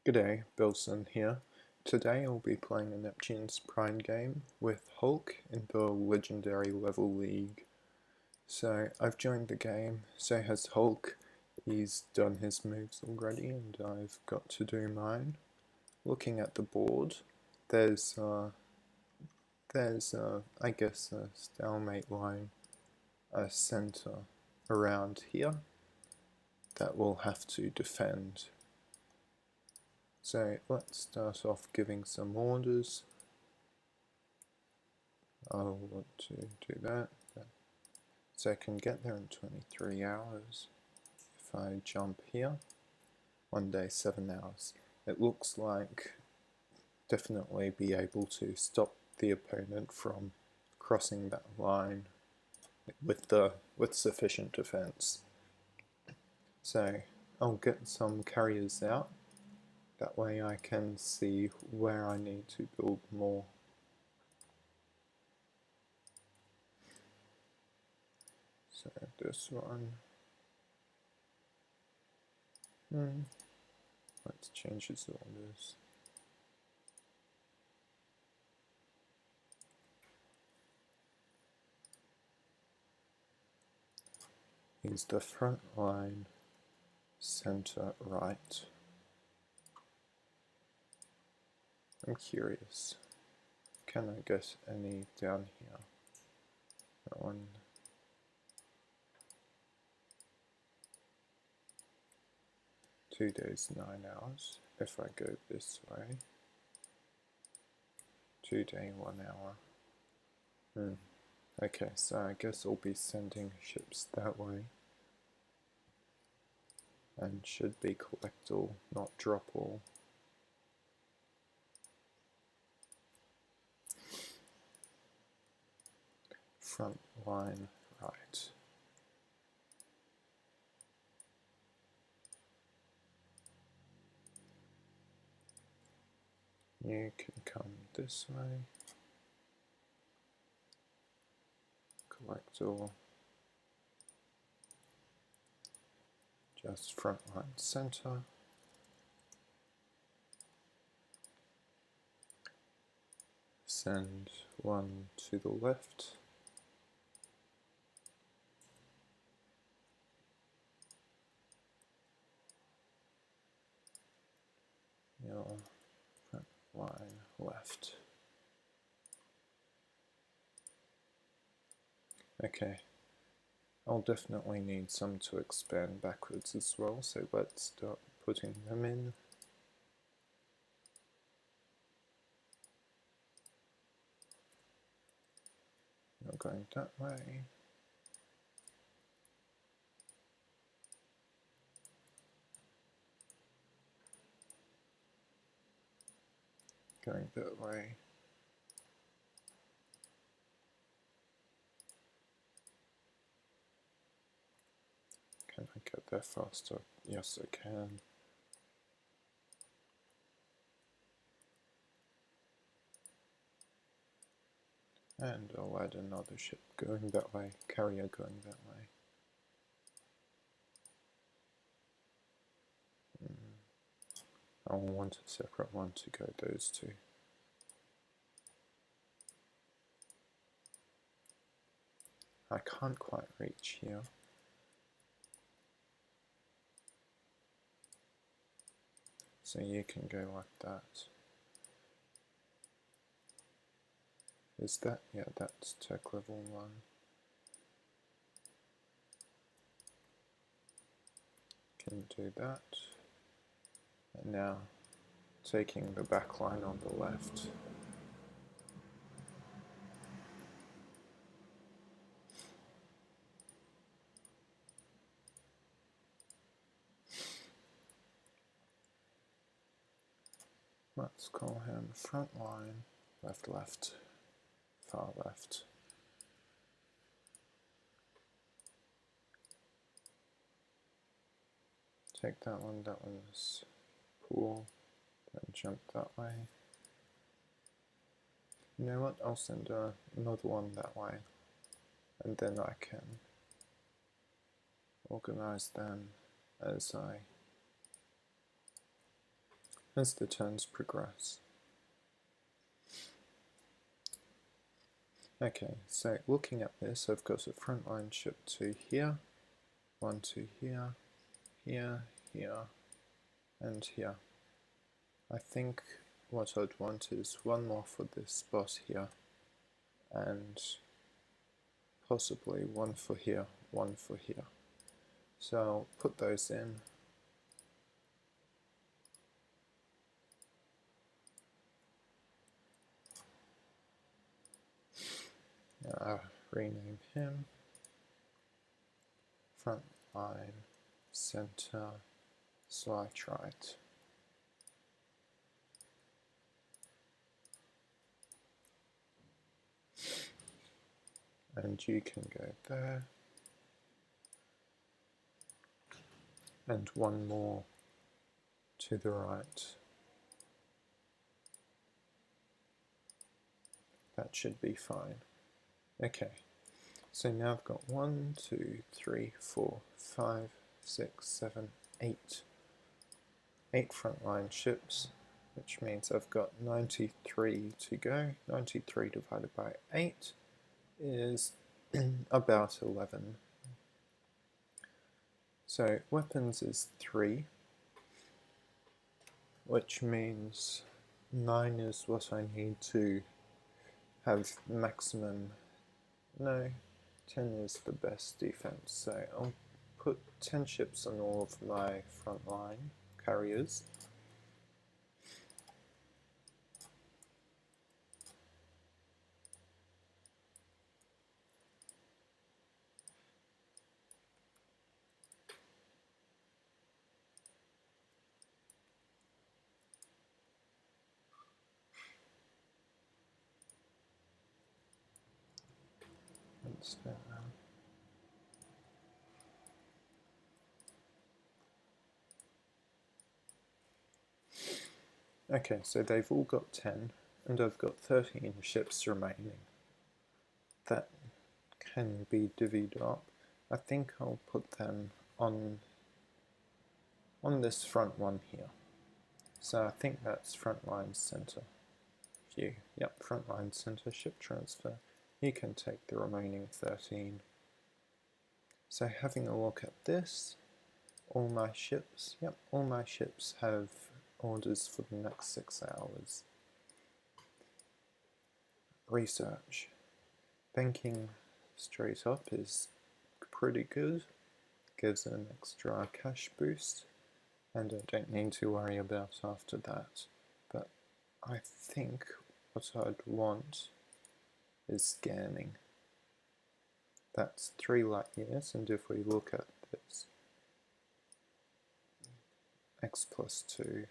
G'day, Bilson here. Today I'll be playing a Neptune's Prime game with Hulk in the Legendary Level League. So I've joined the game, so has Hulk. He's done his moves already and I've got to do mine. Looking at the board, there's I guess a stalemate line, a center around here that we'll have to defend. So let's start off giving some orders. I'll want to do that. So I can get there in 23 hours. If I jump here, 1 day, 7 hours. It looks like definitely be able to stop the opponent from crossing that line with sufficient defense. So I'll get some carriers out. That way I can see where I need to build more. So this one. Let's change its orders. Is the front line center right? I'm curious. Can I get any down here? That one. Two days, 9 hours. If I go this way. 2 day, 1 hour. Okay, so I guess I'll be sending ships that way. And should be collect all, not drop all. Front line right. You can come this way. Collect all. Just front line center. Send one to the left. Your front line left. Okay, I'll definitely need some to expand backwards as well, so let's start putting them in. You're going that way. Going that way. Can I get there faster? Yes, I can. And I'll add another ship going that way, carrier going that way. I'll want a separate one to go those two. I can't quite reach here. So you can go like that. Is that? Yeah, that's tech level 1. Can do that. And now taking the back line on the left. Let's call him front line, left, left, far left. Take that one's pool, then jump that way. You know what, I'll send another one that way, and then I can organize them as as the turns progress. Okay, so looking at this, I've got a frontline ship to here, one to here, here, here, and here. I think what I'd want is one more for this spot here, and possibly one for here, one for here. So I'll put those in. Rename him front line center Slytrite. And you can go there. And one more to the right. That should be fine. Okay, so now I've got 1, 2, 3, 4, 5, 6, 7, 8. 8 frontline ships, which means I've got 93 to go. 93 divided by 8 is about 11. So weapons is 3, which means 9 is what I need to have maximum. No, 10 is the best defense, so I'll put 10 ships on all of my frontline carriers. Okay, so they've all got 10, and I've got 13 ships remaining. That can be divvied up. I think I'll put them on this front one here. So I think that's frontline center. View. Yep, frontline center ship transfer. You can take the remaining 13. So having a look at this, all my ships, yep, all my ships have orders for the next 6 hours. Research. Banking straight up is pretty good, gives an extra cash boost, and I don't need to worry about after that. But I think what I'd want is scanning. That's 3 light years, and if we look at this, x plus 2,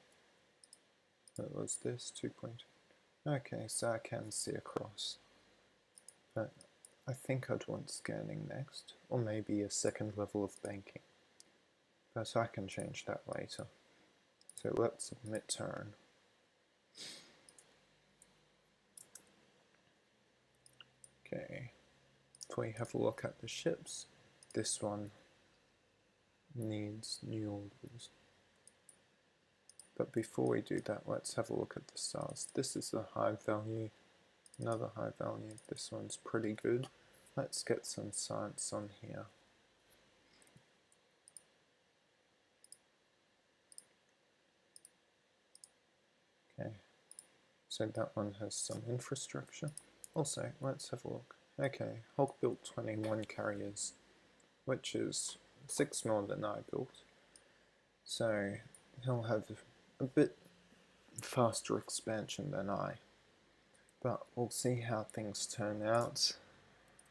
what was this, 2.2? Okay, so I can see across. But I think I'd want scanning next, or maybe a second level of banking. But I can change that later. So let's submit turn. Okay, if we have a look at the ships, this one needs new orders. But before we do that, let's have a look at the stars. This is a high value, another high value. This one's pretty good. Let's get some science on here. Okay, so that one has some infrastructure. Also, let's have a look. Okay, Hulk built 21 carriers, which is 6 more than I built. So he'll have a bit faster expansion than I. But we'll see how things turn out.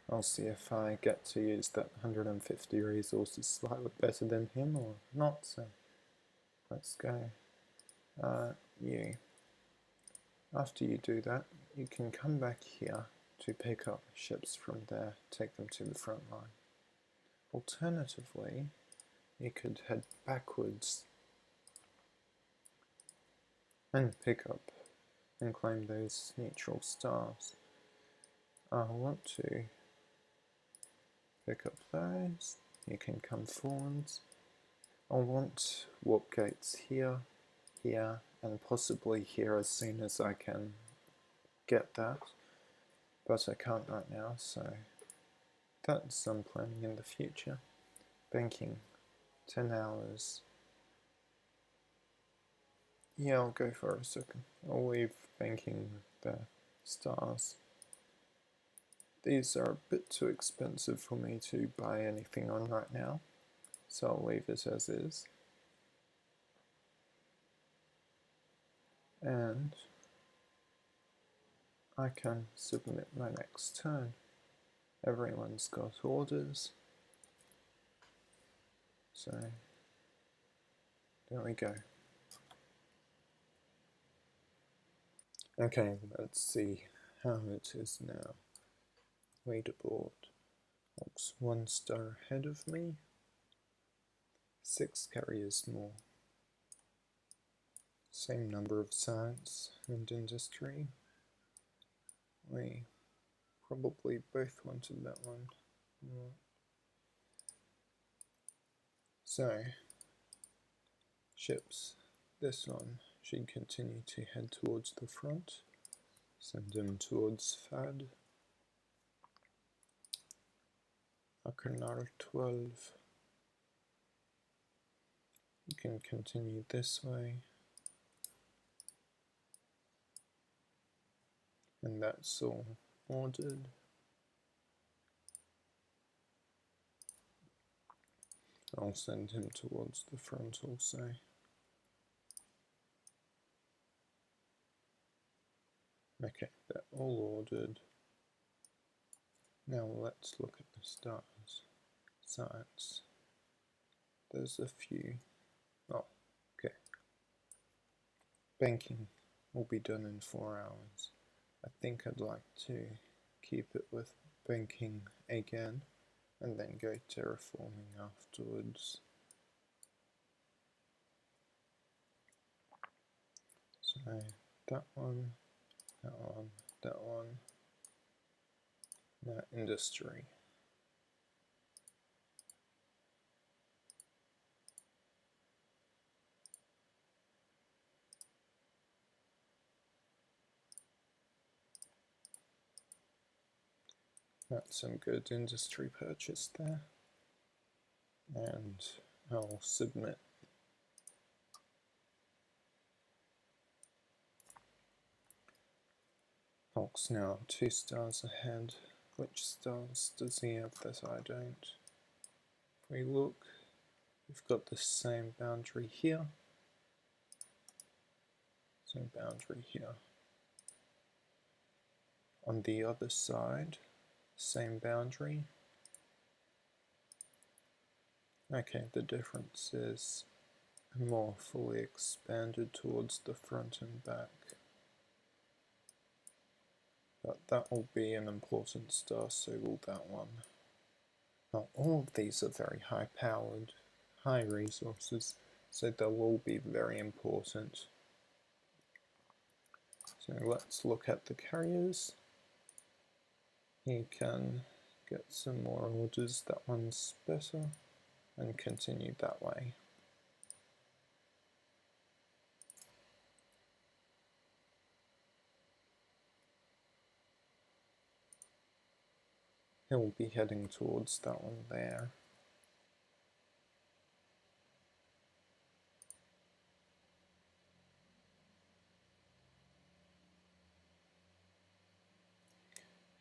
I'll see if I get to use that 150 resources slightly better than him or not. So let's go. You. After you do that, you can come back here to pick up ships from there, take them to the front line. Alternatively, you could head backwards and pick up and claim those neutral stars. I'll want to pick up those. You can come forwards. I'll want warp gates here, here and possibly here as soon as I can get that, but I can't right now, so that's some planning in the future. Banking, 10 hours. Yeah, I'll go for a second. I'll leave banking the stars. These are a bit too expensive for me to buy anything on right now, so I'll leave it as is. And I can submit my next turn. Everyone's got orders, so there we go. Okay, let's see how it is now. Leaderboard. Looks 1 star ahead of me. 6 carriers more. Same number of science and industry. We probably both wanted that one. Yeah. So, ships. This one should continue to head towards the front. Send them towards FAD. Akernar 12. You can continue this way. And that's all ordered. I'll send him towards the front also. Okay, they're all ordered. Now let's look at the stars. Science. There's a few. Oh, okay. Banking will be done in 4 hours. I think I'd like to keep it with banking again and then go terraforming afterwards. So that one, that one, that one. Now industry. That's some good industry purchase there. And I'll submit. Hulk's now 2 stars ahead. Which stars does he have that I don't? If we look, we've got the same boundary here. Same boundary here. On the other side, same boundary. Okay, the difference is more fully expanded towards the front and back. But that will be an important star, so will that one. Now, all of these are very high powered, high resources, so they'll all be very important. So let's look at the carriers. You can get some more orders, that one's better, and continue that way. He'll be heading towards that one there.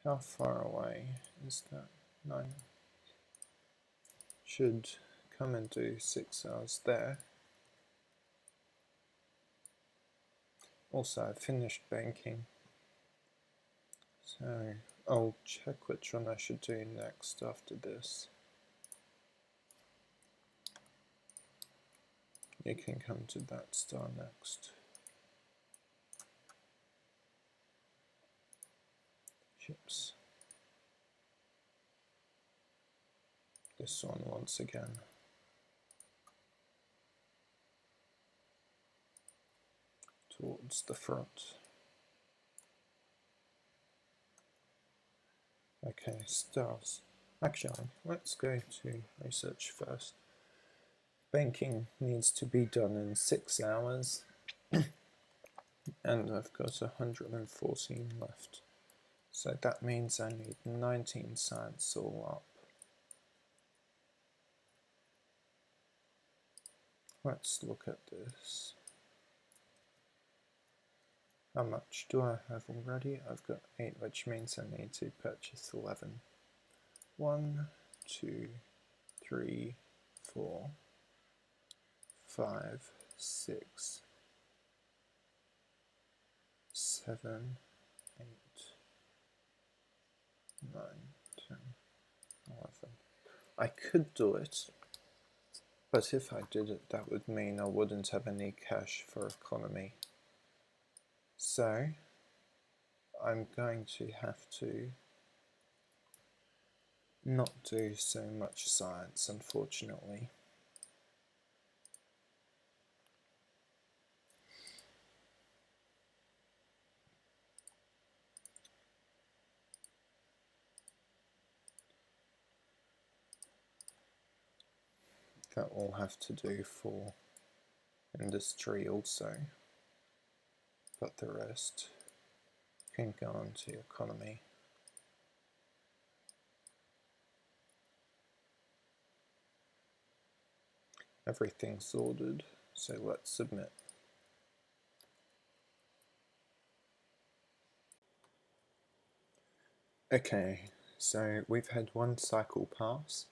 How far away is that? 9. Should come and do 6 hours there. Also, I finished banking, so I'll check which one I should do next after this. You can come to that star next. Ships. This one once again. Towards the front. Okay, stars. Actually, let's go to research first. Banking needs to be done in 6 hours. And I've got 114 left. So that means I need 19 science all up. Let's look at this. How much do I have already? I've got 8, which means I need to purchase 11. 1, 2, 3, 4, 5, 6, 7, 8, 9, 10, 11. I could do it, but if I did it, that would mean I wouldn't have any cash for economy. So I'm going to have to not do so much science, unfortunately. That will have to do for industry also, but the rest can go on to economy. Everything's ordered, so let's submit. Okay, so we've had one cycle pass,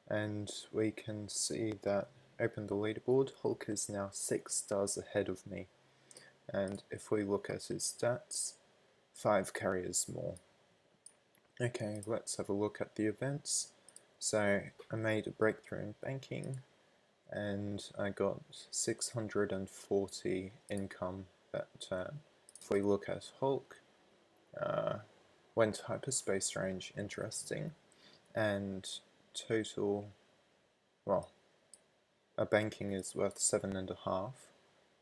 and we can see that, open the leaderboard, Hulk is now 6 stars ahead of me. And if we look at his stats, 5 carriers more. Okay, let's have a look at the events. So I made a breakthrough in banking, and I got 640 income that turn. If we look at Hulk, went hyperspace range, interesting, and total, well, a banking is worth 7.5,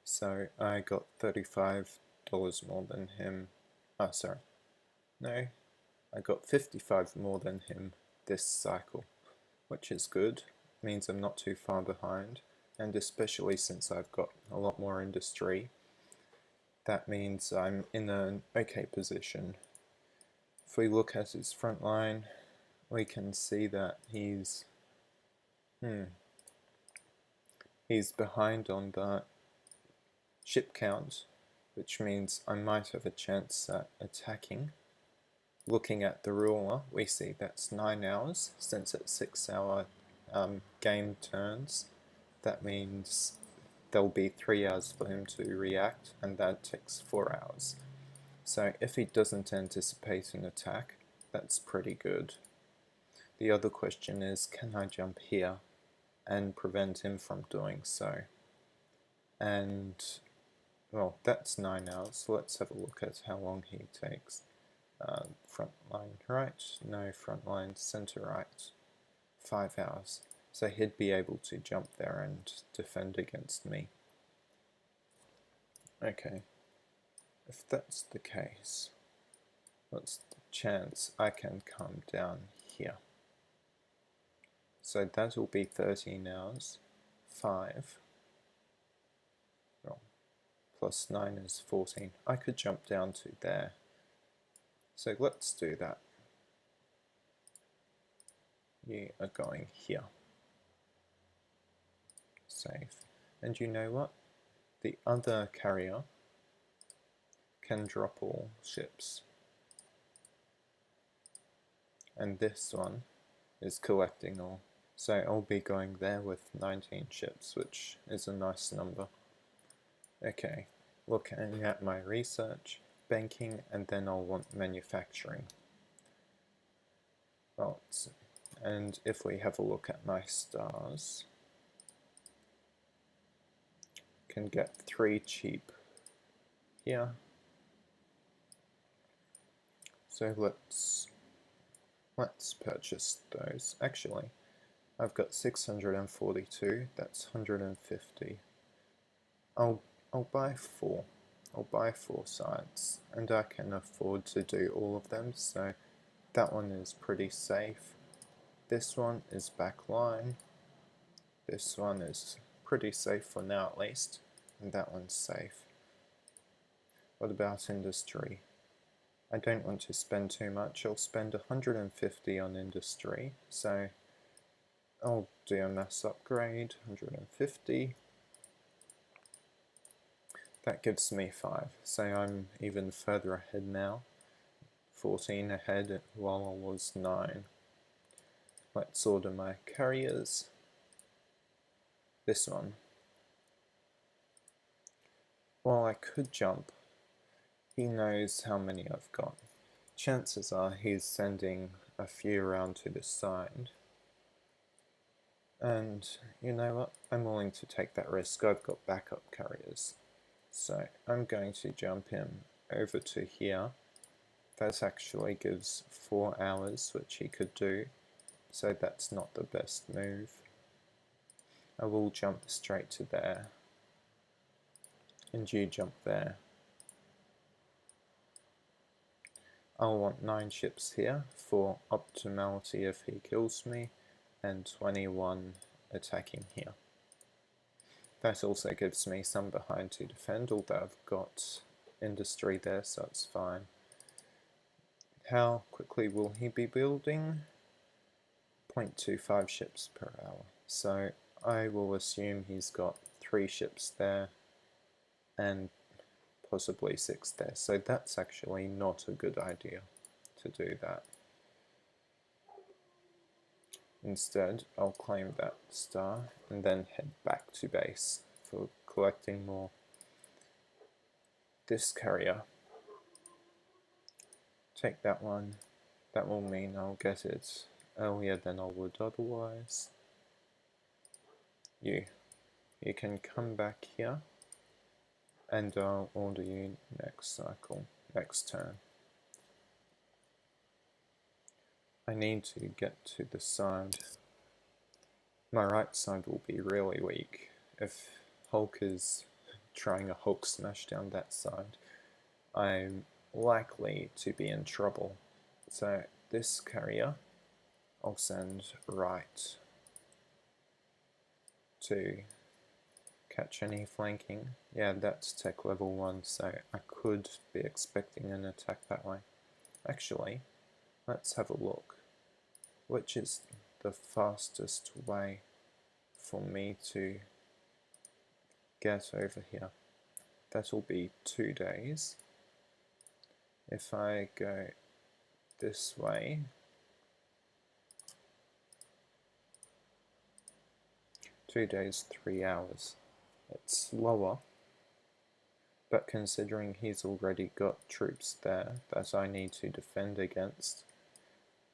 so I got $35 more than him. Oh, sorry, no, I got 55 more than him this cycle, which is good. Means I'm not too far behind, and especially since I've got a lot more industry, that means I'm in an okay position. If we look at his front line, we can see that he's behind on the ship count, which means I might have a chance at attacking. Looking at the ruler, we see that's 9 hours, since it's 6 hour game turns. That means there'll be 3 hours for him to react, and that takes 4 hours. So if he doesn't anticipate an attack, that's pretty good. The other question is, can I jump here and prevent him from doing so? And, well, that's 9 hours. Let's have a look at how long he takes. Front line right, no, front line center right, 5 hours. So he'd be able to jump there and defend against me. Okay, if that's the case, what's the chance I can come down here? So that will be 13 hours, 5, well, plus 9 is 14. I could jump down to there. So let's do that. You are going here. Save. And you know what? The other carrier can drop all ships. And this one is collecting all. So I'll be going there with 19 ships, which is a nice number. Okay, looking at my research, banking, and then I'll want manufacturing. Well, and if we have a look at my stars, can get 3 cheap here. So let's purchase those. Actually, I've got 642, that's 150. I'll buy 4. I'll buy 4 sites, and I can afford to do all of them, so that one is pretty safe. This one is backline. This one is pretty safe for now at least, and that one's safe. What about industry? I don't want to spend too much. I'll spend 150 on industry, so I'll do a mass upgrade, 150. That gives me 5, so I'm even further ahead now. 14 ahead while I was 9. Let's order my carriers. This one. Well, I could jump. He knows how many I've got. Chances are he's sending a few around to the side. And you know what? I'm willing to take that risk. I've got backup carriers. So I'm going to jump him over to here. That actually gives 4 hours, which he could do. So that's not the best move. I will jump straight to there. And you jump there. I'll want 9 ships here for optimality if he kills me, and 21 attacking here. That also gives me some behind to defend, although I've got industry there, so it's fine. How quickly will he be building? 0.25 ships per hour. So I will assume he's got 3 ships there and possibly 6 there. So that's actually not a good idea to do that. Instead, I'll claim that star and then head back to base for collecting more. This carrier, take that one. That will mean I'll get it earlier than I would otherwise. You can come back here and I'll order you next cycle, next turn. I need to get to the side. My right side will be really weak. If Hulk is trying a Hulk smash down that side, I'm likely to be in trouble. So this carrier I'll send right to catch any flanking. Yeah, that's tech level 1, so I could be expecting an attack that way. Actually, let's have a look. Which is the fastest way for me to get over here? That'll be 2 days. If I go this way, 2 days, 3 hours. It's slower, but considering he's already got troops there that I need to defend against,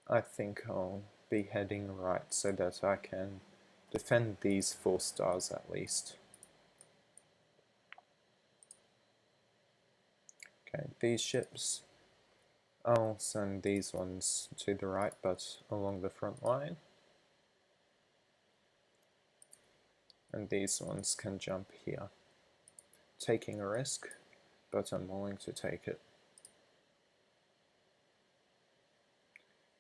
I think I'll be heading right so that I can defend these 4 stars at least. Okay, these ships, I'll send these ones to the right but along the front line. And these ones can jump here. Taking a risk, but I'm willing to take it.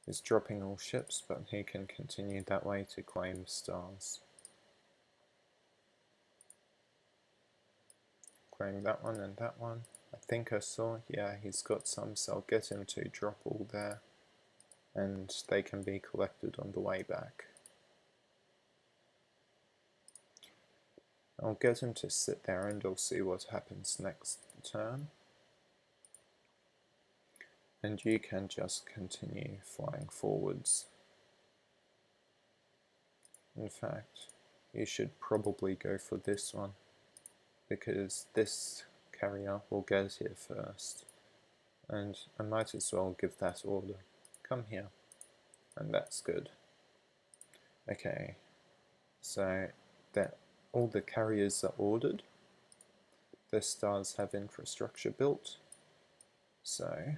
He's dropping all ships, but he can continue that way to claim stars. Claim that one and that one. I think I saw, yeah, he's got some, so I'll get him to drop all there. And they can be collected on the way back. I'll get him to sit there and I'll see what happens next turn. And you can just continue flying forwards. In fact, you should probably go for this one, because this carrier will get here first. And I might as well give that order. Come here. And that's good. Okay, so that all the carriers are ordered. The stars have infrastructure built. So,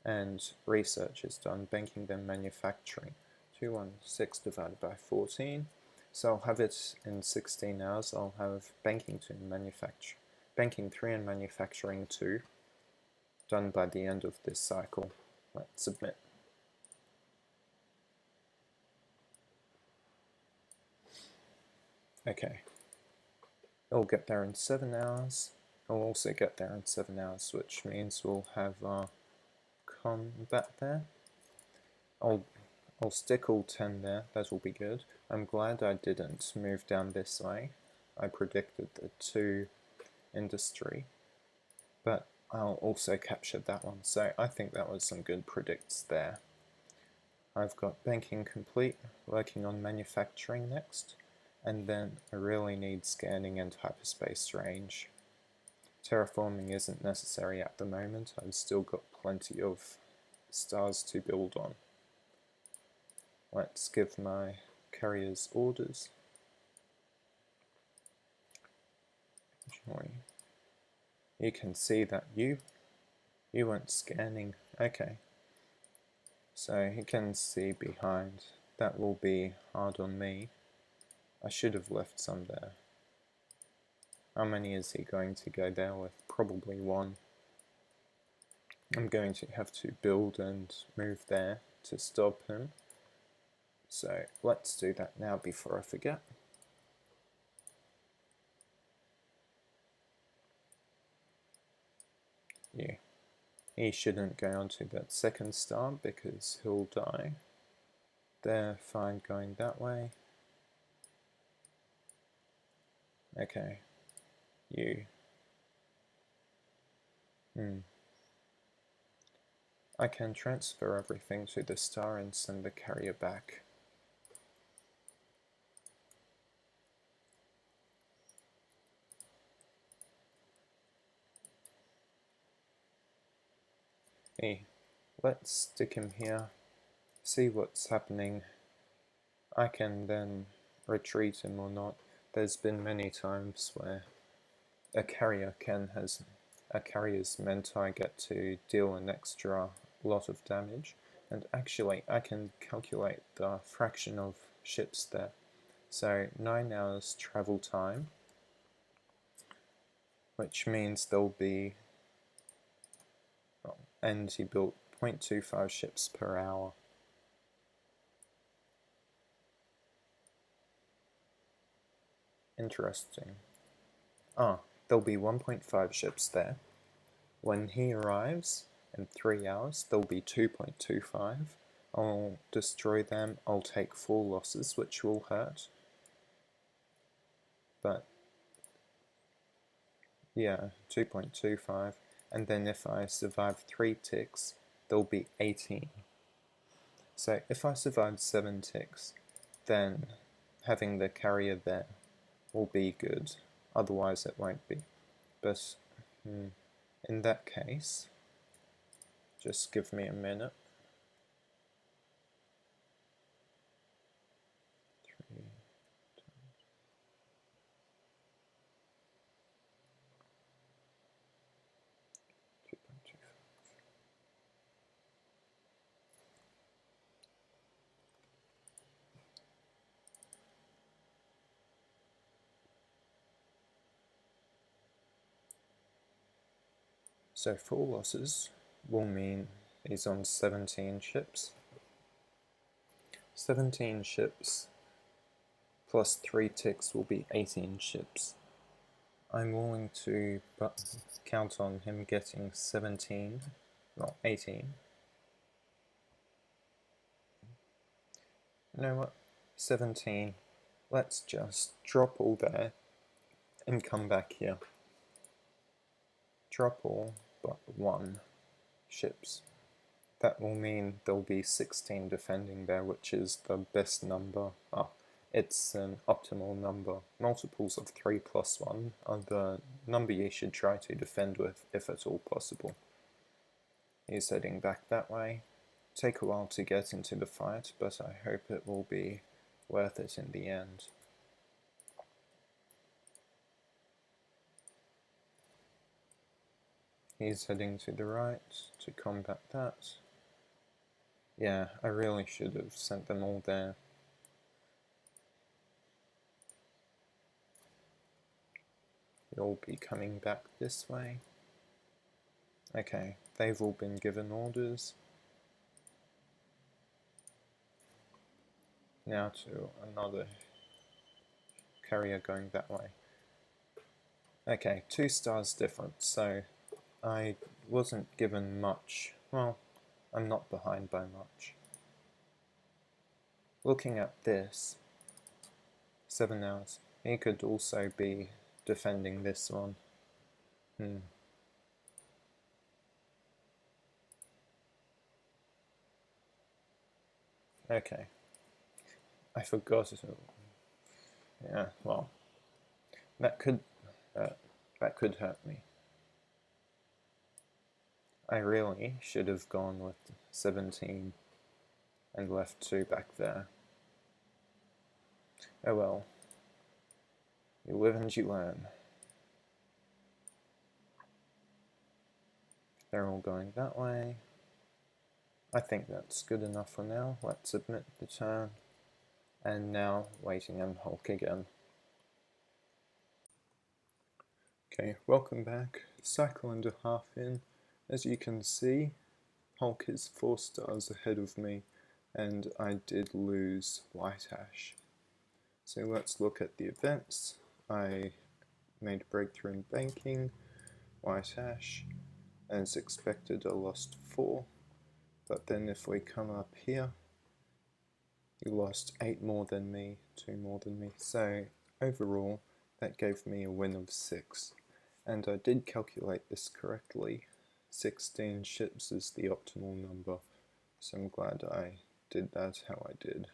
and research is done, banking then manufacturing. 216 divided by 14. So I'll have it in 16 hours. I'll have banking 2 and banking 3 and manufacturing 2 done by the end of this cycle. Let's submit. Okay, it'll get there in 7 hours. I'll also get there in 7 hours, which means we'll have our combat there. I'll stick all 10 there, that'll be good. I'm glad I didn't move down this way. I predicted the 2 industry, but I'll also capture that one, so I think that was some good predicts there. I've got banking complete, working on manufacturing next, and then I really need scanning and hyperspace range. Terraforming isn't necessary at the moment, I've still got plenty of stars to build on. Let's give my carriers orders. You can see that you weren't scanning. Okay. So he can see behind. That will be hard on me. I should have left some there. How many is he going to go there with? Probably 1. I'm going to have to build and move there to stop him. So let's do that now before I forget. Yeah. He shouldn't go onto that second star because he'll die. They're fine going that way. Okay. You. I can transfer everything to the star and send the carrier back. Hey, let's stick him here, see what's happening. I can then retreat him or not. There's been many times where a carrier's meant I get to deal an extra lot of damage, and actually I can calculate the fraction of ships there. So 9 hours travel time, which means there'll be, and he built 0.25 ships per hour. Interesting. There'll be 1.5 ships there. When he arrives in 3 hours, there'll be 2.25. I'll destroy them, I'll take 4 losses, which will hurt. But yeah, 2.25. And then if I survive 3 ticks, there'll be 18. So if I survive 7 ticks, then having the carrier there will be good. Otherwise it won't be. But in that case, just give me a minute. 3 2.25. So 4 losses will mean he's on 17 ships. 17 ships plus 3 ticks will be 18 ships. I'm willing to count on him getting 17, not 18. You know what? 17. Let's just drop all there and come back here. Drop all but 1 ships. That will mean there'll be 16 defending there, which is the best number. It's an optimal number. Multiples of 3 plus 1 are the number you should try to defend with, if at all possible. He's heading back that way. Take a while to get into the fight, but I hope it will be worth it in the end. He's heading to the right to combat that. Yeah, I really should have sent them all there. They'll be coming back this way. Okay, they've all been given orders. Now to another carrier going that way. Okay, 2 stars difference, so I wasn't given much. Well, I'm not behind by much. Looking at this, 7 hours, he could also be defending this one. Okay. I forgot it. Yeah, well, that could hurt me. I really should have gone with 17 and left 2 back there. Oh well. You live and you learn. They're all going that way. I think that's good enough for now. Let's submit the turn. And now waiting on Hulk again. Okay, welcome back. Cycle and a half in. As you can see, Hulk is 4 stars ahead of me, and I did lose White Ash. So let's look at the events. I made a breakthrough in banking, White Ash. As expected, I lost 4. But then if we come up here, he lost 8 more than me, 2 more than me. So overall, that gave me a win of 6. And I did calculate this correctly. 16 ships is the optimal number. So I'm glad I did that how I did.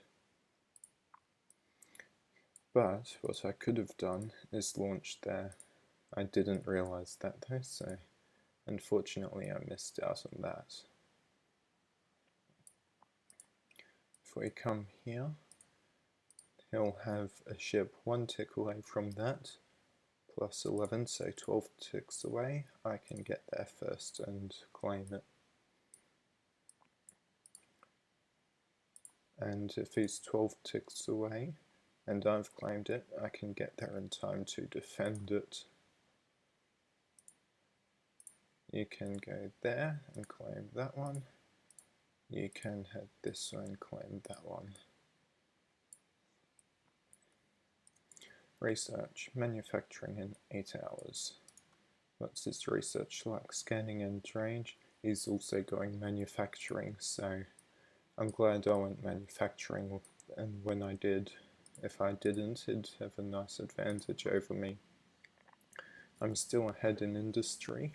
But what I could have done is launched there. I didn't realize that though, so unfortunately I missed out on that. If we come here, he'll have a ship 1 tick away from that, plus 11, so 12 ticks away. I can get there first and claim it. And if he's 12 ticks away, and I've claimed it, I can get there in time to defend it. You can go there and claim that one. You can head this way and claim that one. Research, manufacturing in 8 hours. What's his research like? Scanning and range. He's also going manufacturing, so I'm glad I went manufacturing, and when I did, if I didn't, he'd have a nice advantage over me. I'm still ahead in industry.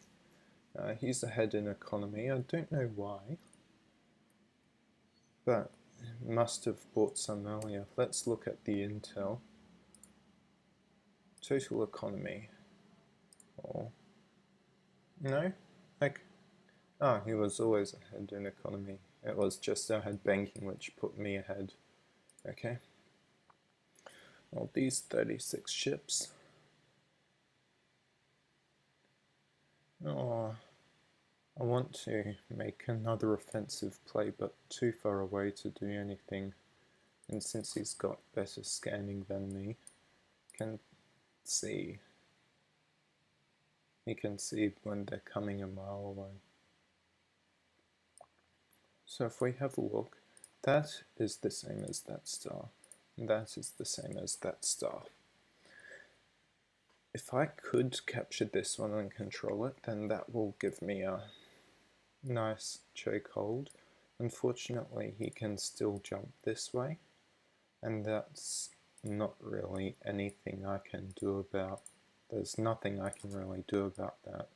He's ahead in economy. I don't know why, but must have bought some earlier. Let's look at the intel. Total economy. Oh. No? Like, he was always ahead in economy. It was just I had banking which put me ahead. Okay. Well, these 36 ships. Oh, I want to make another offensive play, but too far away to do anything. And since he's got better scanning than me, can see. He can see when they're coming a mile away. So if we have a look, that is the same as that star. And that is the same as that star. If I could capture this one and control it, then that will give me a nice chokehold. Unfortunately, he can still jump this way, and that's not really anything I can do about. There's nothing I can really do about that.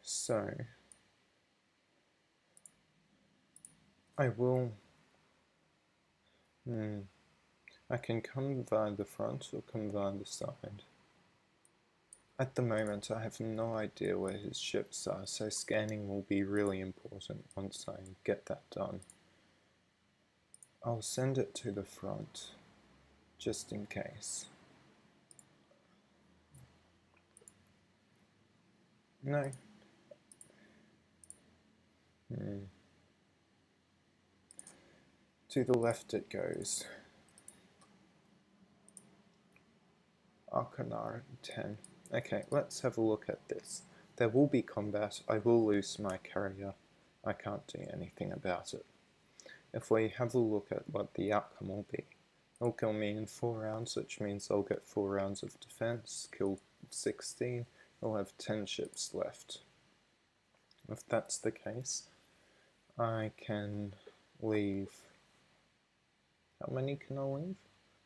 So I will. I can come via the front or come via the side. At the moment I have no idea where his ships are, so scanning will be really important once I get that done. I'll send it to the front, just in case. No. To the left it goes. Arcanar 10. Okay, let's have a look at this. There will be combat. I will lose my carrier. I can't do anything about it. If we have a look at what the outcome will be, He'll kill me in 4 rounds, which means I'll get 4 rounds of defense, kill 16, I'll have 10 ships left. If that's the case, I can leave. How many can I leave?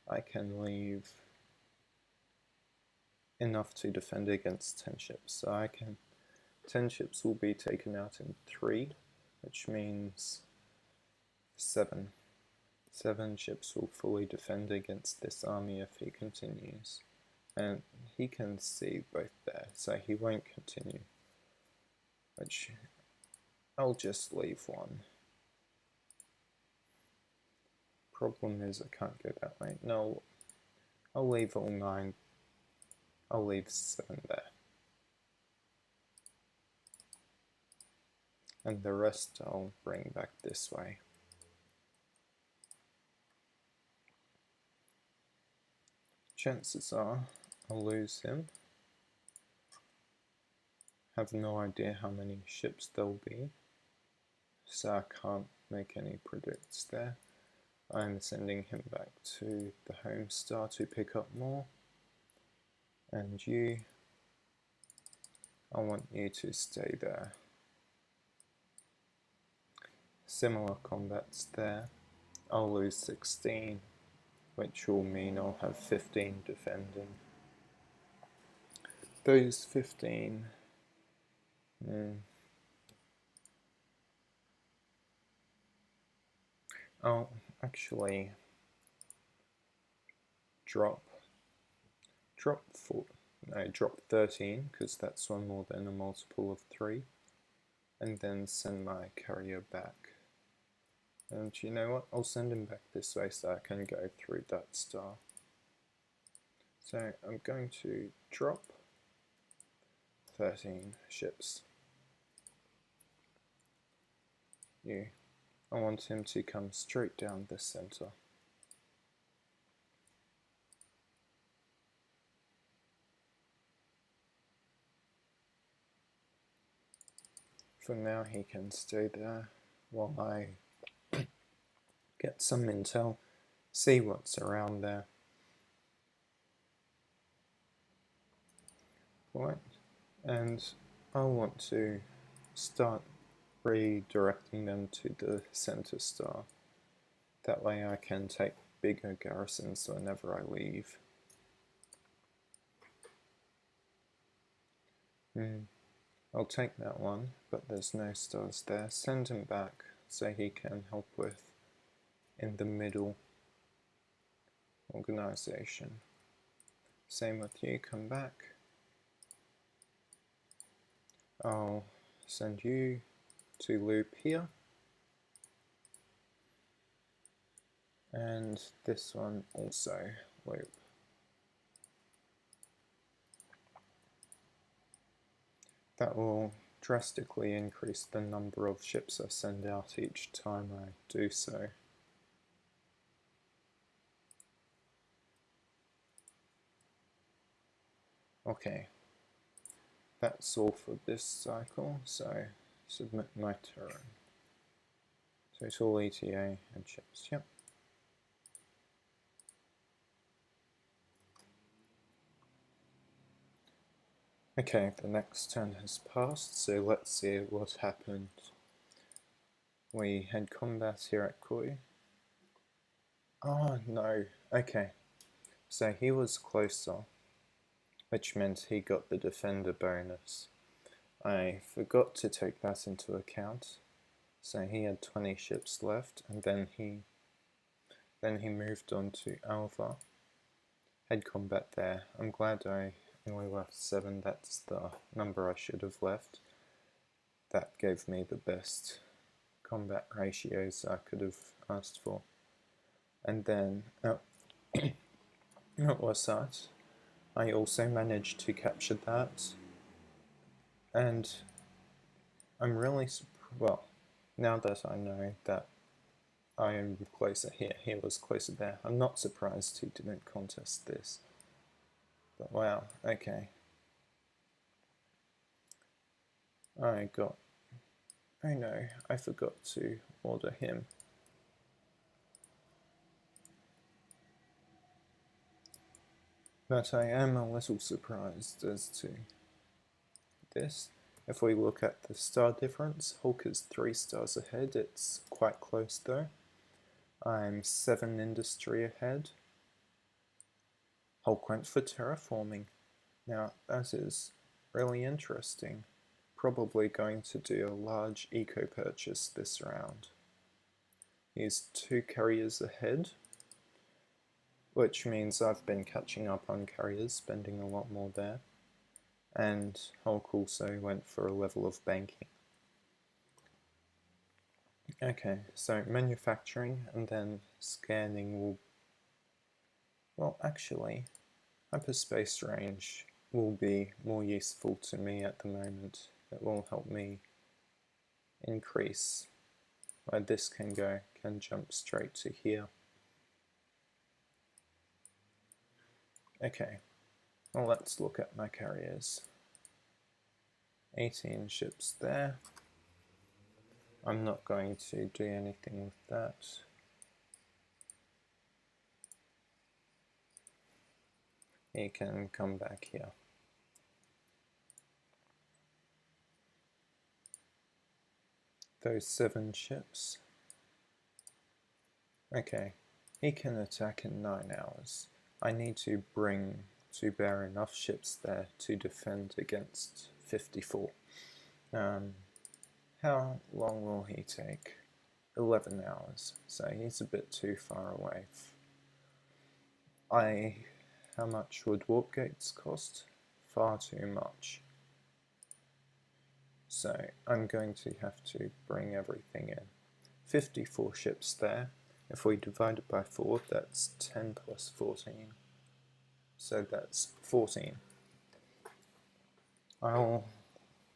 I can leave enough to defend against 10 ships. So I can 10 ships will be taken out in 3, which means 7. 7 ships will fully defend against this army if he continues. And he can see both there, so he won't continue. Which I'll just leave 1. Problem is I can't go that way. No, I'll leave all 9. I'll leave 7 there. And the rest I'll bring back this way. Chances are I'll lose him. Have no idea how many ships there'll be, so I can't make any predicts there. I'm sending him back to the home star to pick up more. And you, I want you to stay there. Similar combats there. I'll lose 16, which will mean I'll have 15 defending. Those 15... I'll actually drop 13, because that's one more than a multiple of 3, and then send my carrier back. And you know what, I'll send him back this way so I can go through that star. So I'm going to drop 13 ships. I want him to come straight down the center. For now he can stay there while I get some intel, see what's around there. Right, and I want to start redirecting them to the center star. That way I can take bigger garrisons whenever I leave. I'll take that one, but there's no stars there. Send him back so he can help with in the middle organization. Same with you, come back. I'll send you to loop here. And this one also loop. That will drastically increase the number of ships I send out each time I do so. Okay, that's all for this cycle, so submit my turn. So it's all ETA and ships, yep. Okay, the next turn has passed, so let's see what happened. We had combat here at Koi. Oh no, okay. So he was closer, which meant he got the defender bonus. I forgot to take that into account. So he had 20 ships left, and then he moved on to Alpha. Had combat there. I'm glad I only left 7, that's the number I should have left. That gave me the best combat ratios I could have asked for. And then, what was that? I also managed to capture that. And I'm really, well, now that I know that I am closer here, he was closer there, I'm not surprised he didn't contest this. But wow, okay. Oh no, I forgot to order him. But I am a little surprised as to this. If we look at the star difference, Hulk is 3 stars ahead. It's quite close though. I'm 7 industry ahead. Hulk went for terraforming. Now that is really interesting. Probably going to do a large eco purchase this round. He's 2 carriers ahead, which means I've been catching up on carriers, spending a lot more there. And Hulk also went for a level of banking. Okay, so manufacturing and then scanning will... Well, actually, hyperspace range will be more useful to me at the moment. It will help me increase where this can go, can jump straight to here. Okay, well let's look at my carriers. 18 ships there. I'm not going to do anything with that. He can come back here. Those 7 ships. Okay, he can attack in 9 hours. I need to bring to bear enough ships there to defend against 54. How long will he take? 11 hours, so he's a bit too far away. How much would warp gates cost? Far too much. So I'm going to have to bring everything in. 54 ships there. If we divide it by 4, that's 10 plus 14. So that's 14. I'll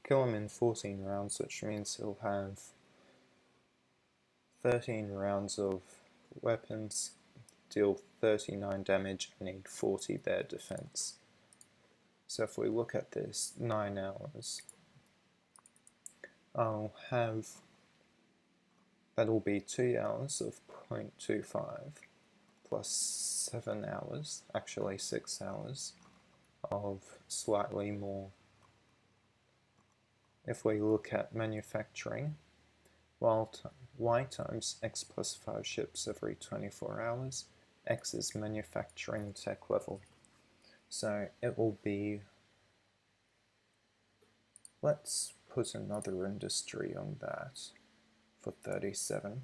kill him in 14 rounds, which means he'll have 13 rounds of weapons, deal 39 damage, and need 40 their defense. So if we look at this, 9 hours, I'll have, that'll be 2 hours of 0.25 plus 7 hours, actually 6 hours of slightly more. If we look at manufacturing, while y times x plus 5 ships every 24 hours, x is manufacturing tech level. So it will be, let's put another industry on that for 37.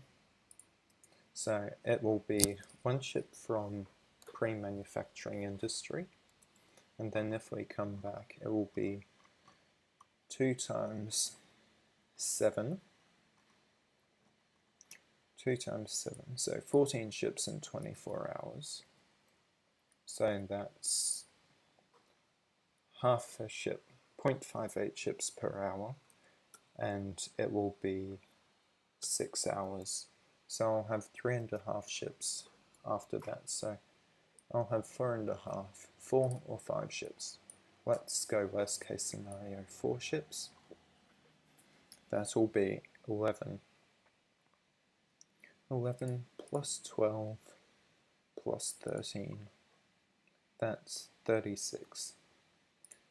So it will be 1 ship from pre-manufacturing industry, and then if we come back, it will be 2 times 7. 2 times 7, so 14 ships in 24 hours. So that's half a ship, 0.58 ships per hour, and it will be 6 hours. So I'll have 3.5 ships after that, so I'll have 4.5, 4 or 5 ships. Let's go worst case scenario, 4 ships. That will be 11. 11 plus 12 plus 13. That's 36.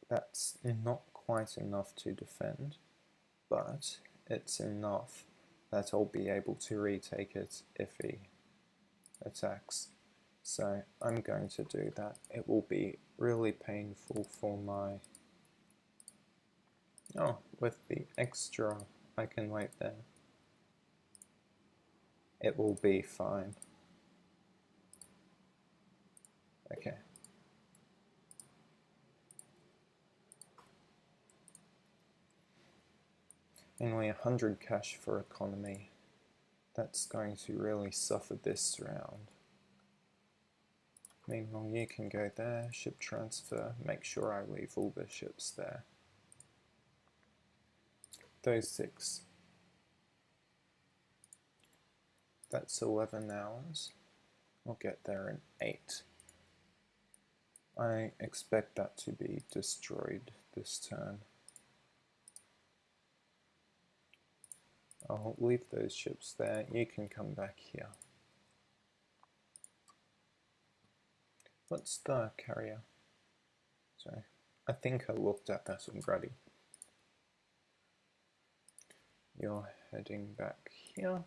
That's not quite enough to defend, but it's enough that I'll be able to retake it if he attacks. So I'm going to do that. It will be really painful for my... Oh, with the extra I can wait there. It will be fine. Okay. Only 100 cash for economy. That's going to really suffer this round. Meanwhile, you can go there, ship transfer, make sure I leave all the ships there. Those 6. That's 11 hours. I'll get there in 8. I expect that to be destroyed this turn. I'll leave those ships there, you can come back here. What's the carrier? So I think I looked at that already. You're heading back here.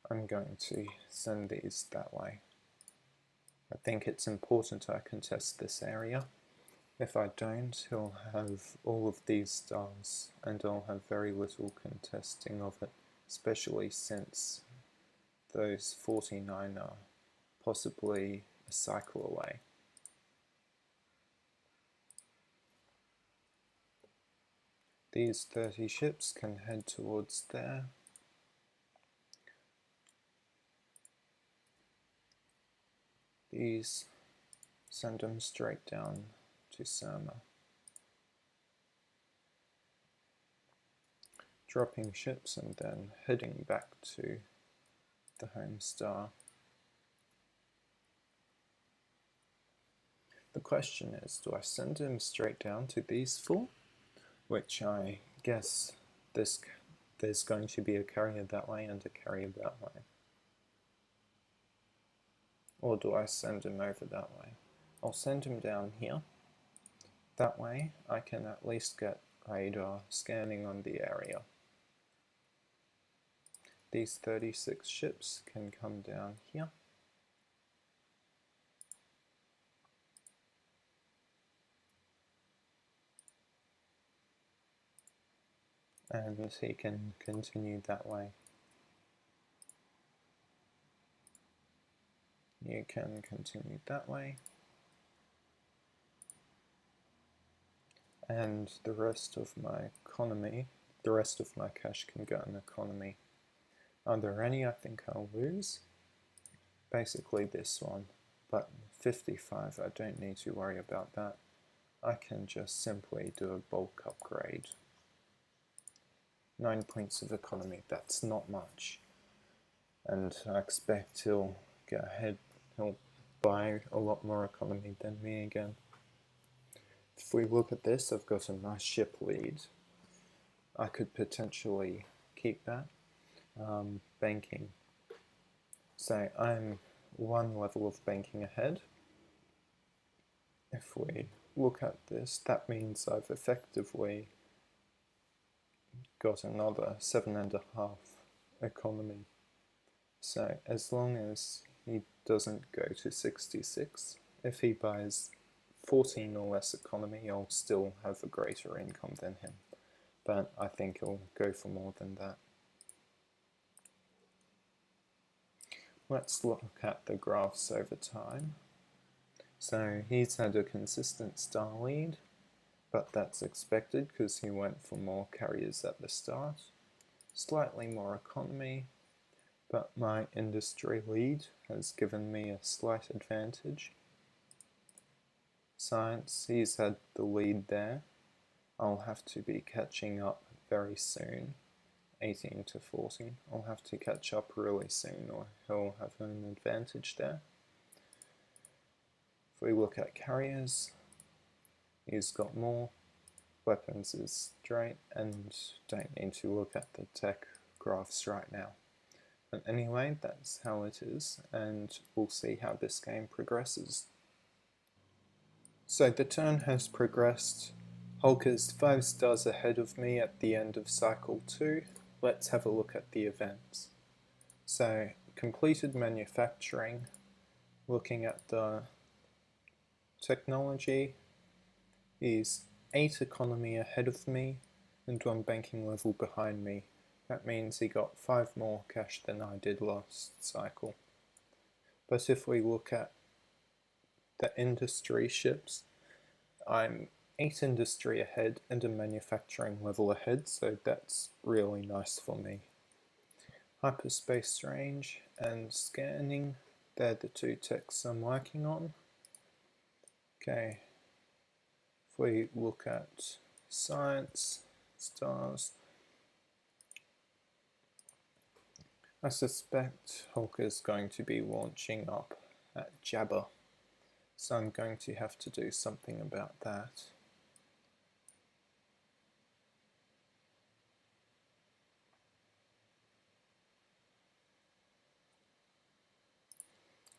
I'm going to send these that way. I think it's important I contest this area. If I don't, he'll have all of these stars and I'll have very little contesting of it, especially since those 49 are possibly a cycle away. These 30 ships can head towards there. These send them straight down to Surma. Dropping ships and then heading back to the home star. The question is, do I send him straight down to these four? Which I guess there's going to be a carrier that way and a carrier that way. Or do I send him over that way? I'll send him down here. That way I can at least get radar scanning on the area. These 36 ships can come down here. And he can continue that way. You can continue that way. And the rest of my economy, the rest of my cash can go in economy. Are there any I think I'll lose? Basically this one, but 55 I don't need to worry about that. I can just simply do a bulk upgrade. 9 points of economy, that's not much. And I expect he'll get ahead, he'll buy a lot more economy than me again. If we look at this, I've got a nice ship lead. I could potentially keep that. Banking. So I'm one level of banking ahead. If we look at this, that means I've effectively got another 7.5 economy. So as long as he doesn't go to 66, if he buys 14 or less economy, I'll still have a greater income than him. But I think he'll go for more than that. Let's look at the graphs over time. So he's had a consistent star lead, but that's expected because he went for more carriers at the start. Slightly more economy, but my industry lead has given me a slight advantage. Science, he's had the lead there. I'll have to be catching up very soon. 18 to 40. I'll have to catch up really soon or he'll have an advantage there. If we look at carriers, he's got more. Weapons is straight and don't need to look at the tech graphs right now. But anyway, that's how it is and we'll see how this game progresses. So the turn has progressed. Hulk is 5 stars ahead of me at the end of cycle 2. Let's have a look at the events. So completed manufacturing, looking at the technology, is 8 economy ahead of me and 1 banking level behind me. That means he got 5 more cash than I did last cycle. But if we look at the industry ships, I'm 8 industry ahead and a manufacturing level ahead, so that's really nice for me. Hyperspace range and scanning, they're the 2 techs I'm working on. Okay, if we look at science, stars, I suspect Hulk is going to be launching up at Jabba, so I'm going to have to do something about that.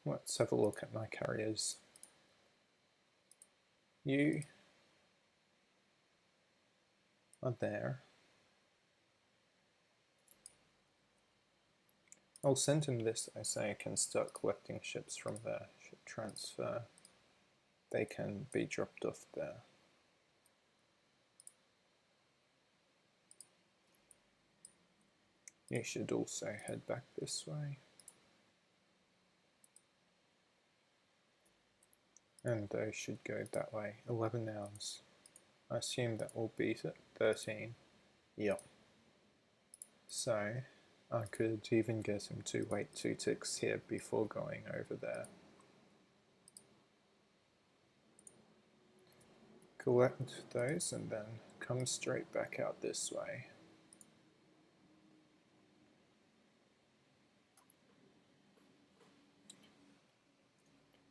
Let's have a look at my carriers. You are there. I'll send him this so I can start collecting ships from there. Ship transfer. They can be dropped off there. You should also head back this way. And those should go that way. 11 hours. I assume that will beat it. 13. Yep. So I could even get him to wait 2 ticks here before going over there. Collect those and then come straight back out this way.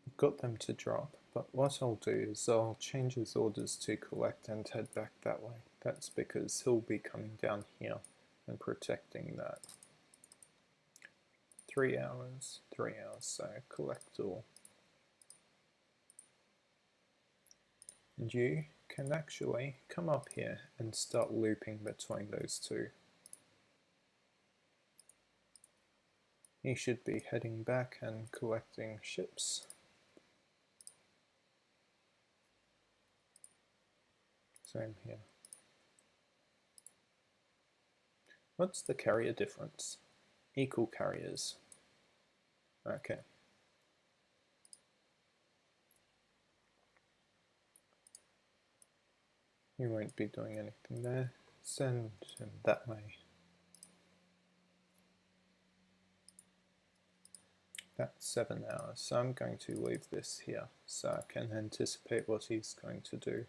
I've got them to drop, but what I'll do is I'll change his orders to collect and head back that way. That's because he'll be coming down here and protecting that. 3 hours, so collect all. And you can actually come up here and start looping between those two. You should be heading back and collecting ships. Same here. What's the carrier difference? Equal carriers. Okay. You won't be doing anything there. Send him that way. That's 7 hours, so I'm going to leave this here so I can anticipate what he's going to do.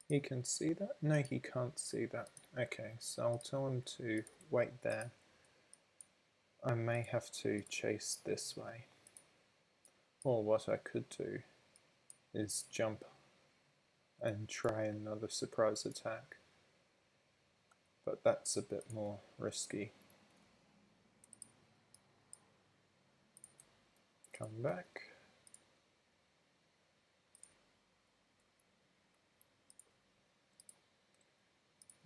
He can see that? No, he can't see that. Okay, so I'll tell him to wait there. I may have to chase this way. Or what I could do is jump and try another surprise attack. But that's a bit more risky. Come back.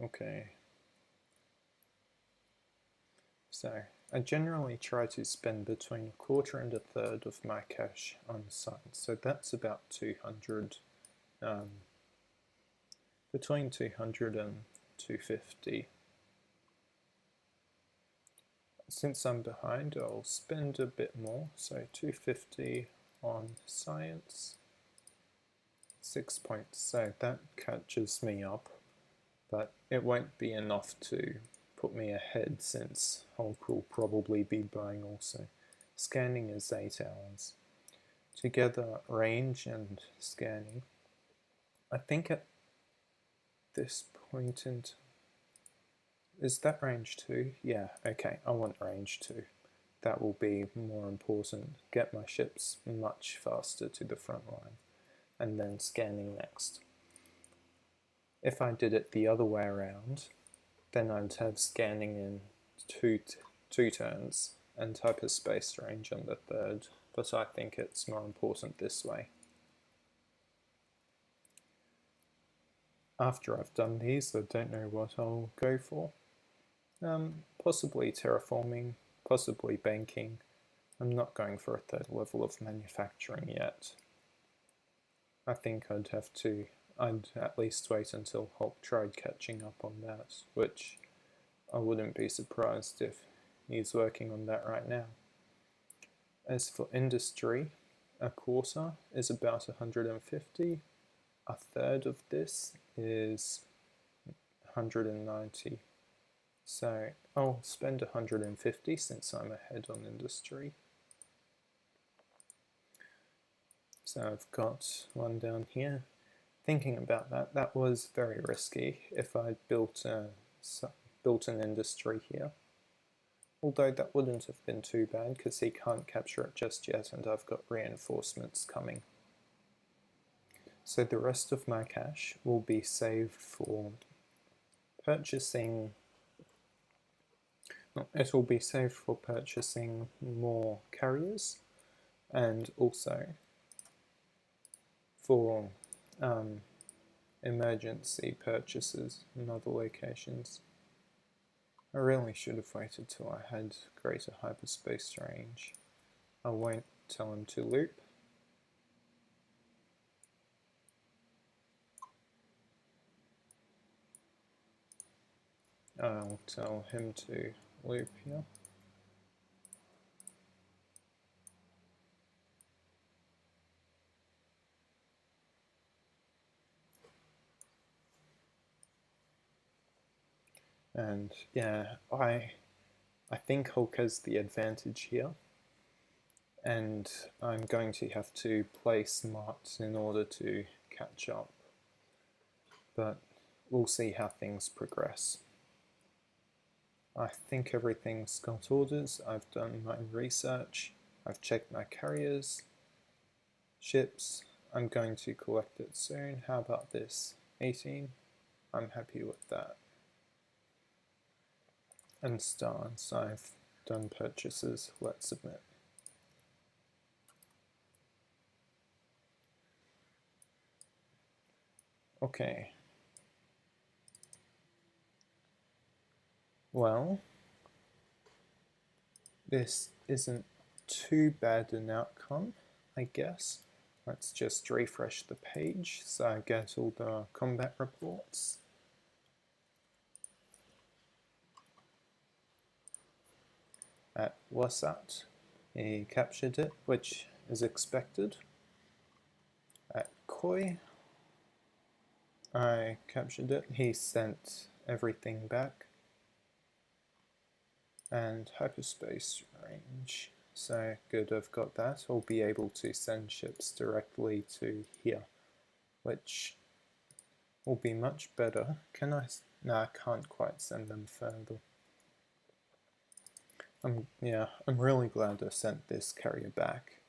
Okay. So I generally try to spend between 1/4 and 1/3 of my cash on science. So that's about 200, between 200 and 250. Since I'm behind, I'll spend a bit more. So 250 on science. 6 points. So that catches me up, but it won't be enough to put me ahead since Hulk will probably be buying also. Scanning is 8 hours. Together, range and scanning. I think at this point in time, is that range 2? Yeah, okay, I want range 2. That will be more important. Get my ships much faster to the front line, and then scanning next. If I did it the other way around, then I'd have scanning in two turns and hyperspace range on the 3rd, but I think it's more important this way. After I've done these, I don't know what I'll go for. Possibly terraforming, possibly banking. I'm not going for a 3rd level of manufacturing yet. I think I'd at least wait until Hulk tried catching up on that, which I wouldn't be surprised if he's working on that right now. As for industry, 1/4 is about 150. 1/3 of this is 190. So I'll spend 150 since I'm ahead on industry. So I've got one down here. Thinking about that, that was very risky if I'd built an industry here. Although that wouldn't have been too bad because he can't capture it just yet and I've got reinforcements coming. So the rest of my cash will be saved for purchasing, it will be saved for purchasing more carriers and also for emergency purchases in other locations. I really should have waited till I had greater hyperspace range. I won't tell him to loop. I'll tell him to loop here. And yeah, I think Hulk has the advantage here, and I'm going to have to play smart in order to catch up. But we'll see how things progress. I think everything's got orders. I've done my research. I've checked my carriers, ships. I'm going to collect it soon. How about this? 18. I'm happy with that. And stars. I've done purchases. Let's submit. Okay. Well, this isn't too bad an outcome, I guess. Let's just refresh the page so I get all the combat reports. At Wasat, he captured it, which is expected. At Koi, I captured it. He sent everything back. And hyperspace range. So good, I've got that. I'll be able to send ships directly to here, which will be much better. Can I? No, I can't quite send them further. I'm really glad I sent this carrier back.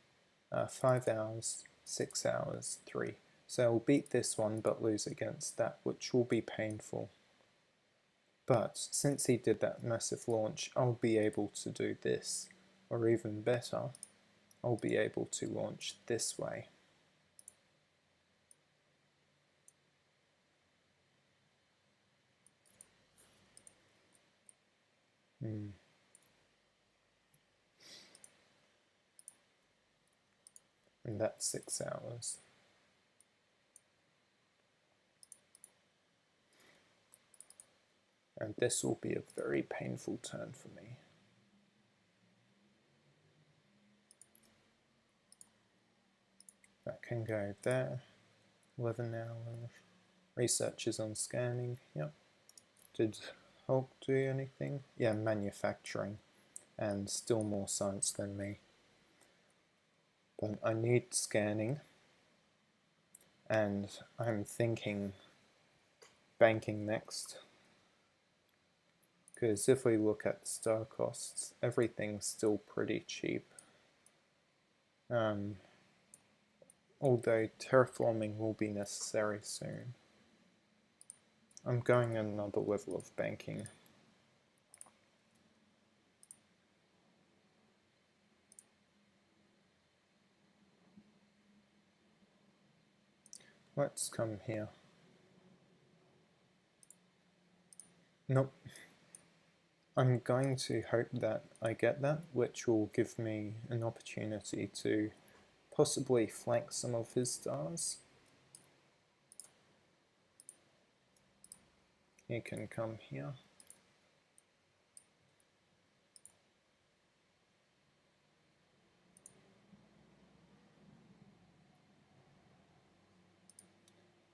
5 hours, 6 hours, 3. So I'll beat this one but lose against that, which will be painful. But since he did that massive launch, I'll be able to do this. Or even better, I'll be able to launch this way. And that's 6 hours. And this will be a very painful turn for me. That can go there. 11 hours. Research is on scanning. Yep. Did Hulk do anything? Yeah, manufacturing. And still more science than me. But I need scanning. And I'm thinking banking next. Because if we look at star costs, everything's still pretty cheap. Although terraforming will be necessary soon. I'm going another level of banking. Let's come here. Nope. I'm going to hope that I get that, which will give me an opportunity to possibly flank some of his stars. He can come here.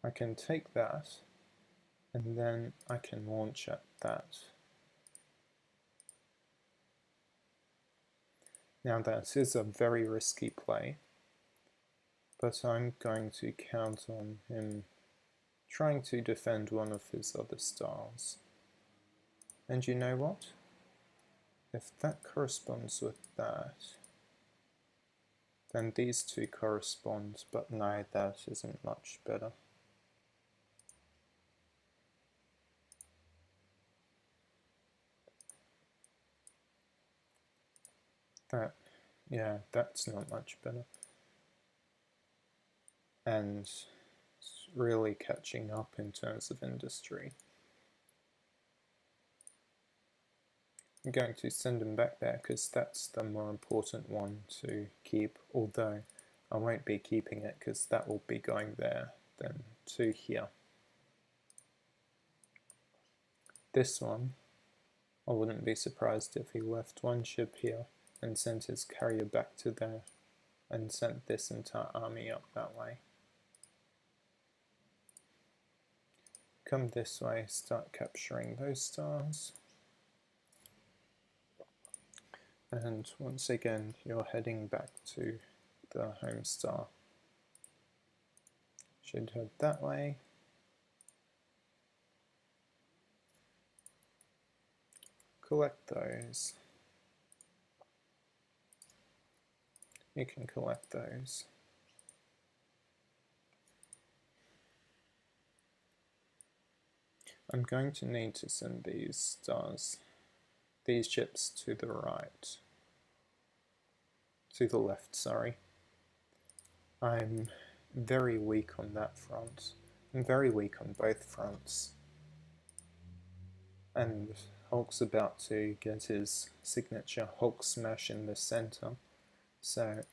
I can take that, and then I can launch at that. Now that is a very risky play, but I'm going to count on him trying to defend one of his other stars. And you know what? If that corresponds with that, then these two correspond, but no, that isn't much better. That, yeah, that's not much better. And it's really catching up in terms of industry. I'm going to send them back there because that's the more important one to keep, although I won't be keeping it because that will be going there, then to here. This one, I wouldn't be surprised if he left one ship here and sent his carrier back to there and sent this entire army up that way. Come this way, start capturing those stars. And once again, you're heading back to the home star. Should head that way. Collect those. You can collect those. I'm going to need to send these stars, these ships to the right. To the left, sorry. I'm very weak on that front. I'm very weak on both fronts. And Hulk's about to get his signature Hulk smash in the center. So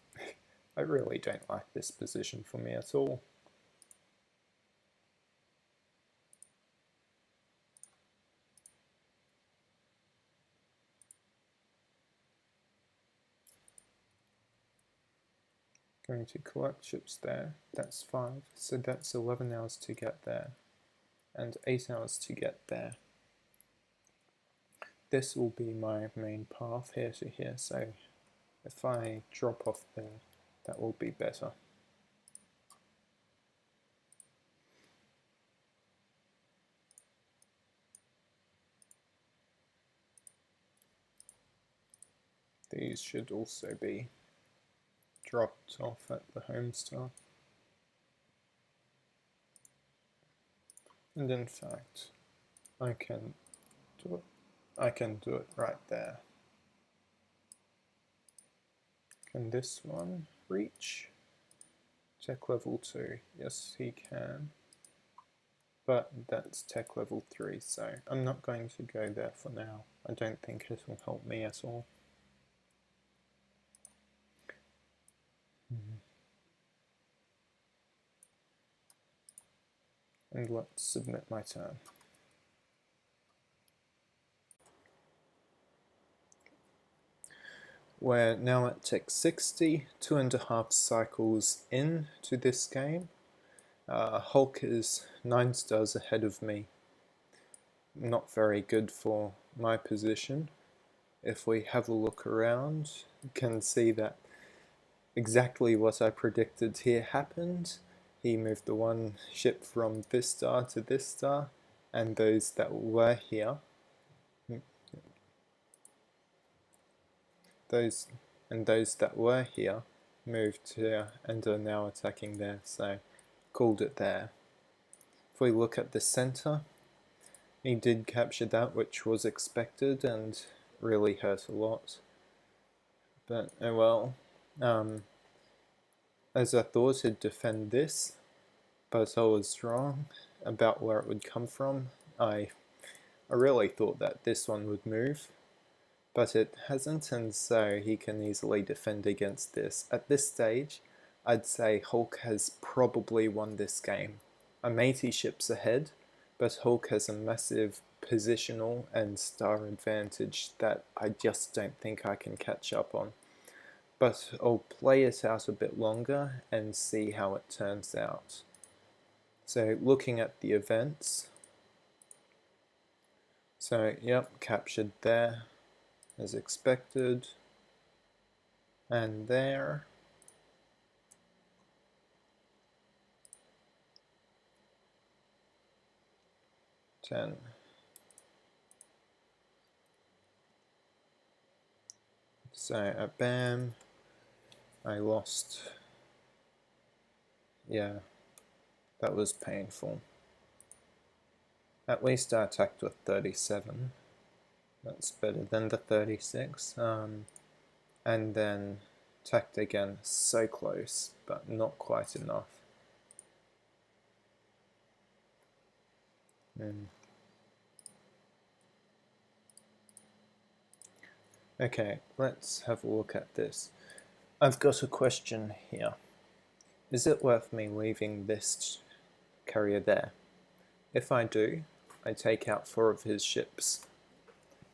I really don't like this position for me at all. Going to collect ships there, that's 5, so that's 11 hours to get there, and 8 hours to get there. This will be my main path here to here, so if I drop off there, that will be better. These should also be dropped off at the home star. And in fact, I can do it right there. Can this one reach tech level 2? Yes, he can. But that's tech level 3, so I'm not going to go there for now. I don't think it will help me at all. And let's submit my turn. We're now at tech 60, 2.5 cycles into this game. Hulk is 9 stars ahead of me. Not very good for my position. If we have a look around, you can see that exactly what I predicted here happened. He moved the one ship from this star to this star, and those that were here, those that were here moved here and are now attacking there, so called it there. If we look at the center, he did capture that, which was expected and really hurt a lot. But oh well. As I thought he'd defend this, but I was wrong about where it would come from. I really thought that this one would move, but it hasn't, and so he can easily defend against this. At this stage, I'd say Hulk has probably won this game. I'm 80 ships ahead, but Hulk has a massive positional and star advantage that I just don't think I can catch up on. But I'll play it out a bit longer and see how it turns out. So looking at the events, so yep, captured there as expected, and there. Ten. So bam, I lost. Yeah, that was painful. At least I attacked with 37. That's better than the 36. And then attacked again, so close, but not quite enough. Okay, let's have a look at this. I've got a question here. Is it worth me leaving this carrier there? If I do, I take out 4 of his ships.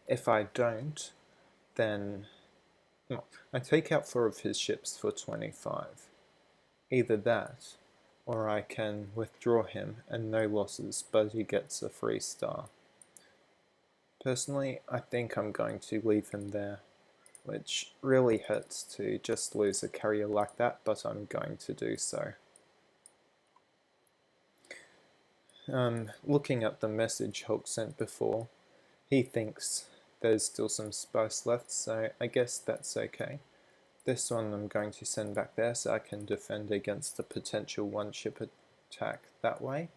If I don't, then I take out 4 of his ships for 25. Either that, or I can withdraw him and no losses, but he gets a free star. Personally, I think I'm going to leave him there, which really hurts to just lose a carrier like that, but I'm going to do so. Looking at the message Hulk sent before, he thinks there's still some spice left, so I guess that's okay. This one I'm going to send back there so I can defend against the potential one-ship attack that way.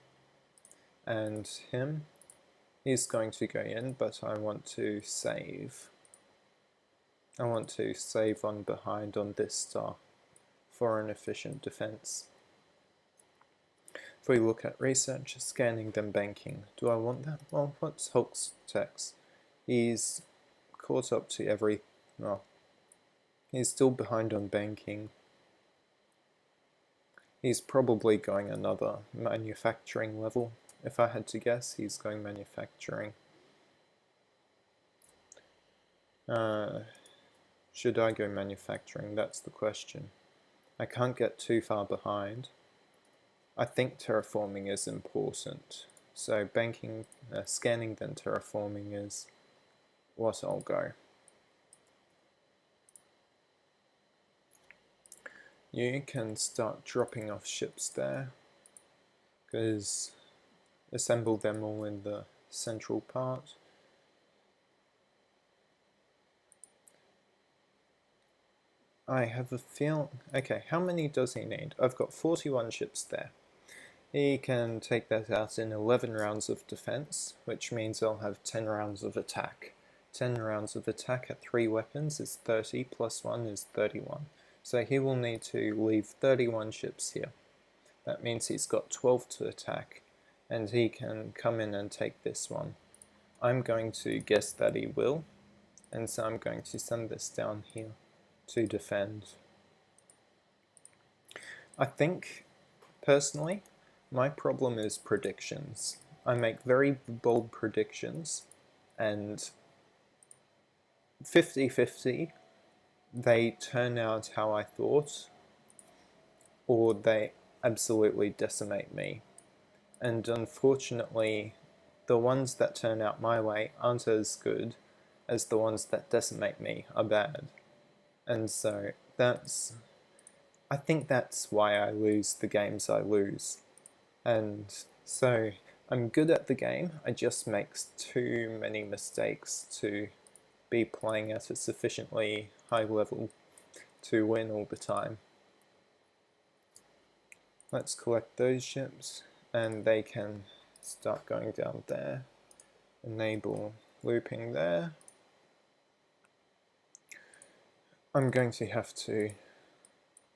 And him, he's going to go in, but I want to save. I want to save on behind on this star for an efficient defense. If we look at research, scanning, then banking, do I want that? Well, what's Hulk's text? He's caught up to every... well, he's still behind on banking. He's probably going another manufacturing level. If I had to guess, he's going manufacturing. Should I go manufacturing? That's the question. I can't get too far behind. I think terraforming is important. So banking, scanning, then terraforming is what I'll go. You can start dropping off ships there, because assemble them all in the central part. I have a feel... okay, how many does he need? I've got 41 ships there. He can take that out in 11 rounds of defense, which means I'll have 10 rounds of attack. 10 rounds of attack at 3 weapons is 30, plus 1 is 31. So he will need to leave 31 ships here. That means he's got 12 to attack, and he can come in and take this one. I'm going to guess that he will, and so I'm going to send this down here to defend. I think, personally, my problem is predictions. I make very bold predictions, and 50-50, they turn out how I thought, or they absolutely decimate me. And unfortunately, the ones that turn out my way aren't as good as the ones that decimate me are bad. And so I think that's why I lose the games I lose. And so I'm good at the game, I just make too many mistakes to be playing at a sufficiently high level to win all the time. Let's collect those ships, and they can start going down there. Enable looping there. I'm going to have to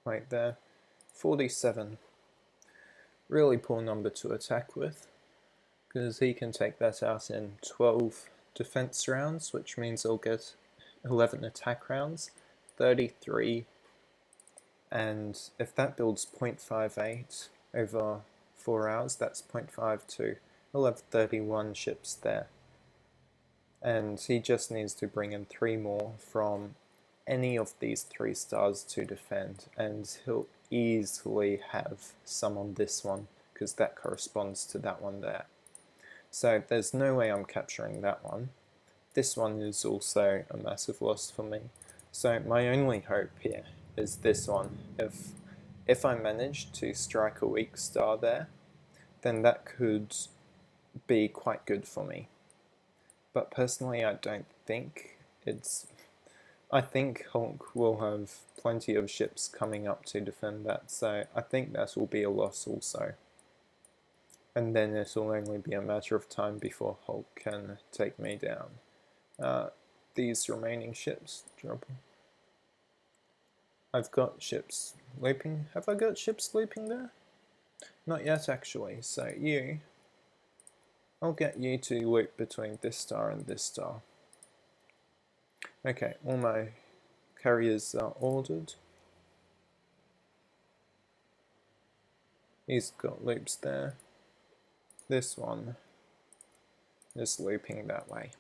wait there. 47. Really poor number to attack with, because he can take that out in 12 defense rounds, which means I'll get 11 attack rounds, 33, and if that builds 0.58 over 4 hours, that's 0.52. He'll have 31 ships there. And he just needs to bring in 3 more from any of these 3 stars to defend, and he'll easily have some on this one, because that corresponds to that one there. So there's no way I'm capturing that one. This one is also a massive loss for me. So my only hope here is this one. If I manage to strike a weak star there, then that could be quite good for me. But personally, I don't think it's... I think Hulk will have plenty of ships coming up to defend that, so I think that will be a loss also. And then it will only be a matter of time before Hulk can take me down. These remaining ships, drop. I've got ships looping. Have I got ships looping there? Not yet, actually. So I'll get you to loop between this star and this star. Okay, all my carriers are ordered. He's got loops there. This one is looping that way.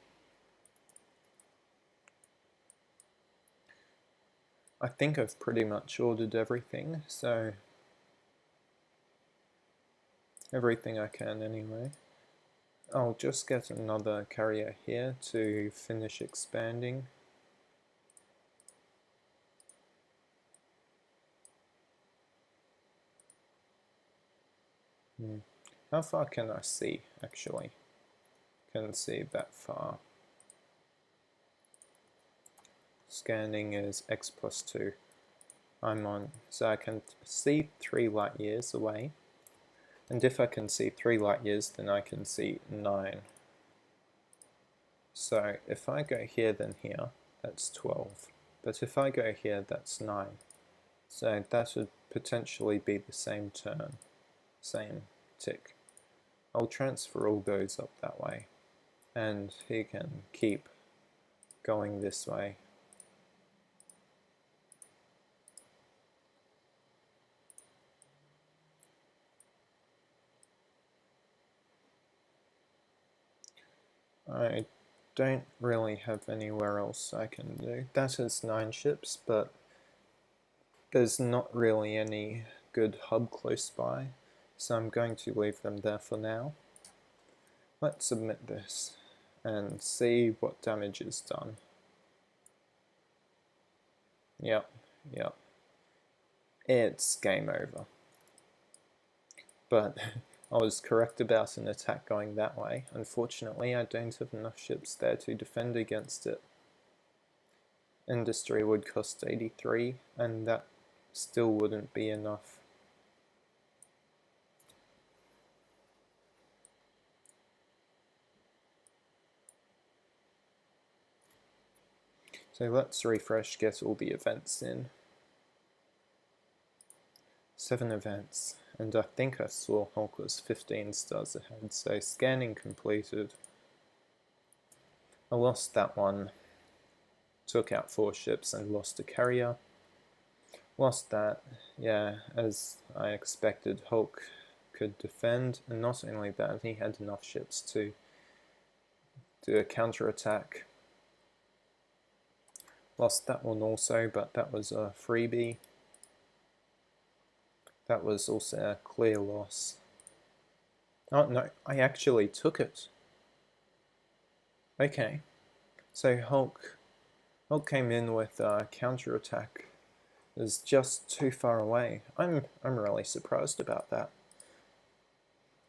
I think I've pretty much ordered everything, so everything I can anyway. I'll just get another carrier here to finish expanding. How far can I see, actually? Can see that far. Scanning is x+2. I'm on, so I can see 3 light years away. And if I can see 3 light years, then I can see 9. So if I go here, then here, that's 12. But if I go here, that's 9. So that would potentially be the same turn, same tick. I'll transfer all those up that way. And he can keep going this way. I don't really have anywhere else I can do. That is 9 ships, but there's not really any good hub close by, so I'm going to leave them there for now. Let's submit this and see what damage is done. Yep. It's game over. But I was correct about an attack going that way. Unfortunately, I don't have enough ships there to defend against it. Industry would cost 83, and that still wouldn't be enough. So let's refresh, get all the events in. 7 events, and I think I saw Hulk was 15 stars ahead, so scanning completed. I lost that one, took out 4 ships and lost a carrier. Lost that, yeah, as I expected, Hulk could defend, and not only that, he had enough ships to do a counterattack. Lost that one also, but that was a freebie. That was also a clear loss. Oh no, I actually took it. Okay, so Hulk came in with a counterattack. It was just too far away. I'm really surprised about that.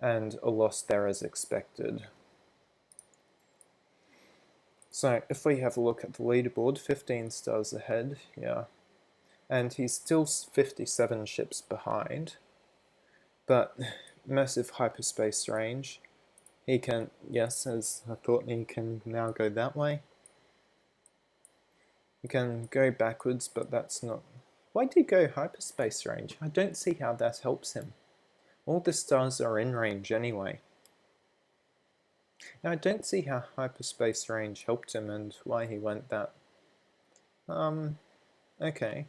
And a loss there as expected. So if we have a look at the leaderboard, 15 stars ahead, yeah. And he's still 57 ships behind, but massive hyperspace range. He can, yes, as I thought, he can now go that way. He can go backwards, but that's not... Why did he go hyperspace range? I don't see how that helps him. All the stars are in range anyway. Now I don't see how hyperspace range helped him and why he went that. Okay.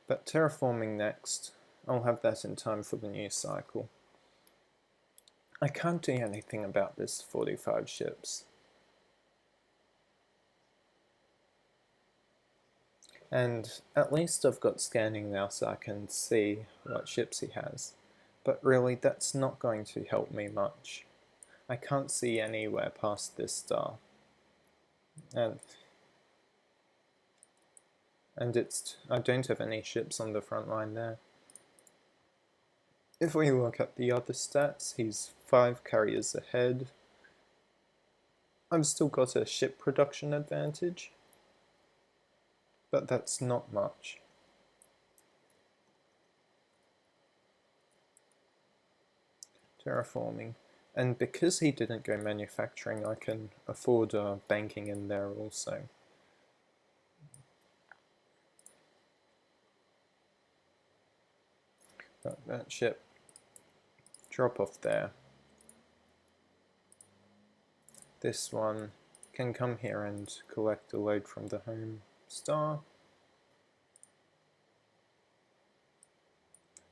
But terraforming next. I'll have that in time for the new cycle. I can't do anything about this 45 ships. And at least I've got scanning now so I can see what ships he has. But really, that's not going to help me much. I can't see anywhere past this star. And I don't have any ships on the front line there. If we look at the other stats, he's 5 carriers ahead. I've still got a ship production advantage. but that's not much. Terraforming. And because he didn't go manufacturing, I can afford banking in there also. But that ship, drop off there. This one can come here and collect a load from the home star.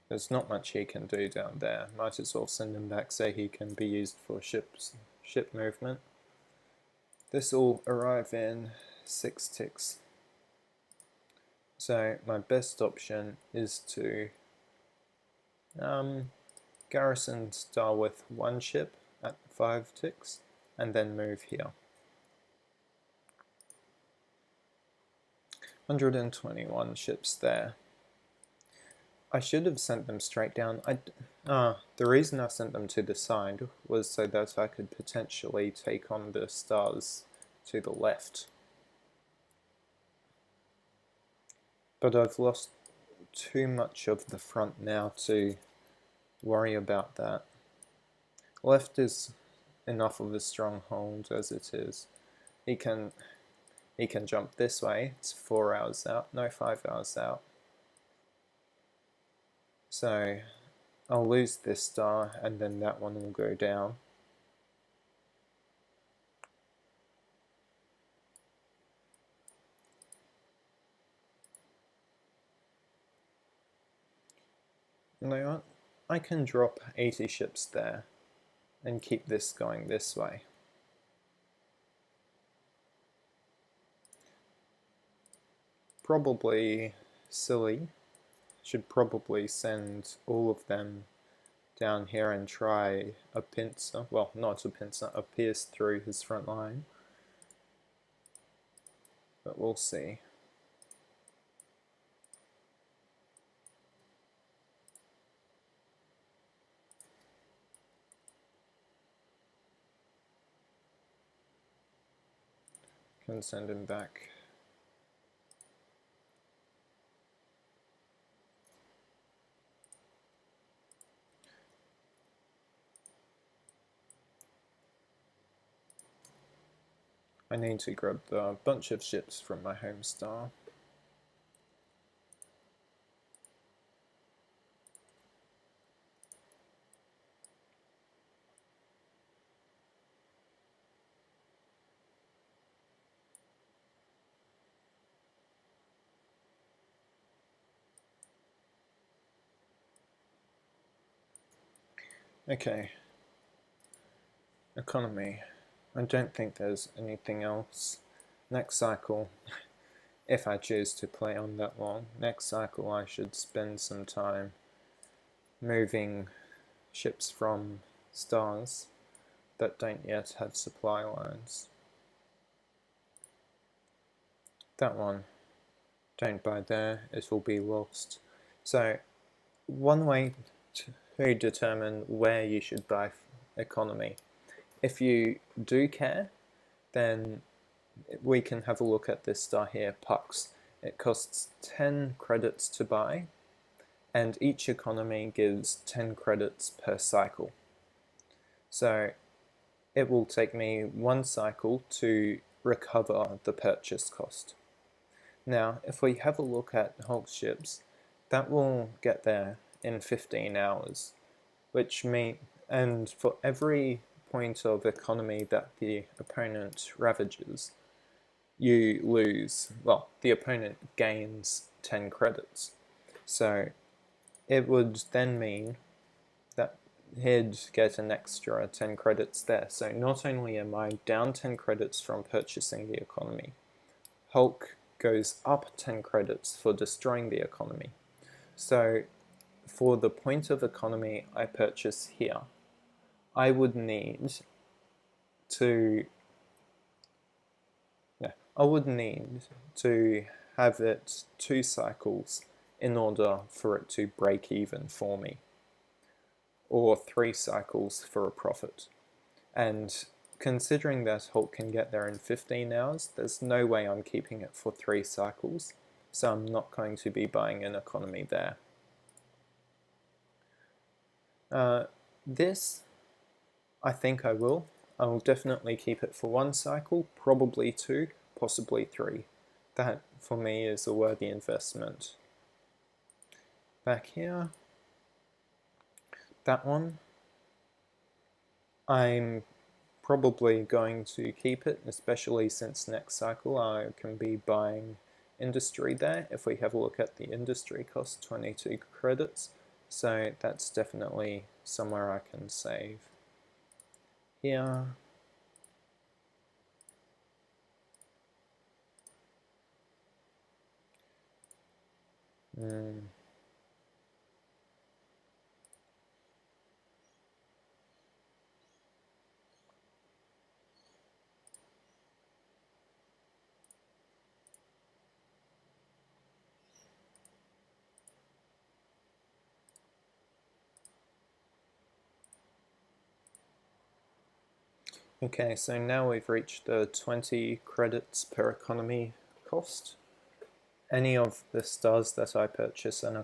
There's not much he can do down there. Might as well send him back so he can be used for ship movement. This will arrive in 6 ticks. So my best option is to garrison star with 1 ship at 5 ticks and then move here. 121 ships there. I should have sent them straight down. The reason I sent them to the side was so that I could potentially take on the stars to the left. But I've lost too much of the front now to worry about that. Left is enough of a stronghold as it is. He can jump this way. It's 4 hours out. No, 5 hours out. So I'll lose this star and then that one will go down. You know what? I can drop 80 ships there and keep this going this way. Probably silly. Should probably send all of them down here and try a pincer, well, not a pincer, a pierce through his front line. But we'll see. Can send him back. I need to grab a bunch of ships from my home star. Okay. Economy. I don't think there's anything else. Next cycle, if I choose to play on that long, next cycle I should spend some time moving ships from stars that don't yet have supply lines. That one, don't buy there, it will be lost. So one way to determine where you should buy economy. If you do care, then we can have a look at this star here, Pucks. It costs 10 credits to buy, and each economy gives 10 credits per cycle. So it will take me 1 cycle to recover the purchase cost. Now, if we have a look at Hulk ships, that will get there in 15 hours, which means, and for every point of economy that the opponent ravages, you lose, well, the opponent gains 10 credits. So it would then mean that he'd get an extra 10 credits there. So not only am I down 10 credits from purchasing the economy, Hulk goes up 10 credits for destroying the economy. So for the point of economy I purchase here, I would need to have it 2 cycles in order for it to break even for me, or 3 cycles for a profit. And considering that Hulk can get there in 15 hours, there's no way I'm keeping it for 3 cycles. so I'm not going to be buying an economy there. This, I think I will. I will definitely keep it for 1 cycle, probably 2, possibly 3. That, for me, is a worthy investment. Back here, that one, I'm probably going to keep it, especially since next cycle I can be buying industry there. If we have a look at the industry cost, 22 credits, so that's definitely somewhere I can save. Here, okay, so now we've reached the 20 credits per economy cost. Any of the stars that I purchase an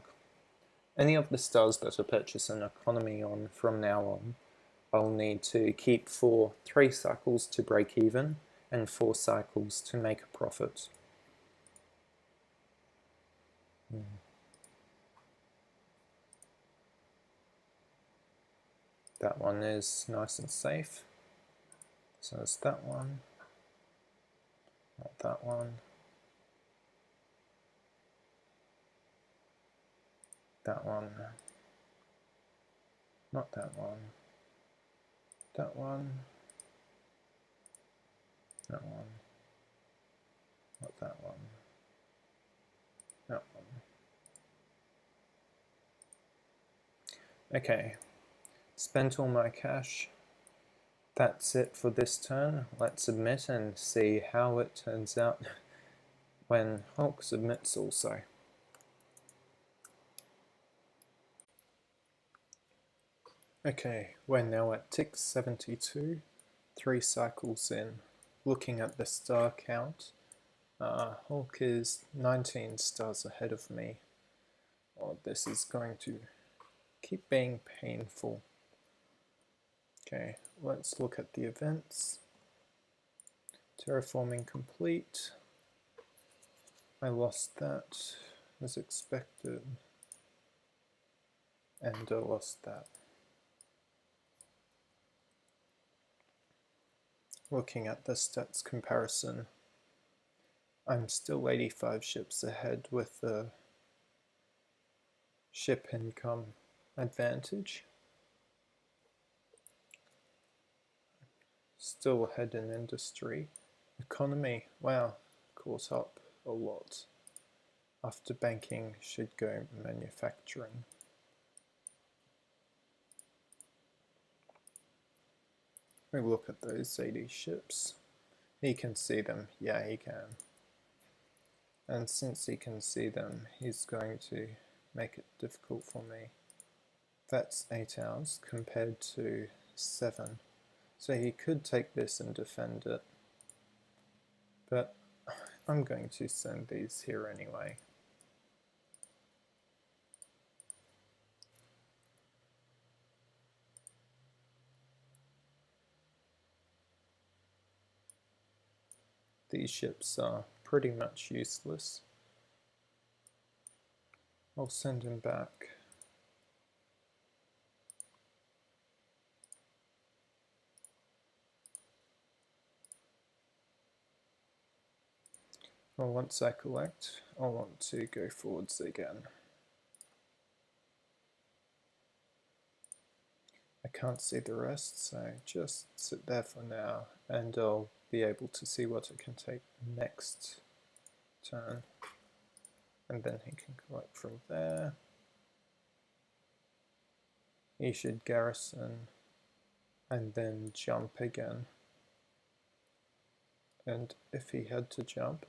economy on from now on, I'll need to keep for 3 cycles to break even and 4 cycles to make a profit. That one is nice and safe. So it's that one, not that one, that one, not that one, that one, that one, not that one, that one. Okay, spent all my cash. That's it for this turn. Let's submit and see how it turns out when Hulk submits also. Okay, we're now at tick 72, 3 cycles in. Looking at the star count, Hulk is 19 stars ahead of me. Oh, this is going to keep being painful. Okay, let's look at the events. Terraforming complete. I lost that as expected. And I lost that. Looking at the stats comparison, I'm still 85 ships ahead with the ship income advantage. Still ahead in industry. Economy, wow, caught up a lot. After banking, should go manufacturing. We look at those 80 ships. He can see them, yeah he can. And since he can see them, he's going to make it difficult for me. That's 8 hours compared to 7. So he could take this and defend it. But I'm going to send these here anyway. These ships are pretty much useless. I'll send him back. Well, once I collect, I'll want to go forwards again. I can't see the rest, so just sit there for now, and I'll be able to see what I can take next turn. And then he can collect from there. He should garrison, and then jump again. And if he had to jump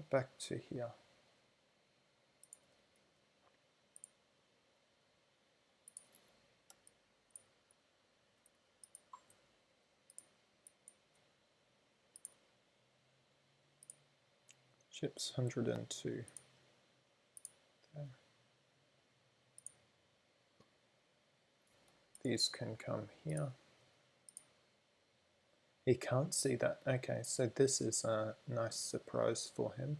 back to here. Ships 102. There. These can come here. He can't see that. Okay, so this is a nice surprise for him.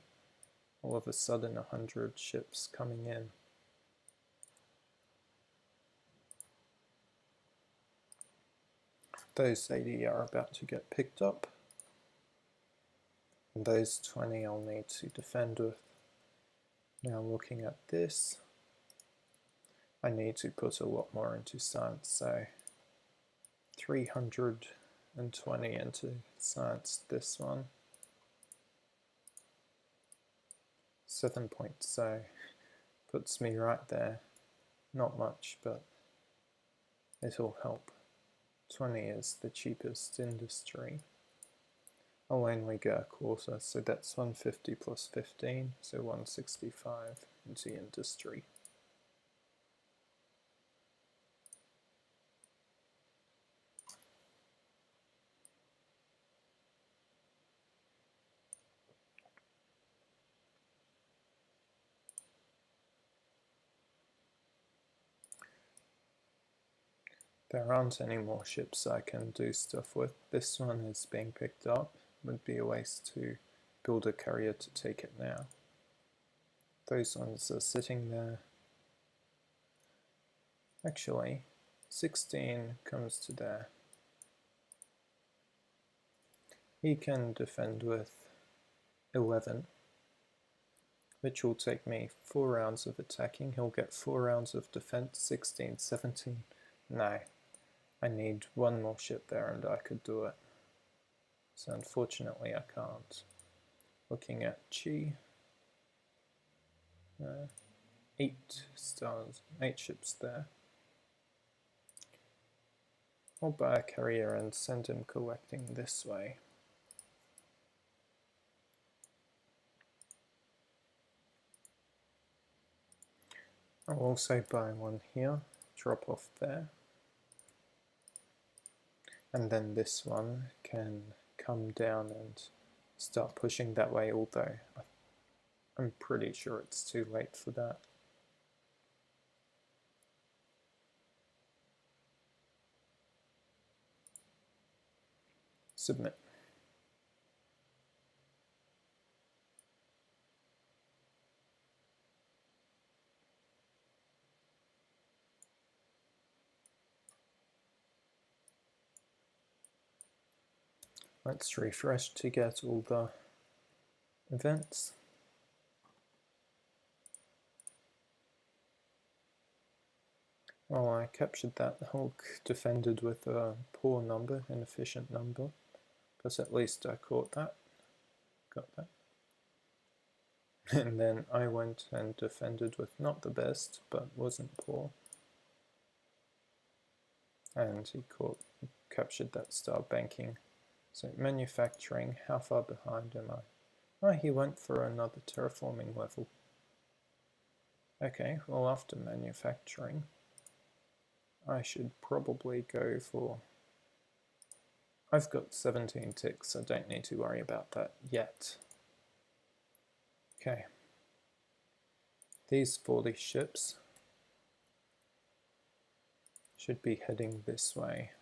All of a sudden 100 ships coming in. Those 80 are about to get picked up. And those 20 I'll need to defend with. Now looking at this, I need to put a lot more into science, so 320 into science, this one. 7 points, so puts me right there. Not much, but it'll help. 20 is the cheapest industry. I'll only get a quarter, so that's 150 plus 15, so 165 into industry. There aren't any more ships I can do stuff with. This one is being picked up. Would be a waste to build a carrier to take it now. Those ones are sitting there. Actually, 16 comes to there. He can defend with 11, which will take me 4 rounds of attacking. He'll get 4 rounds of defense, 16, 17. No, I need one more ship there and I could do it. So unfortunately I can't. Looking at Chi, 8 stars, 8 ships there. I'll buy a carrier and send him collecting this way. I'll also buy one here, drop off there. And then this one can come down and start pushing that way, although I'm pretty sure it's too late for that. Submit. Let's refresh to get all the events. Well, I captured that. Hulk defended with a poor number, inefficient number, but at least I caught that. Got that. And then I went and defended with not the best, but wasn't poor. And he captured that star banking. So manufacturing, how far behind am I? Oh, he went for another terraforming level. Okay, well after manufacturing, I should probably go for... I've got 17 ticks, so I don't need to worry about that yet. Okay. These 40 ships should be heading this way.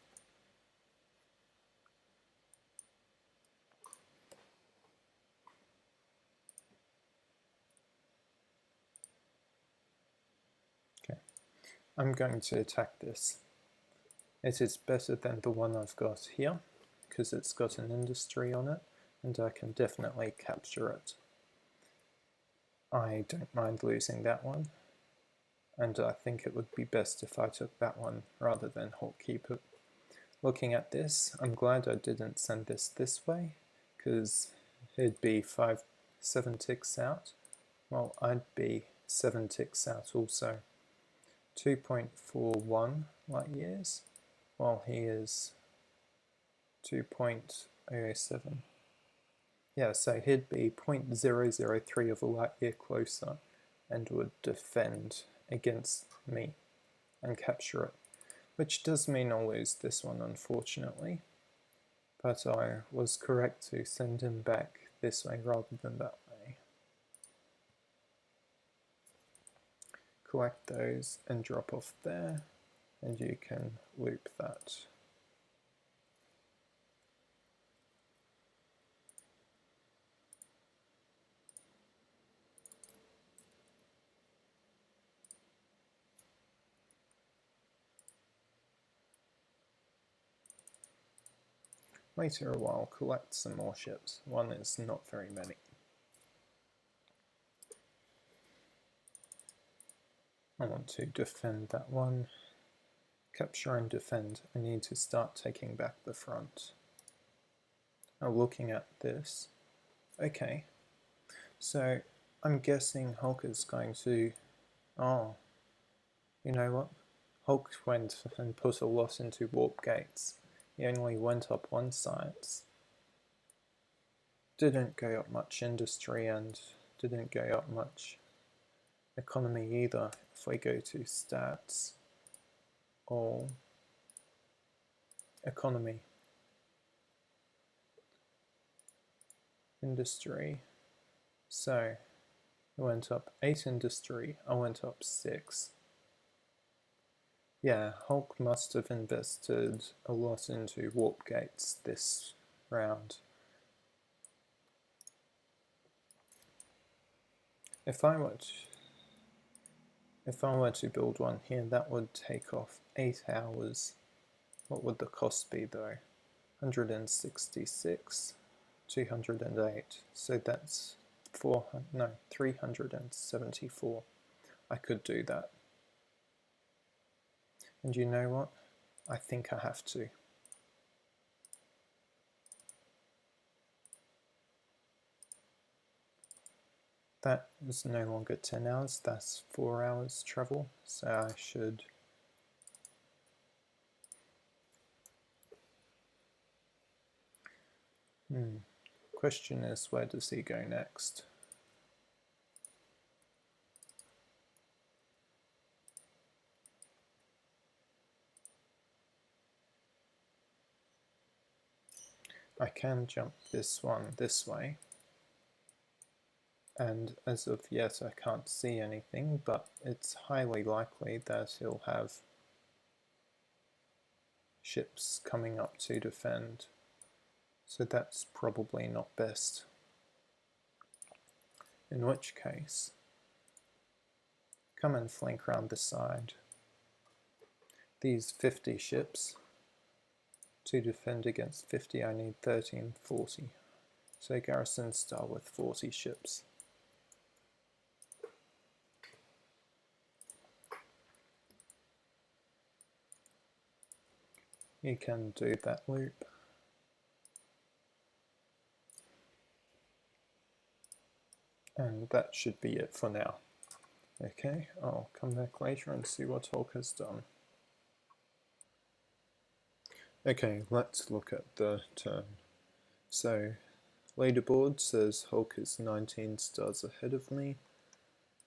I'm going to attack this. It is better than the one I've got here, because it's got an industry on it, and I can definitely capture it. I don't mind losing that one, and I think it would be best if I took that one rather than Hulk keep it. Looking at this, I'm glad I didn't send this way, because it'd be 7 ticks out. Well, I'd be 7 ticks out also. 2.41 light years, while he is 2.07. Yeah, so he'd be 0.003 of a light year closer and would defend against me and capture it, which does mean I'll lose this one unfortunately, but I was correct to send him back this way rather than that way. collect those and drop off there, and you can loop that. Later a while, collect some more ships. One is not very many. I want to defend that one. Capture and defend. I need to start taking back the front. Now looking at this, okay, so I'm guessing Hulk is going to, oh, you know what? Hulk went and put a lot into warp gates. He only went up one site. Didn't go up much industry and didn't go up much economy either. If we go to stats, all economy, industry, so I went up 8 industry, I went up 6. Yeah, Hulk must have invested a lot into warp gates this round. If I were to build one here, that would take off 8 hours. What would the cost be though? 166, 208. So that's 374. I could do that. And you know what? I think I have to. That is no longer 10 hours, that's 4 hours travel, so I should Question is, where does he go next? I can jump this one this way, and as of yet I can't see anything, but it's highly likely that he'll have ships coming up to defend, so that's probably not best. In which case, come and flank round the side. These 50 ships, to defend against 50 I need 13, 40. So garrison start with 40 ships. You can do that loop. And that should be it for now. Okay, I'll come back later and see what Hulk has done. Okay, let's look at the turn. So, leaderboard says Hulk is 19 stars ahead of me.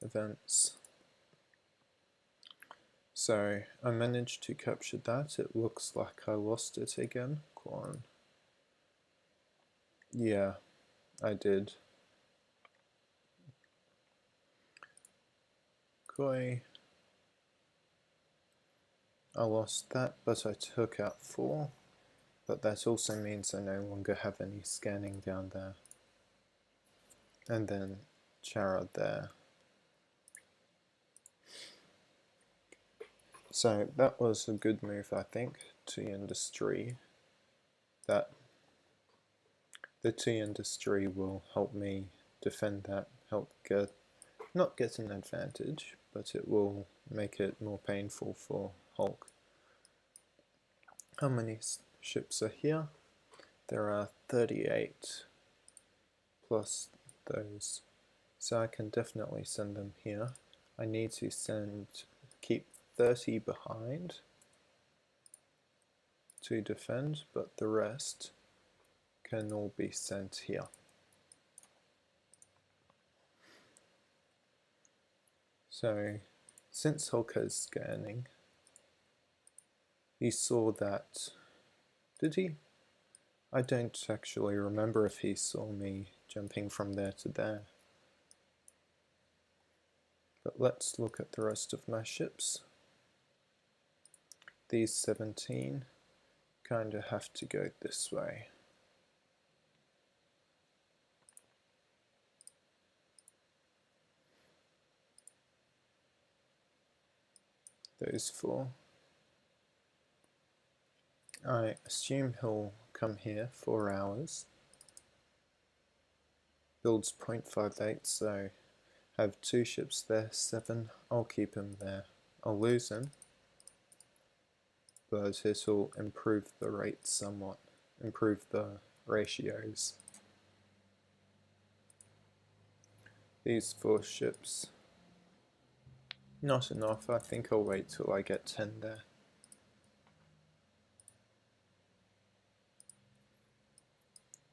Events. So, I managed to capture that. It looks like I lost it again. Go on. Yeah, I did. Koi. I lost that, but I took out 4. But that also means I no longer have any scanning down there. And then Chara there. So that was a good move, I think, to industry. That the T industry will help me defend that, help not get an advantage, but it will make it more painful for Hulk. How many ships are here? There are 38 plus those, so I can definitely send them here. I need to keep 30 behind to defend, but the rest can all be sent here. So, since Hulk is scanning, he saw that, did he? I don't actually remember if he saw me jumping from there to there. But let's look at the rest of my ships. These 17 kind of have to go this way. Those 4. I assume he'll come here 4 hours. Builds 0.58, so have 2 ships there, 7. I'll keep him there. I'll lose him, but it'll improve the rate somewhat, improve the ratios. These 4 ships, not enough. I think I'll wait till I get 10 there.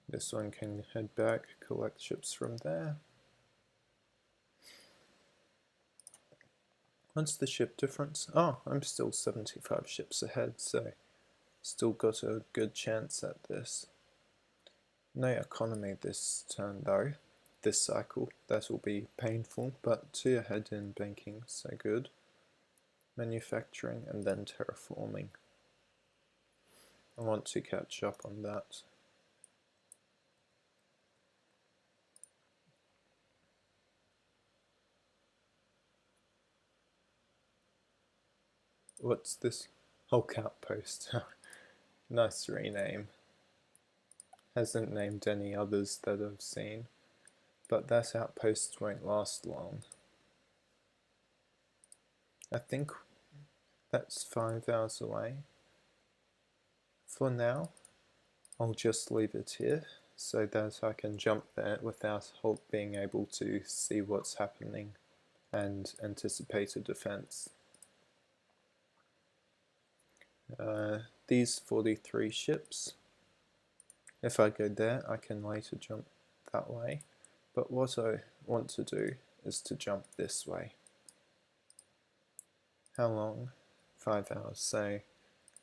This one can head back, collect ships from there. What's the ship difference? Oh, I'm still 75 ships ahead, so still got a good chance at this. No economy this turn though, this cycle. That will be painful, but 2 ahead in banking, so good. Manufacturing and then terraforming. I want to catch up on that. What's this? Hulk Outpost. Nice rename. Hasn't named any others that I've seen, but that outpost won't last long. I think that's 5 hours away. For now, I'll just leave it here so that I can jump there without Hulk being able to see what's happening and anticipate a defense. These 43 ships, if I go there I can later jump that way, but what I want to do is to jump this way. How long? 5 hours, so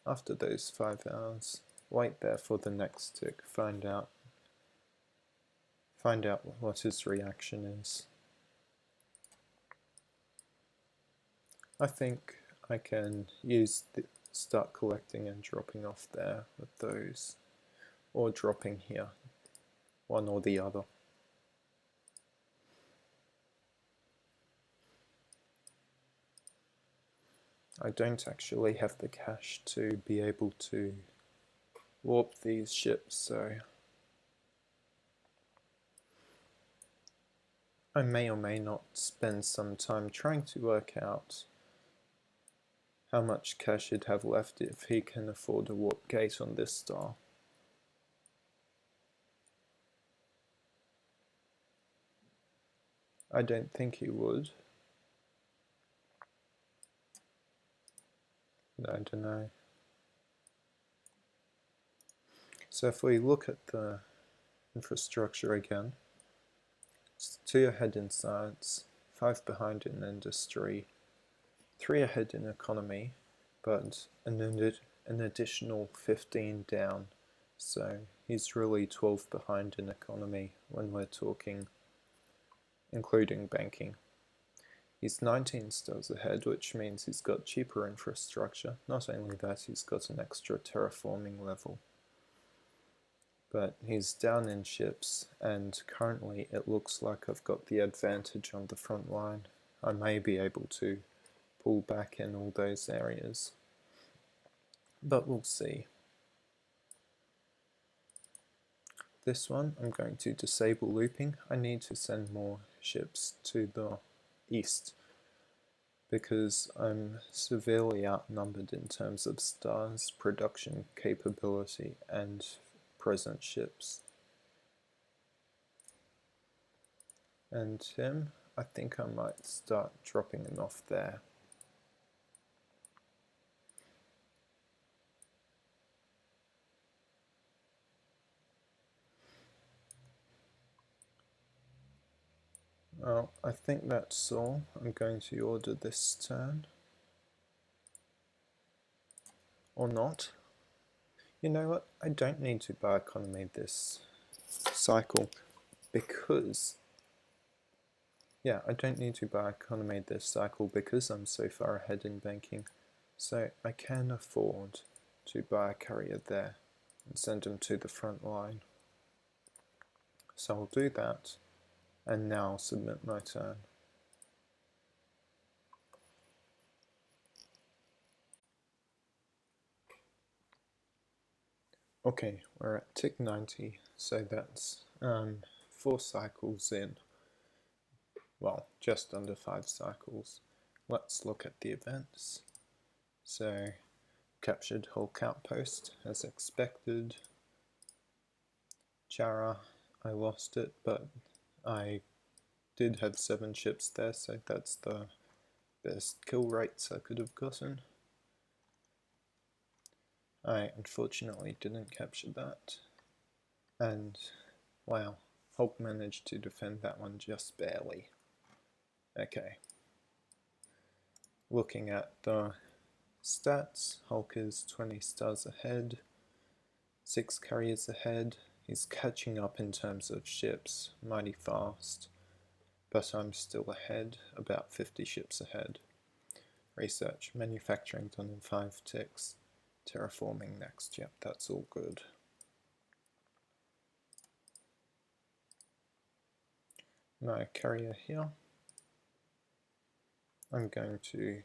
after those 5 hours, wait there for the next tick, find out what his reaction is. I think I can start collecting and dropping off there with those, or dropping here, one or the other. I don't actually have the cash to be able to warp these ships, so I may or may not spend some time trying to work out how much cash he'd have left if he can afford a warp gate on this star. I don't think he would. I don't know. So if we look at the infrastructure again, it's 2 ahead in science, 5 behind in industry, 3 ahead in economy, but an additional 15 down. So he's really 12 behind in economy when we're talking, including banking. He's 19 stars ahead, which means he's got cheaper infrastructure. Not only that, he's got an extra terraforming level. But he's down in ships, and currently it looks like I've got the advantage on the front line. I may be able to pull back in all those areas, but we'll see. This one, I'm going to disable looping. I need to send more ships to the east because I'm severely outnumbered in terms of stars, production capability, and present ships. And him, I think I might start dropping him off there. Well, I think that's all I'm going to order this turn. Or not. You know what? I don't need to buy economy this cycle because yeah, I don't need to buy economy this cycle because I'm so far ahead in banking. So I can afford to buy a carrier there and send them to the front line. So I'll do that, and now I'll submit my turn. Okay, we're at tick 90, so that's 4 cycles in. Well, just under 5 cycles. Let's look at the events. So, captured Hulk outpost as expected. Chara, I lost it, but I did have 7 ships there, so that's the best kill rates I could have gotten. I unfortunately didn't capture that. And wow, Hulk managed to defend that one just barely. Okay. Looking at the stats, Hulk is 20 stars ahead, 6 carriers ahead. He's catching up in terms of ships, mighty fast, but I'm still ahead, about 50 ships ahead. Research, manufacturing done in 5 ticks. Terraforming next, yep, that's all good. My carrier here, I'm going to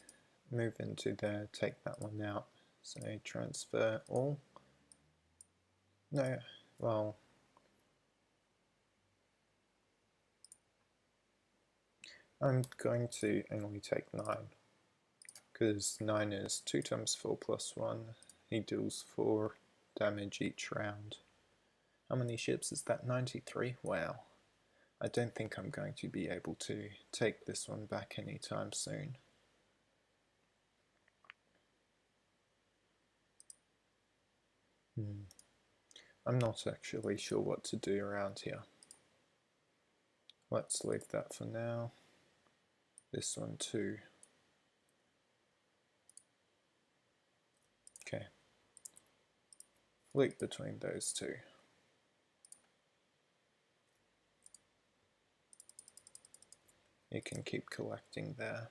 move into there, take that one out, so transfer all. No, well, I'm going to only take 9, because 9 is 2 times 4 plus 1, he deals 4 damage each round. How many ships is that? 93? Wow. I don't think I'm going to be able to take this one back anytime soon. I'm not actually sure what to do around here. Let's leave that for now. This one too. Okay. Leap between those two. You can keep collecting there.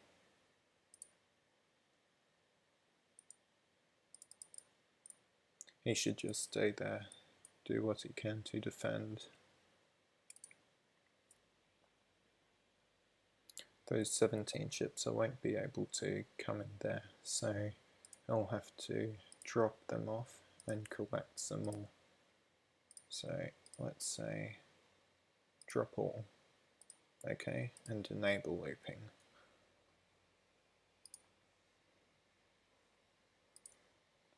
He should just stay there, do what he can to defend. Those 17 ships I won't be able to come in there, so I'll have to drop them off and collect some more. So let's say drop all, okay, and enable looping.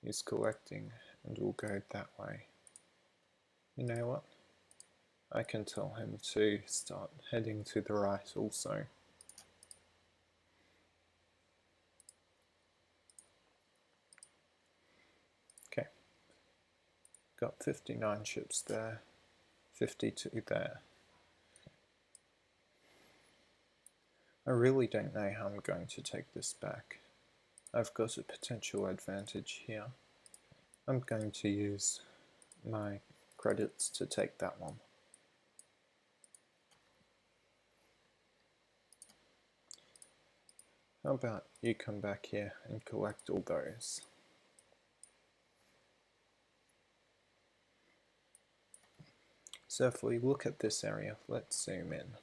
He's collecting and we'll go that way. You know what? I can tell him to start heading to the right also. Okay. Got 59 ships there, 52 there. I really don't know how I'm going to take this back. I've got a potential advantage here. I'm going to use my credits to take that one. How about you come back here and collect all those? So if we look at this area, let's zoom in.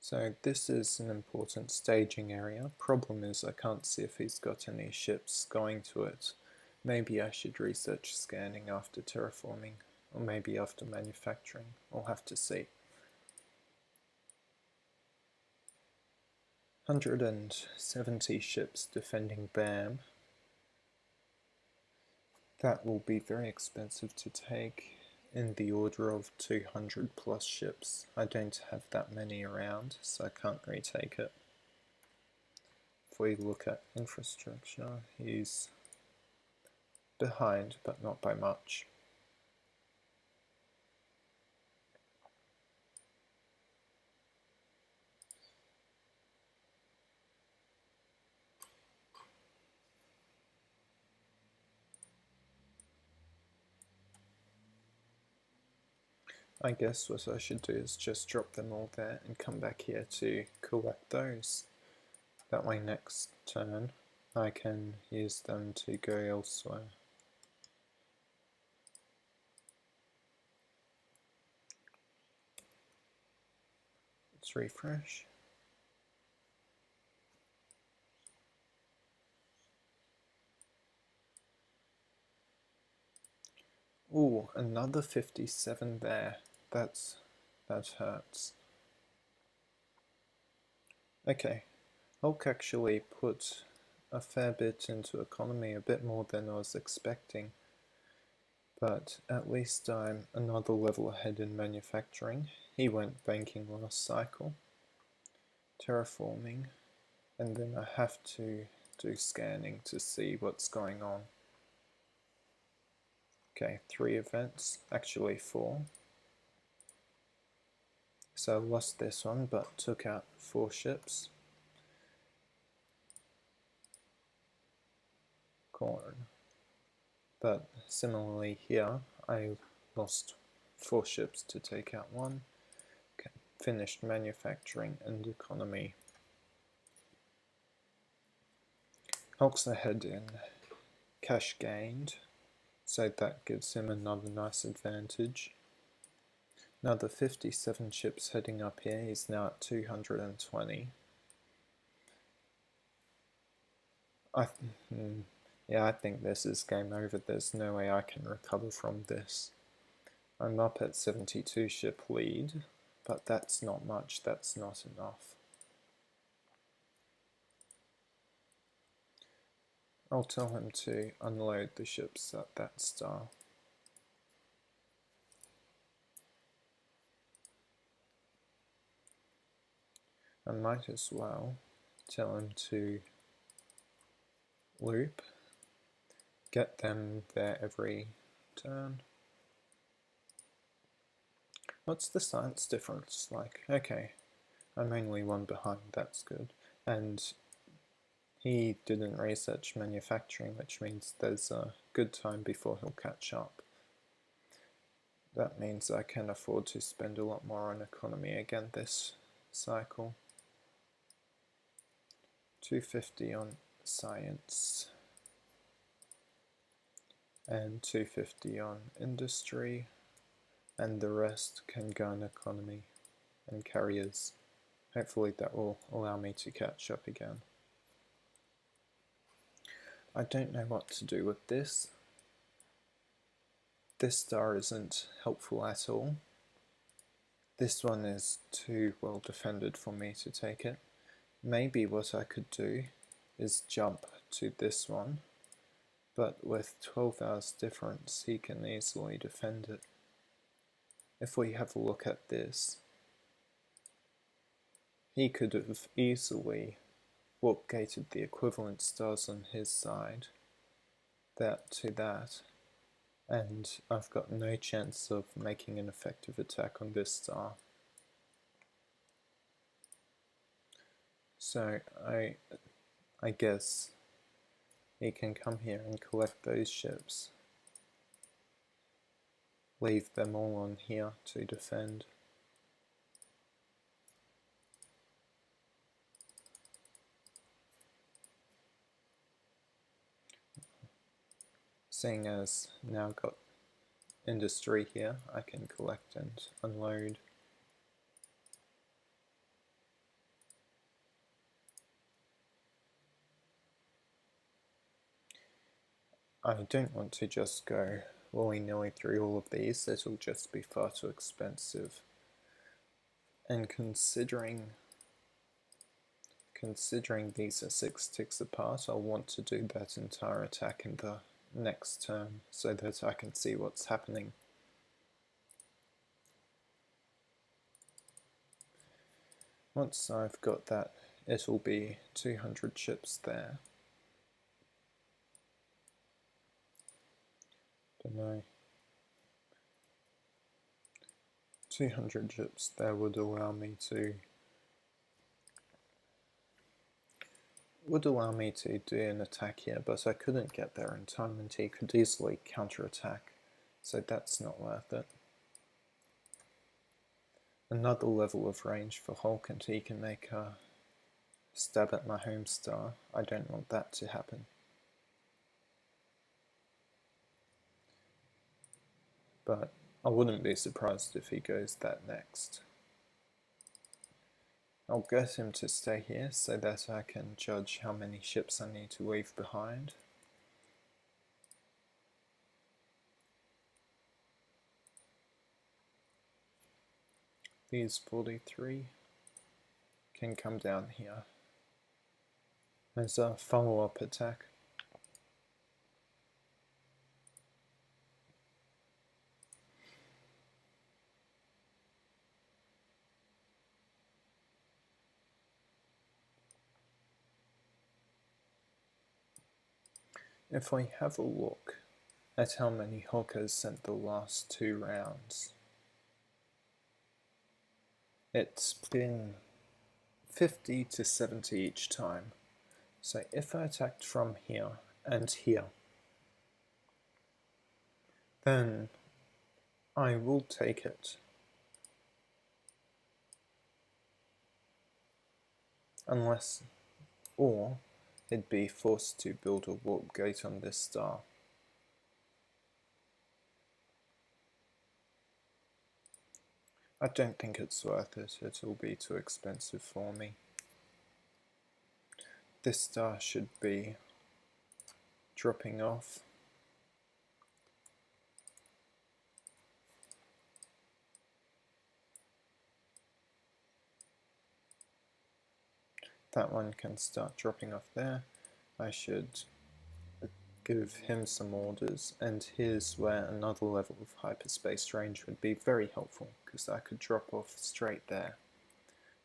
So this is an important staging area. Problem is I can't see if he's got any ships going to it. Maybe I should research scanning after terraforming, or maybe after manufacturing. I'll have to see. 170 ships defending BAM. That will be very expensive to take, in the order of 200 plus ships. I don't have that many around, so I can't retake it. If we look at infrastructure, he's behind, but not by much. I guess what I should do is just drop them all there and come back here to collect those. That way next turn I can use them to go elsewhere. Let's refresh. Ooh, another 57 there. That hurts. Okay, Hulk actually put a fair bit into economy, a bit more than I was expecting. But at least I'm another level ahead in manufacturing. He went banking last cycle. Terraforming. And then I have to do scanning to see what's going on. Okay, 3 events, actually 4. So I lost this one, but took out 4 ships. Corn. But similarly here, I lost 4 ships to take out 1. Okay, finished manufacturing and economy. Hulk's ahead in cash gained, so that gives him another nice advantage. Another 57 ships heading up here, he's now at 220. Yeah, I think this is game over. There's no way I can recover from this. I'm up at 72 ship lead, but that's not much, that's not enough. I'll tell him to unload the ships at that star. I might as well tell him to loop, get them there every turn. What's the science difference like? Okay, I'm only 1 behind, that's good. And he didn't research manufacturing, which means there's a good time before he'll catch up. That means I can afford to spend a lot more on economy again this cycle. 250 on science and 250 on industry, and the rest can go on economy and carriers. Hopefully that will allow me to catch up again. I don't know what to do with this. This star isn't helpful at all. This one is too well defended for me to take it. Maybe what I could do is jump to this one, but with 12 hours difference he can easily defend it. If we have a look at this, he could have easily warp gated the equivalent stars on his side, that to that, and I've got no chance of making an effective attack on this star. So I guess he can come here and collect those ships, leave them all on here to defend. Seeing as now got industry here, I can collect and unload. I don't want to just go willy-nilly through all of these, it'll just be far too expensive. And considering these are 6 ticks apart, I'll want to do that entire attack in the next turn so that I can see what's happening. Once I've got that, it'll be 200 ships there. Don't know. 200 ships there would allow me to do an attack here, but I couldn't get there in time and he could easily counterattack, so that's not worth it. another level of range for Hulk and he can make a stab at my home star. I don't want that to happen. But I wouldn't be surprised if he goes that next. I'll get him to stay here so that I can judge how many ships I need to leave behind. These 43 can come down here. There's a follow-up attack. If we have a look at how many Hulkers sent the last 2 rounds, it's been 50 to 70 each time. So if I attacked from here and here, then I will take it. Unless, or it'd be forced to build a warp gate on this star. I don't think it's worth it, it'll be too expensive for me. This star should be dropping off. That one can start dropping off there. I should give him some orders, and here's where another level of hyperspace range would be very helpful, because I could drop off straight there.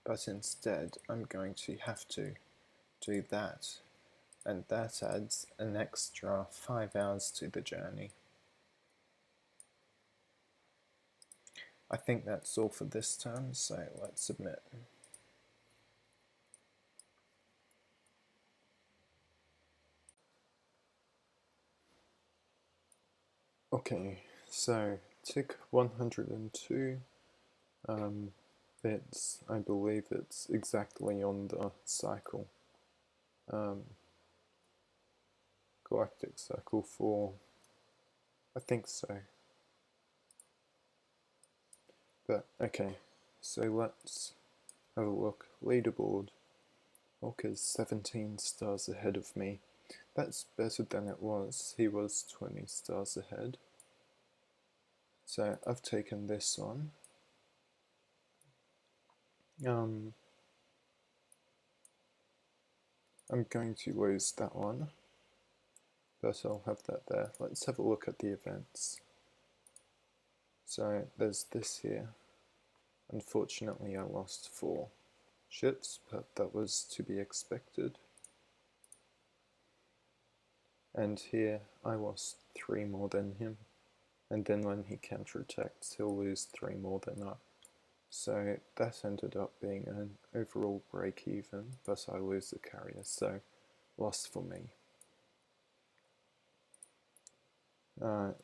But instead I'm going to have to do that, and that adds an extra 5 hours to the journey. I think that's all for this turn, so let's submit. Okay, so tick 102, I believe it's exactly on the cycle, galactic cycle 4, I think so. But okay, so let's have a look. Leaderboard. Hulk is 17 stars ahead of me. That's better than it was. He was 20 stars ahead. So I've taken this one. I'm going to lose that one, but I'll have that there. Let's have a look at the events. So there's this here. Unfortunately I lost 4 ships, but that was to be expected. And here I lost 3 more than him, and then when he counterattacks he'll lose 3 more than I. So that ended up being an overall break even, but I lose the carrier, so loss for me.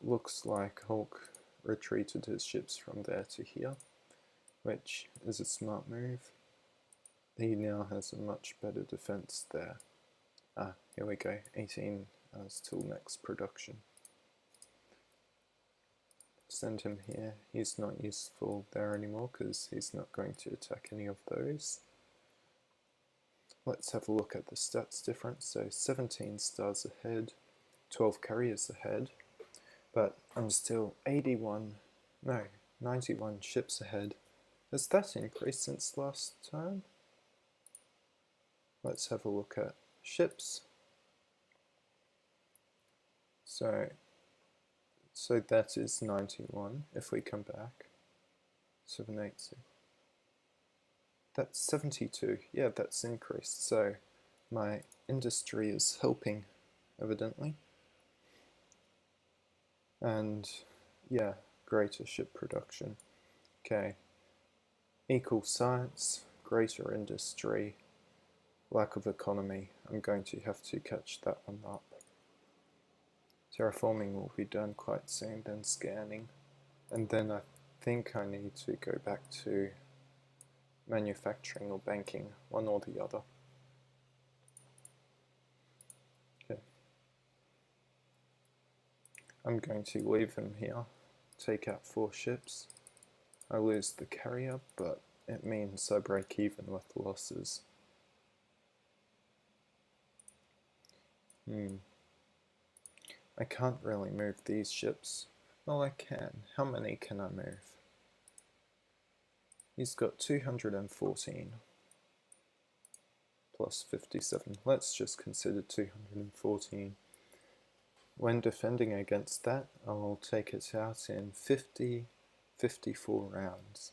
Looks like Hulk retreated his ships from there to here, which is a smart move. He now has a much better defense there. Here we go, 18 hours till next production. Send him here. He's not useful there anymore because he's not going to attack any of those. Let's have a look at the stats difference. So 17 stars ahead, 12 carriers ahead, but I'm still 91 No, 91 ships ahead. Has that increased since last turn? Let's have a look at ships. So that is 91 if we come back. 780. That's 72. Yeah, that's increased. So my industry is helping, evidently. And yeah, greater ship production. Okay. Equal science, greater industry, lack of economy. I'm going to have to catch that one up. Terraforming will be done quite soon, then scanning. And then I think I need to go back to manufacturing or banking, one or the other. Okay. I'm going to leave him here, take out 4 ships. I lose the carrier, but it means I break even with losses. I can't really move these ships. Well, I can. How many can I move? He's got 214 plus 57. Let's just consider 214. When defending against that, I'll take it out in 54 rounds,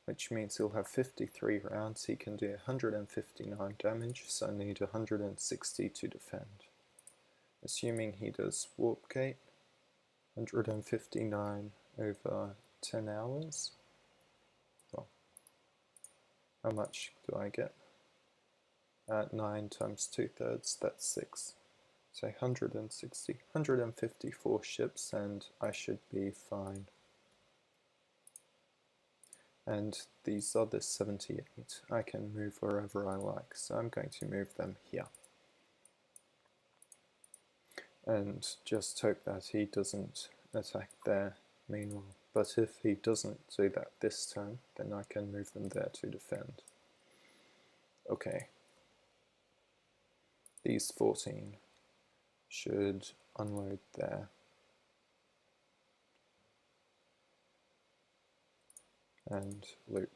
which means he'll have 53 rounds. He can do 159 damage, so I need 160 to defend. Assuming he does Warp Gate, 159 over 10 hours. Well, how much do I get? 9 times 2/3, that's 6. So 160, 154 ships, and I should be fine. And these other 78, I can move wherever I like, so I'm going to move them here. And just hope that he doesn't attack there meanwhile. But if he doesn't do that this turn, then I can move them there to defend. Okay. These 14 should unload there. And loop.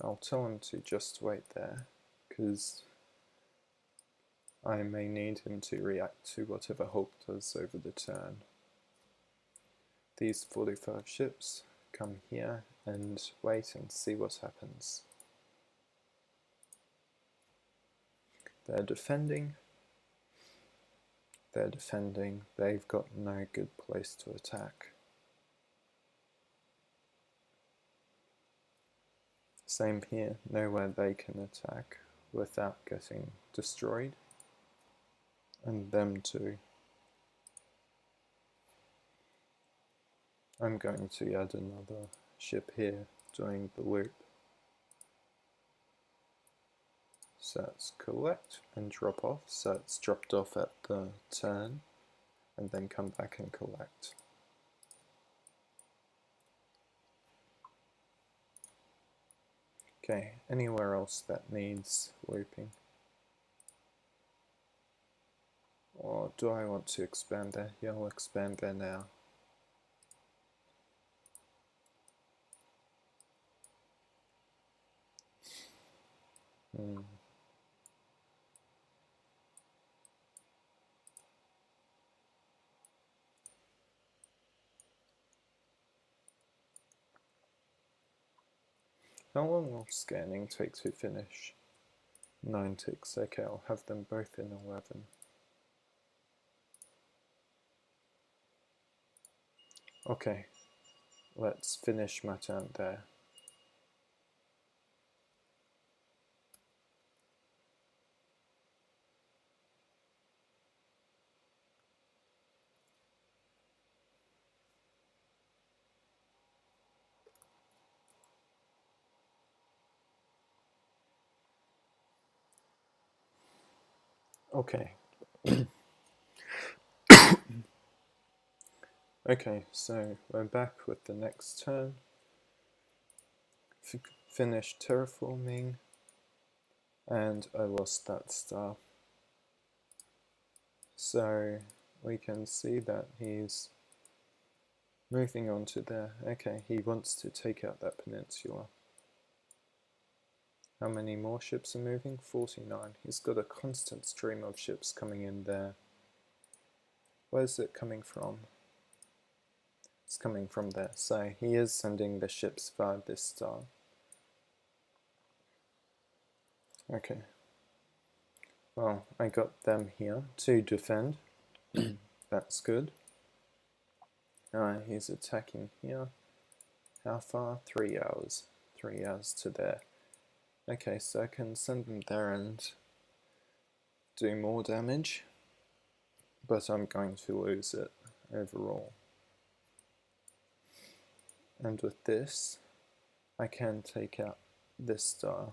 I'll tell him to just wait there, because I may need him to react to whatever Hulk does over the turn. These 45 ships come here and wait and see what happens. They're defending. They've got no good place to attack. Same here, nowhere they can attack without getting destroyed. And them too. I'm going to add another ship here doing the loop. So it's collect and drop off, so it's dropped off at the turn and then come back and collect. Okay, anywhere else that needs looping? Or do I want to expand there? Yeah, I'll expand there now. How long will scanning take to finish? 9 ticks. Okay, I'll have them both in 11. Okay, let's finish my turn there. Okay. Okay, so we're back with the next turn. Finish terraforming, and I lost that star. So we can see that he's moving on to there. Okay, he wants to take out that peninsula. How many more ships are moving? 49. He's got a constant stream of ships coming in there. Where's it coming from? It's coming from there. So he is sending the ships via this star. Okay. Well, I got them here to defend. That's good. He's attacking here. How far? 3 hours. 3 hours to there. Okay, so I can send them there and do more damage. but I'm going to lose it overall. And with this, I can take out this star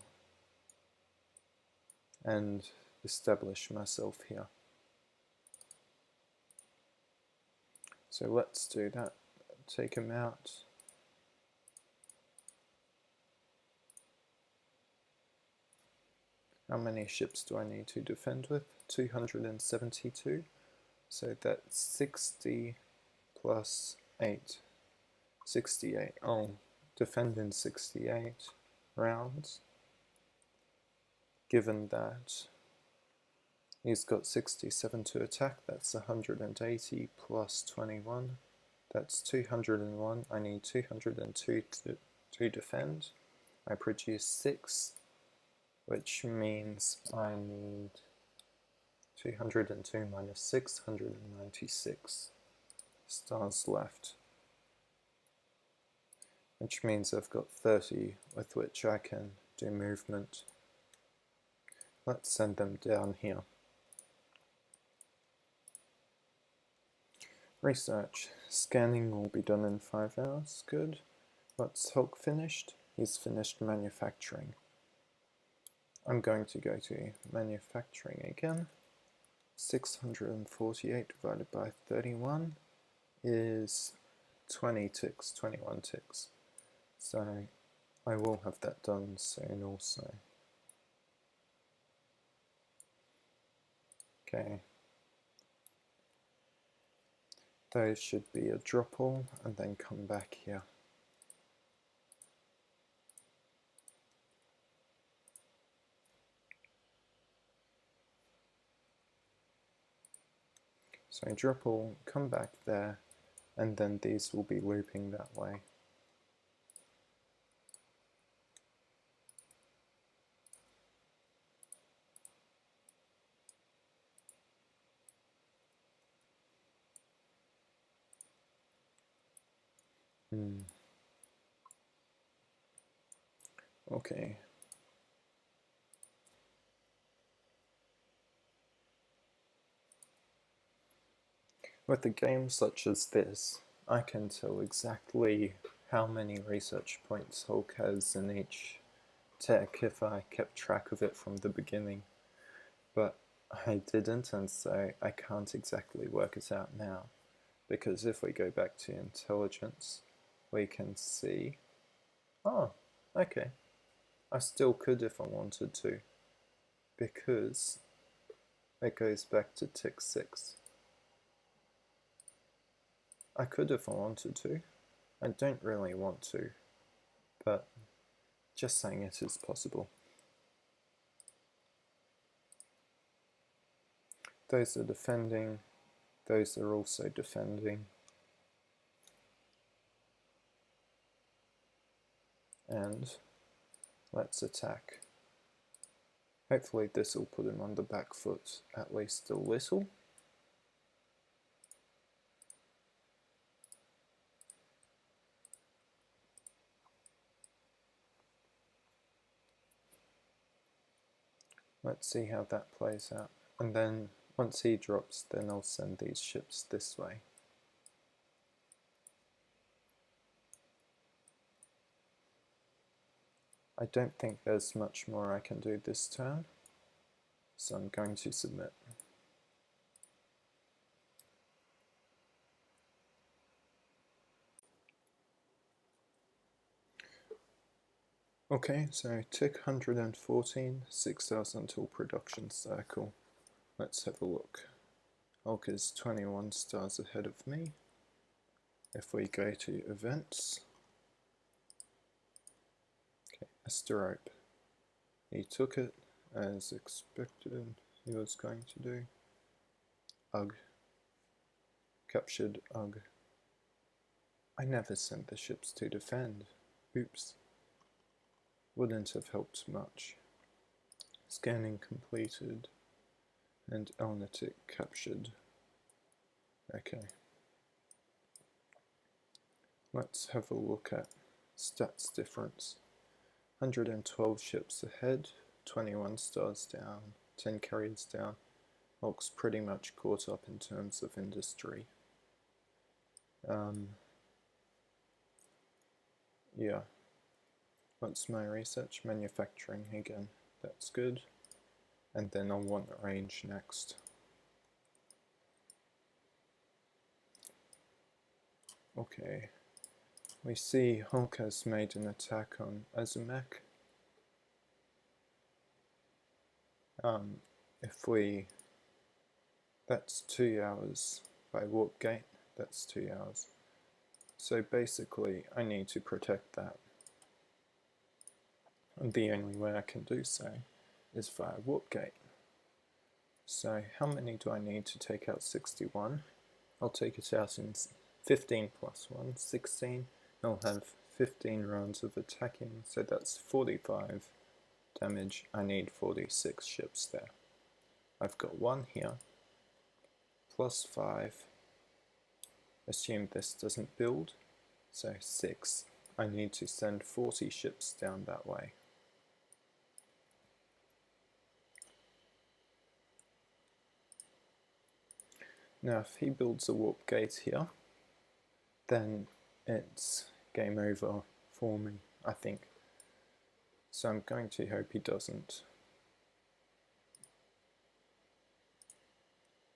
and establish myself here. So let's do that. Take him out. How many ships do I need to defend with? 272. So that's 60 plus 8. 68. I'll defend in 68 rounds. Given that he's got 67 to attack, that's 180 plus 21. That's 201. I need 202 to defend. I produce 6, which means I need 202 minus 6, 196 stars left. Which means I've got 30 with which I can do movement. Let's send them down here. Research. Scanning will be done in 5 hours. Good. What's Hulk finished? He's finished manufacturing. I'm going to go to manufacturing again. 648 divided by 31 is 20 ticks, 21 ticks. So I will have that done soon also. Okay. Those should be a drop all and then come back here. So drop all, come back there, and then these will be looping that way. Okay. With a game such as this, I can tell exactly how many research points Hulk has in each tech if I kept track of it from the beginning. But I didn't, and so I can't exactly work it out now. Because if we go back to intelligence, we can see, oh, okay, I still could if I wanted to, because it goes back to tick 6. I could if I wanted to. I don't really want to, but just saying it is possible. Those are defending, those are also defending. And let's attack. Hopefully this will put him on the back foot at least a little. Let's see how that plays out. And then once he drops, then I'll send these ships this way. I don't think there's much more I can do this turn, so I'm going to submit. Okay, so tick 114, 6,000 till production circle. Let's have a look. Hulk is 21 stars ahead of me. If we go to events, okay, asterope. He took it as expected he was going to do. Ugh. Captured Ugh. I never sent the ships to defend. Oops. Wouldn't have helped much. Scanning completed and Elnatic captured. Okay. Let's have a look at stats difference. 112 ships ahead, 21 stars down, 10 carriers down. looks pretty much caught up in terms of industry. Yeah. What's my research? Manufacturing again. That's good. And then I'll want range next. Okay. We see Hulk has made an attack on Azumek. That's 2 hours by warp gate. That's 2 hours. So basically, I need to protect that. And the only way I can do so is via warp gate. So how many do I need to take out 61? I'll take it out in 15 plus 1, 16. I'll have 15 rounds of attacking, so that's 45 damage. I need 46 ships there. I've got 1 here, plus 5. Assume this doesn't build, so 6. I need to send 40 ships down that way. Now if he builds a warp gate here, then it's game over for me, I think. So I'm going to hope he doesn't.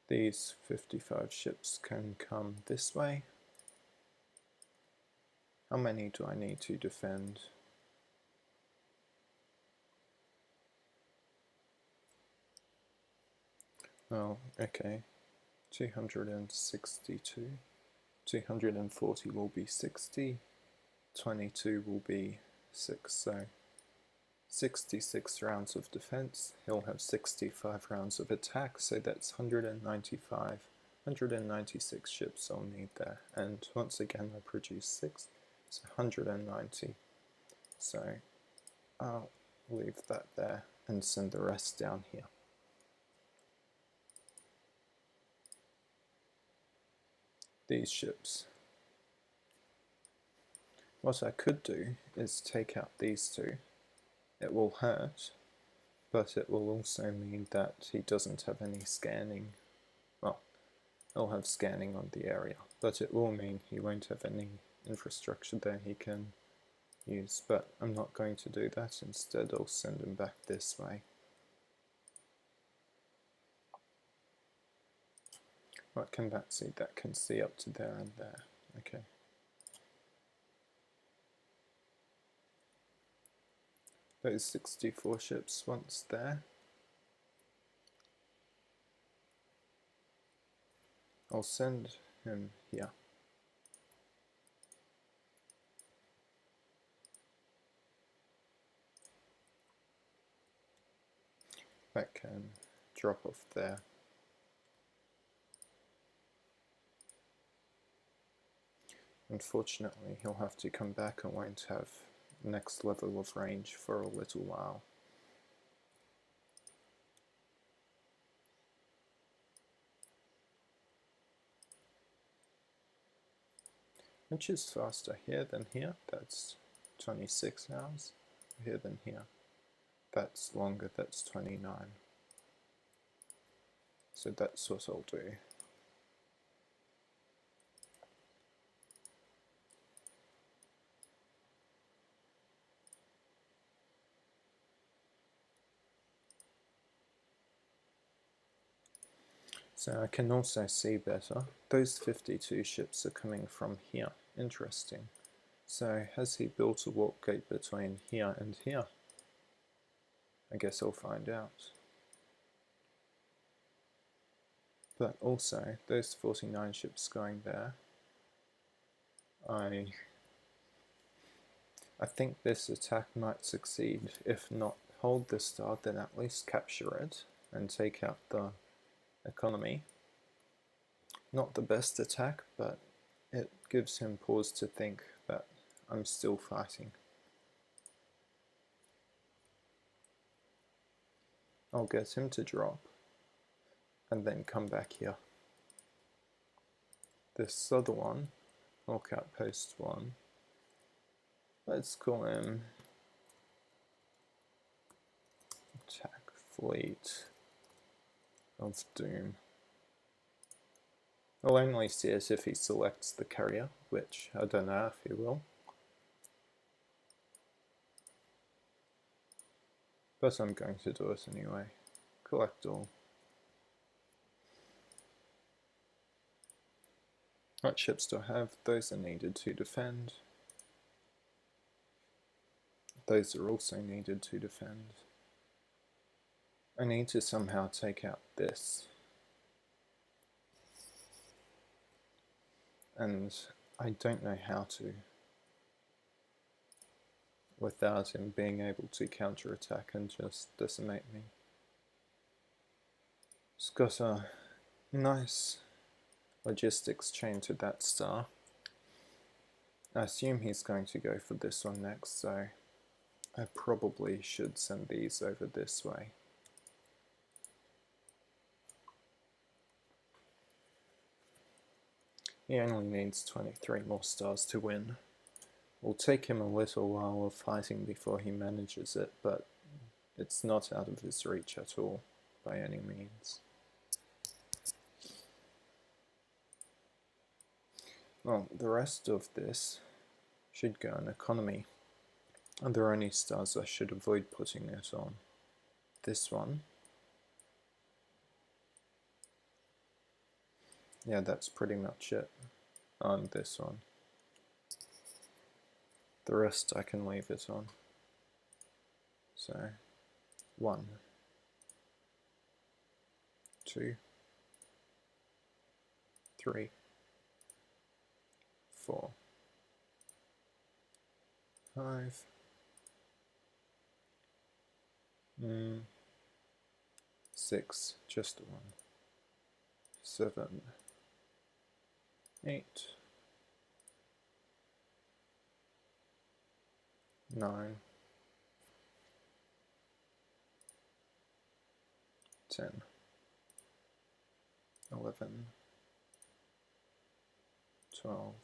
These 55 ships can come this way. How many do I need to defend? Oh, okay. 262. 240 will be 60. 22 will be 6, so 66 rounds of defense. He'll have 65 rounds of attack, so that's 195. 196 ships I'll need there, and once again I produce 6, so 190. So I'll leave that there and send the rest down here. These ships. What I could do is take out these two. It will hurt, but it will also mean that he doesn't have any scanning. Well, he'll have scanning on the area, but it will mean he won't have any infrastructure there he can use. But I'm not going to do that. Instead, I'll send him back this way. What can that see? That can see up to there and there. Okay. Those 64 ships once there. I'll send him here. That can drop off there. Unfortunately, he'll have to come back and won't have next level of range for a little while. Which is faster here than here? That's 26 hours. Here than here. That's longer, that's 29. So that's what I'll do. So I can also see better. Those 52 ships are coming from here. Interesting. So has he built a warp gate between here and here? I guess I'll find out. But also, those 49 ships going there, I think this attack might succeed. If not hold the star, then at least capture it and take out the economy. Not the best attack, but it gives him pause to think that I'm still fighting. I'll get him to drop and then come back here. This other one, Hawk Outpost 1, let's call him Attack Fleet of doom. I'll only see it if he selects the carrier, which I don't know if he will. But I'm going to do it anyway. Collect all. What ships do I have? Those are needed to defend. Those are also needed to defend. I need to somehow take out this. And I don't know how to, without him being able to counterattack and just decimate me. It's got a nice logistics chain to that star. I assume he's going to go for this one next, so I probably should send these over this way. He only needs 23 more stars to win. It'll take him a little while of fighting before he manages it, but it's not out of his reach at all, by any means. Well, the rest of this should go in economy. And there are only stars I should avoid putting it on. This one. Yeah, that's pretty much it on this one. The rest I can leave it on. So, 1, 2, 3, 4, 5, 6, just 1, 7, 8, 9, 10, 11, 12,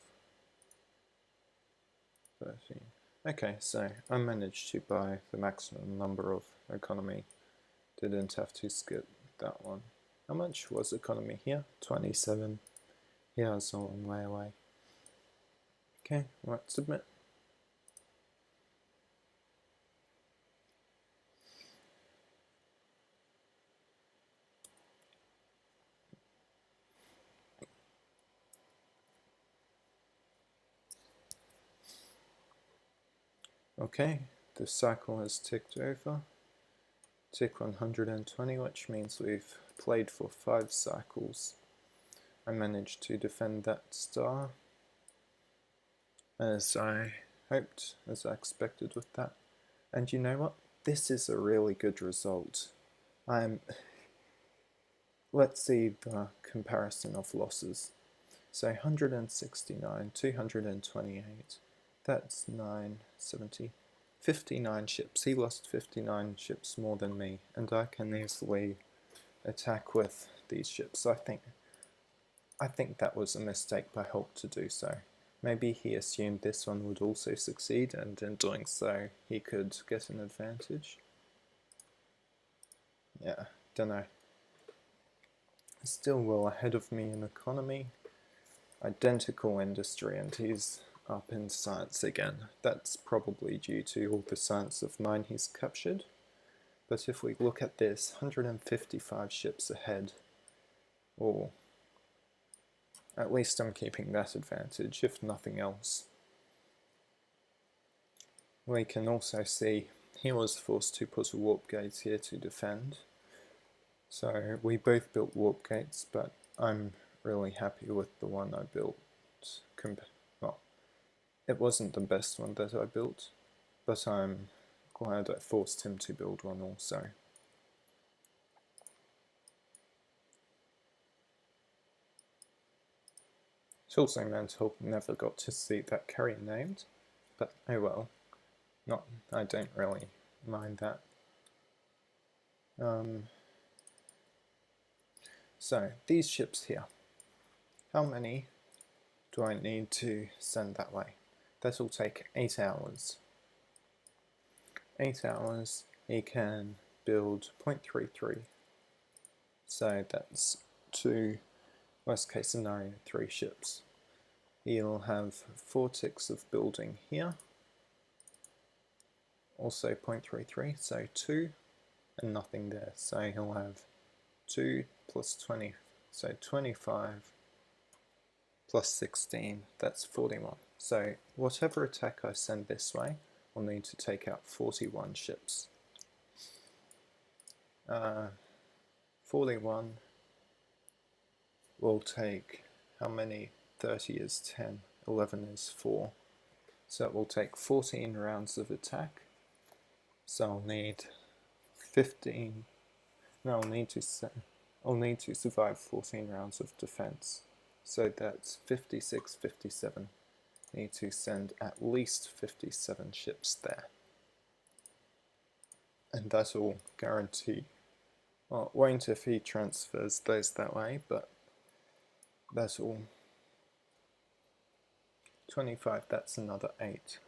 13. Okay, so I managed to buy the maximum number of economy. Didn't have to skip that one. How much was economy here? 27. Yeah, it's a long way away. Okay, let's submit. Okay, the cycle has ticked over. Tick 120, which means we've played for 5 cycles. I managed to defend that star, as I hoped, as I expected with that. And you know what? This is a really good result. Let's see the comparison of losses. So 169, 228, that's 970, 59 ships. He lost 59 ships more than me, and I can easily attack with these ships. I think that was a mistake by Hulk to do so. Maybe he assumed this one would also succeed, and in doing so he could get an advantage. Yeah, don't know. Still well ahead of me in economy. Identical industry, and he's up in science again. That's probably due to all the science of mine he's captured. But if we look at this, 155 ships ahead. Or at least I'm keeping that advantage, if nothing else. We can also see he was forced to put a warp gate here to defend. So we both built warp gates, but I'm really happy with the one I built. Well, it wasn't the best one that I built, but I'm glad I forced him to build one also. It also meant Hulk never got to see that carrier named, but oh well. I don't really mind that. So, these ships here. How many do I need to send that way? That'll take 8 hours. 8 hours, he can build 0.33 So that's 2, worst case scenario, 3 ships. He'll have 4 ticks of building here, also 0.33, so 2, and nothing there. So he'll have 2 plus 20, so 25 plus 16, that's 41. So whatever attack I send this way, I'll need to take out 41 ships. 41 will take, how many? 30 is 10, 11 is 4. So it will take 14 rounds of attack. So I'll need 15, no, I'll need to survive 14 rounds of defense. So that's 56, 57. I need to send at least 57 ships there. And that'll guarantee, well, it won't if he transfers those that way, but that'll 25, that's another 8.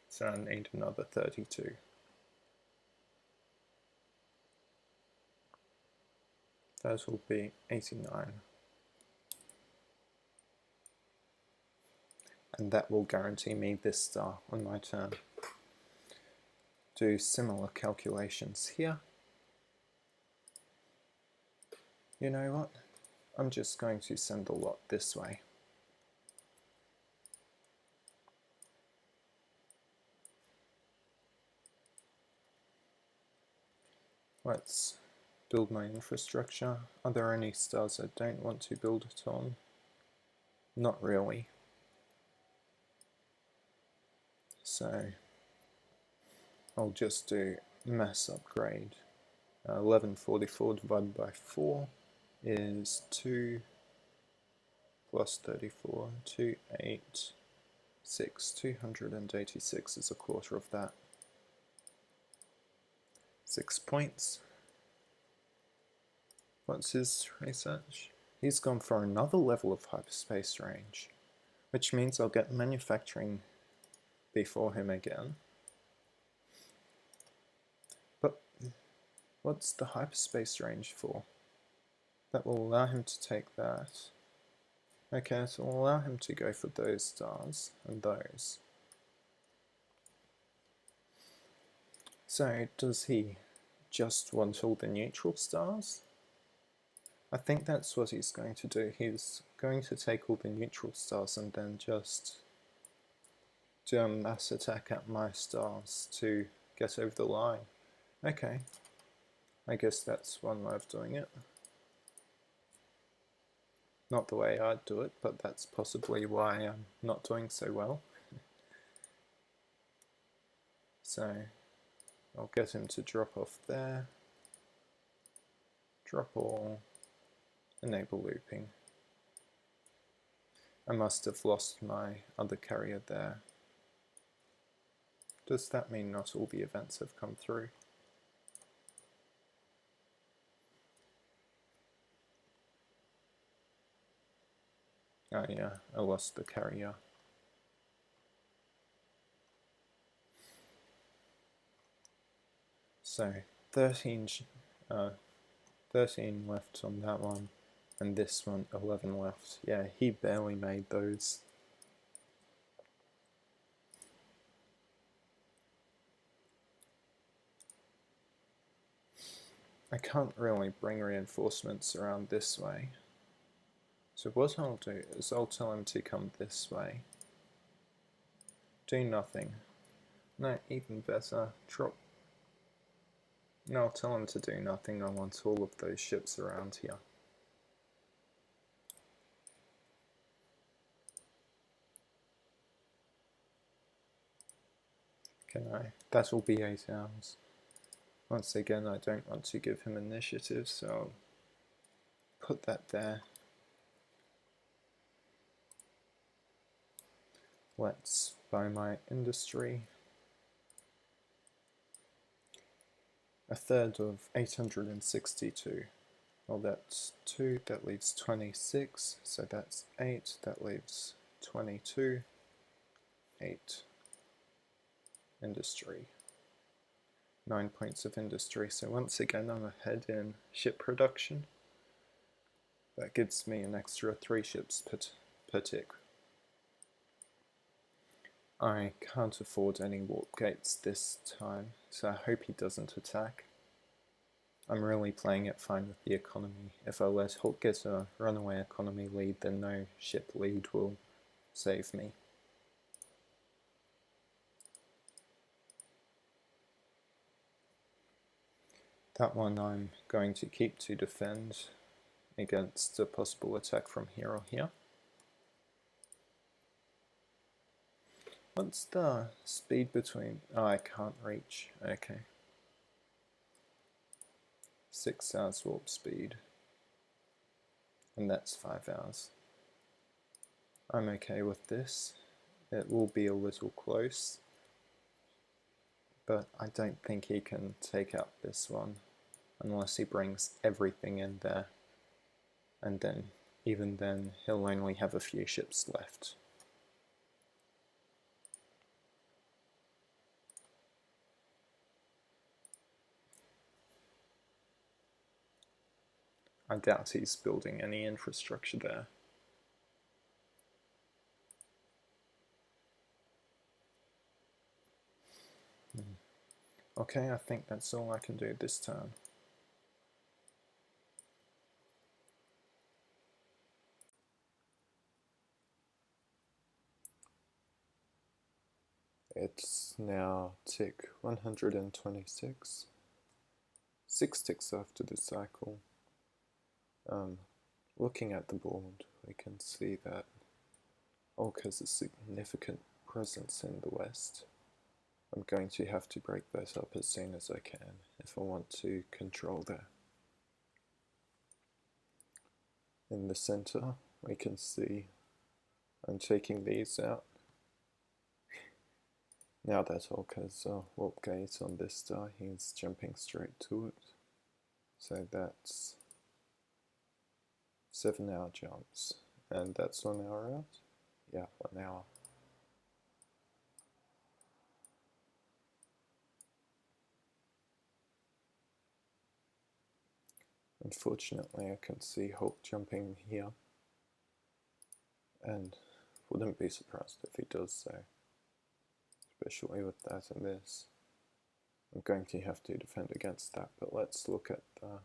So I need another 32. That will be 89. And that will guarantee me this star on my turn. Do similar calculations here. You know what? I'm just going to send a lot this way. Let's build my infrastructure. Are there any stars I don't want to build it on? Not really. So I'll just do mass upgrade. 1144 divided by 4 is 2 plus 34, 286. 286 is a quarter of that. 6 points. What's his research? He's gone for another level of hyperspace range, which means I'll get manufacturing before him again. But what's the hyperspace range for? That will allow him to take that. Okay, so we'll allow him to go for those stars and those. So does he just want all the neutral stars? I think that's what he's going to do. He's going to take all the neutral stars and then just do a mass attack at my stars to get over the line. Okay, I guess that's one way of doing it. Not the way I'd do it, but that's possibly why I'm not doing so well. So I'll get him to drop off there. Drop all. Enable looping. I must have lost my other carrier there. Does that mean not all the events have come through? Oh yeah, I lost the carrier. So 13 left on that one, and this one 11 left. Yeah, he barely made those. I can't really bring reinforcements around this way. So what I'll do is I'll tell him to come this way. Do nothing. No, even better, drop. No, I'll tell him to do nothing. I want all of those ships around here. Can I? That will be 8 hours. Once again, I don't want to give him initiative, so I'll put that there. Let's buy my industry. A third of 862. Well, that's 2, that leaves 26, so that's 8, that leaves 22, 8, industry. 9 points of industry. So once again I'm ahead in ship production. That gives me an extra 3 ships per tick. I can't afford any warp gates this time, so I hope he doesn't attack. I'm really playing it fine with the economy. If I let Hulk get a runaway economy lead, then no ship lead will save me. That one I'm going to keep to defend against a possible attack from here or here. What's the speed between... Oh, I can't reach. Okay. 6 hours warp speed. And that's 5 hours. I'm okay with this. It will be a little close, but I don't think he can take out this one unless he brings everything in there, and then even then he'll only have a few ships left. I doubt he's building any infrastructure there. Okay, I think that's all I can do this turn. It's now tick 126. 6 ticks after the cycle. Looking at the board, we can see that Hulk has a significant presence in the west. I'm going to have to break that up as soon as I can if I want to control that. In the center, we can see I'm taking these out. Now that Hulk has a warp gate on this star, he's jumping straight to it. So that's 7 hour jumps. And that's 1 hour out? Yeah, 1 hour. Unfortunately, I can see Hulk jumping here, and wouldn't be surprised if he does so, especially with that and this. I'm going to have to defend against that, but let's look at the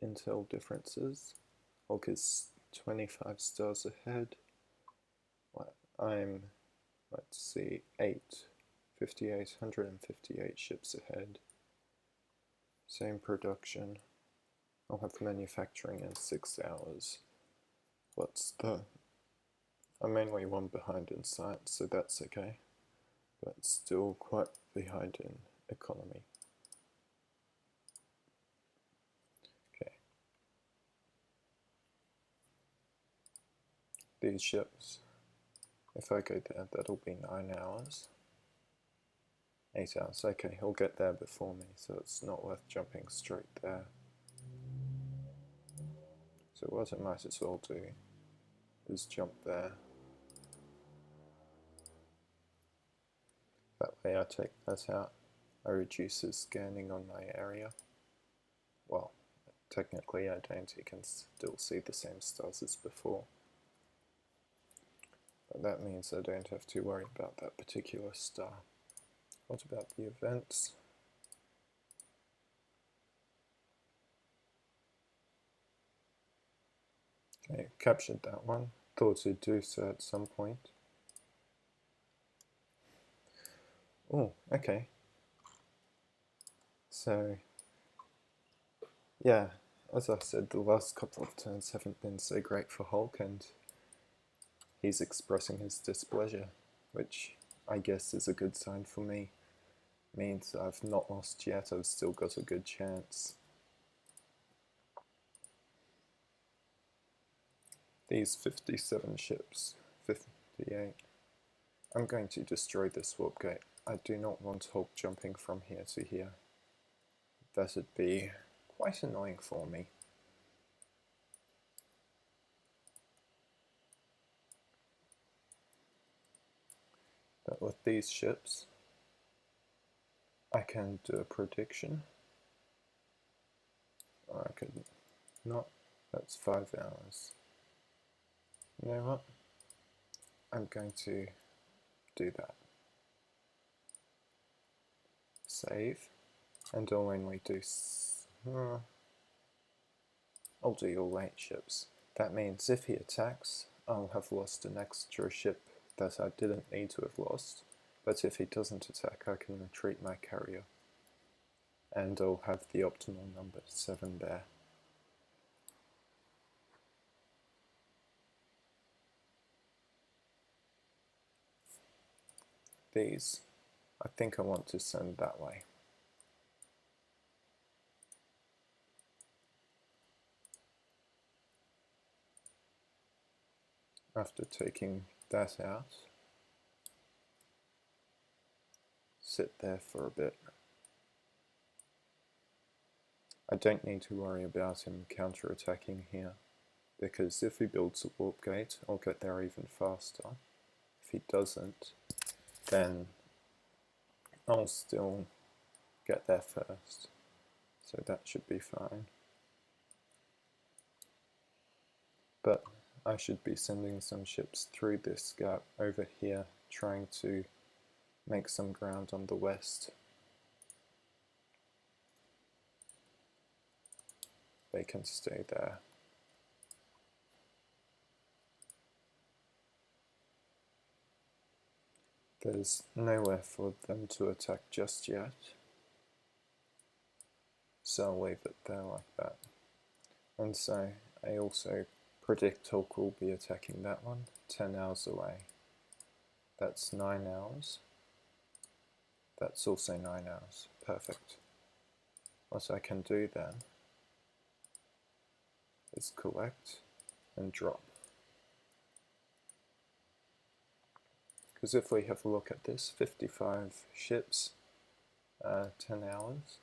intel differences. Hulk is 25 stars ahead. I'm, let's see, 158 ships ahead. Same production. I'll have manufacturing in 6 hours. I'm only 1 behind in science, so that's okay. But still quite behind in economy. Okay. These ships, if I go there, that'll be 9 hours. 8 hours, okay, he'll get there before me, so it's not worth jumping straight there. So what I might as well do is jump there. That way I take that out. I reduce his scanning on my area. Well, technically I don't, he can still see the same stars as before. But that means I don't have to worry about that particular star. What about the events? Okay, captured that one. Thought it'd do so at some point. Oh, okay. So, yeah, as I said, the last couple of turns haven't been so great for Hulk, and he's expressing his displeasure, which I guess is a good sign for me. Means I've not lost yet, I've still got a good chance. These 57 ships, 58. I'm going to destroy this warp gate. I do not want Hulk jumping from here to here. That'd be quite annoying for me. But with these ships, I can do a prediction, or I could not. That's 5 hours. You know what? I'm going to do that. Save, and when we do, I'll do all 8 ships. That means if he attacks, I'll have lost an extra ship that I didn't need to have lost, but if he doesn't attack, I can retreat my carrier, and I'll have the optimal number, 7 there. These, I think I want to send that way. After taking that out, sit there for a bit. I don't need to worry about him counter-attacking here, because if he builds a warp gate, I'll get there even faster. If he doesn't, then I'll still get there first, so that should be fine. But I should be sending some ships through this gap over here, trying to make some ground on the west. They can stay there. There's nowhere for them to attack just yet, so I'll leave it there like that. And so I also predict Hulk will be attacking that one, 10 hours away. That's 9 hours. That's also 9 hours. Perfect. What I can do then is collect and drop. Because if we have a look at this, 55 ships, 10 hours,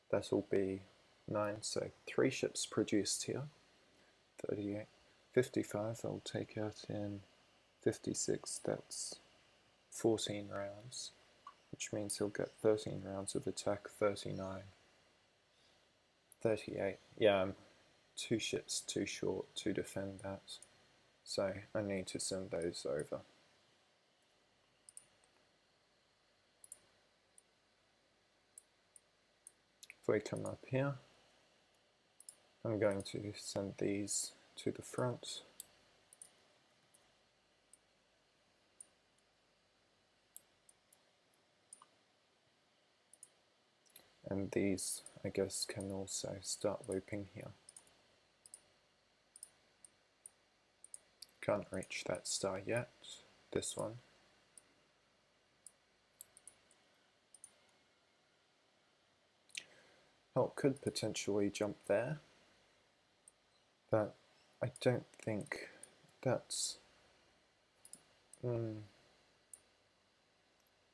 that'll be 9, so 3 ships produced here, 38, 55 I'll take out in 56, that's 14 rounds, which means he'll get 13 rounds of attack, 39, 38, yeah, I'm 2 ships too short to defend that, so I need to send those over. If we come up here, I'm going to send these to the front. And these, I guess, can also start looping here. Can't reach that star yet, this one. Oh, could potentially jump there, but I don't think that's... Yeah,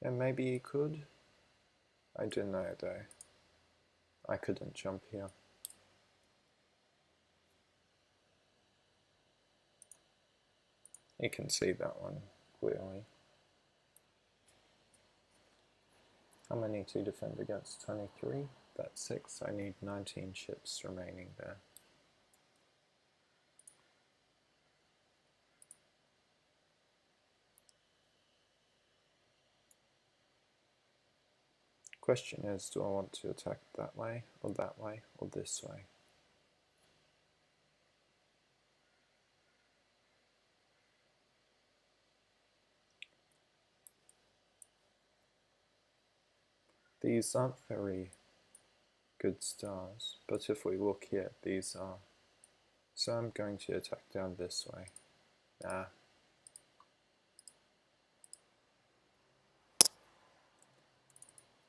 maybe he could. I don't know though. I couldn't jump here. You can see that one clearly. How many to defend against? 23? That's 6. I need 19 ships remaining there. Question is, do I want to attack that way, or this way? These aren't very good stars, but if we look here, these are. So I'm going to attack down this way. Nah.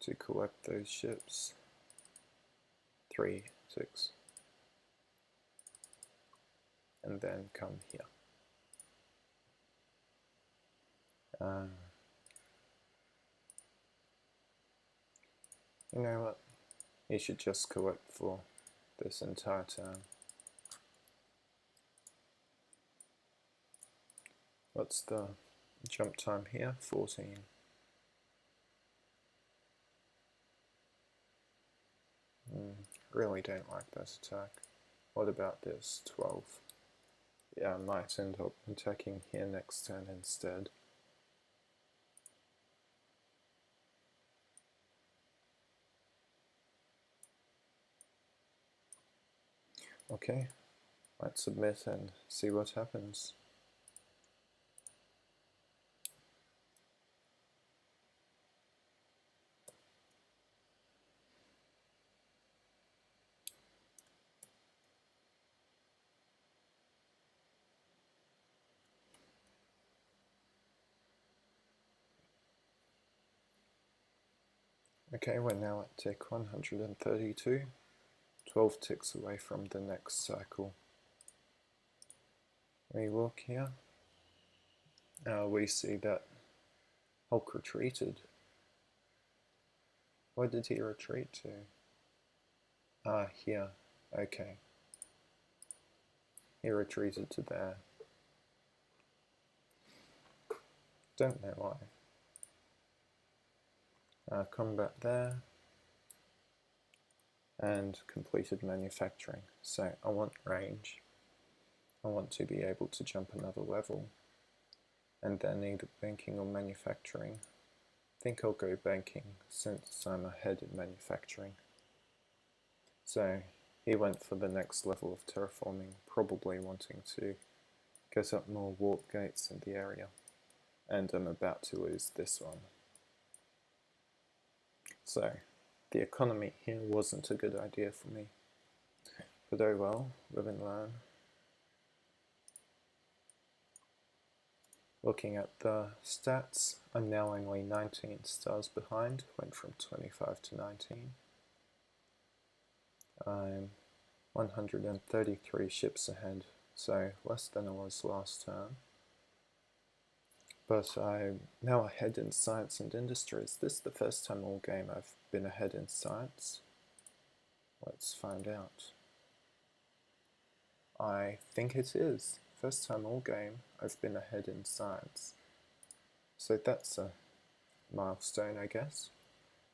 To collect those ships. 3, 6. And then come here. You know what? You should just collect for this entire turn. What's the jump time here? 14. Really don't like that attack. What about this? 12. Yeah, I might end up attacking here next turn instead. Okay, let's submit and see what happens. Okay, we're now at tick 132, 12 ticks away from the next cycle. We look here, we see that Hulk retreated. Where did he retreat to? Ah, here, okay. He retreated to there. Don't know why. Combat there, and completed manufacturing. So I want range. I want to be able to jump another level, and then either banking or manufacturing. I think I'll go banking since I'm ahead in manufacturing. So he went for the next level of terraforming, probably wanting to get up more warp gates in the area, and I'm about to lose this one. So the economy here wasn't a good idea for me, but oh well, live and learn. Looking at the stats, I'm now only 19 stars behind, went from 25 to 19. I'm 133 ships ahead, so less than I was last turn. But I'm now ahead in science and industries. This is the first time all game I've been ahead in science. Let's find out. I think it is. First time all game I've been ahead in science. So that's a milestone, I guess.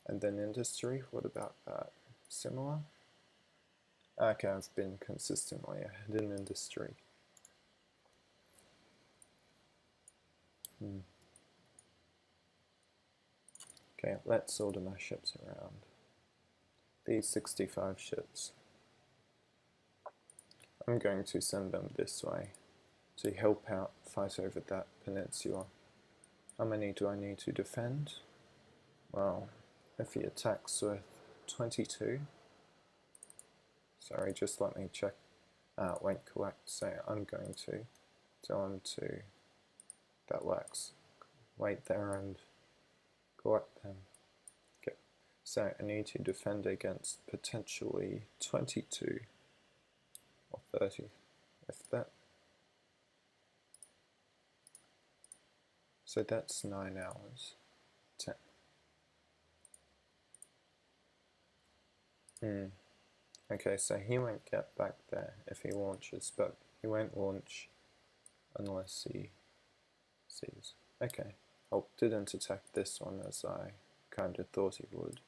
And then industry, what about that? Similar? Okay, I've been consistently ahead in industry. Okay, let's order my ships around. These 65 ships. I'm going to send them this way to help out fight over that peninsula. How many do I need to defend? Well, if he attacks with 22, sorry, just let me check. Won't collect, so I'm going to tell him to, that lacks, wait there and collect them. Okay, so I need to defend against potentially 22 or 30, if that. So that's 9 hours. 10. Okay, so he won't get back there if he launches, but he won't launch unless he sees. Okay, Hulk didn't attack this one as I kind of thought he would.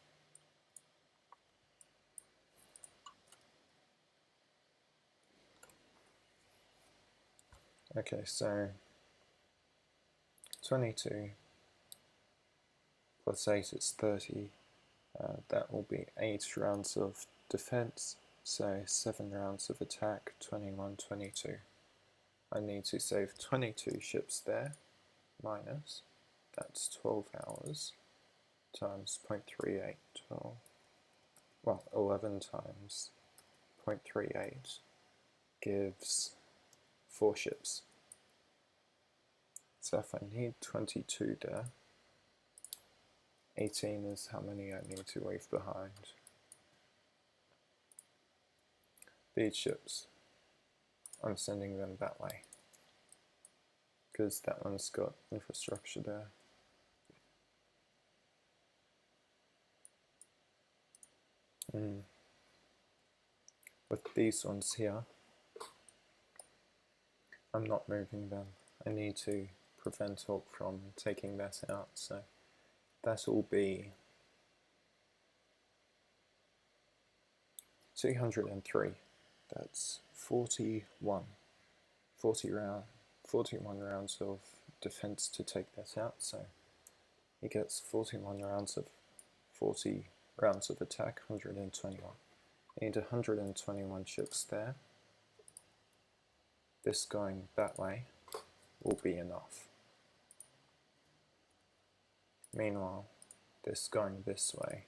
Okay, so 22 plus 8 is 30. That will be 8 rounds of defense, so 7 rounds of attack, 21, 22. I need to save 22 ships there, minus, that's 12 hours, times 0.38, 12, well, 11 times 0.38 gives 4 ships. So if I need 22 there, 18 is how many I need to leave behind. These ships, I'm sending them that way, because that one's got infrastructure there. With these ones here, I'm not moving them. I need to prevent Hulk from taking that out, so that will be 203. That's 41 rounds of defense to take that out, so he gets 41 rounds of 40 rounds of attack, 121. I need 121 ships there. This going that way will be enough. Meanwhile, this going this way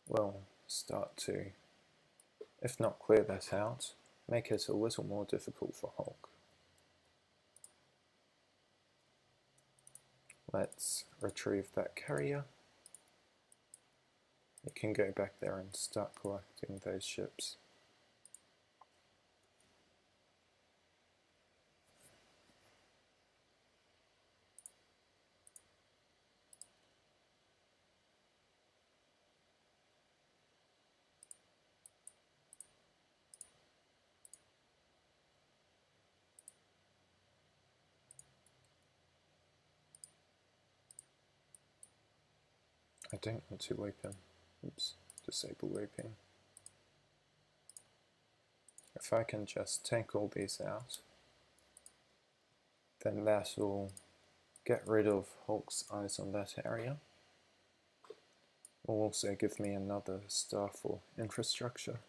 will start to, if not clear that out, make it a little more difficult for Hulk. Let's retrieve that carrier. It can go back there and start collecting those ships. I don't want to loop him. Oops, disable looping. If I can just take all these out, then that will get rid of Hulk's eyes on that area. Will also give me another star for infrastructure.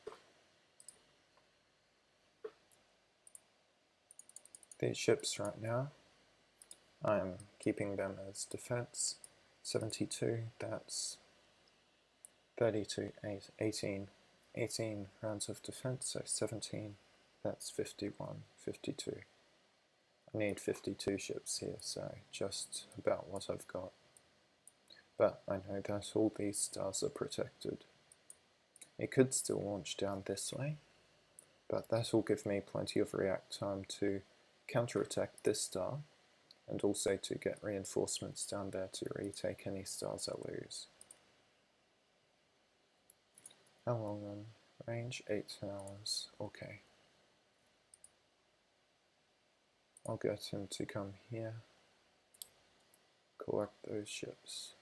These ships right now, I'm keeping them as defense. 72, that's 32, 18 rounds of defense, so 17, that's 51, 52. I need 52 ships here, so just about what I've got. But I know that all these stars are protected. It could still launch down this way, but that will give me plenty of react time to counterattack this star, and also to get reinforcements down there to retake any stars I lose. How long on range? 8 hours. Okay. I'll get him to come here, collect those ships.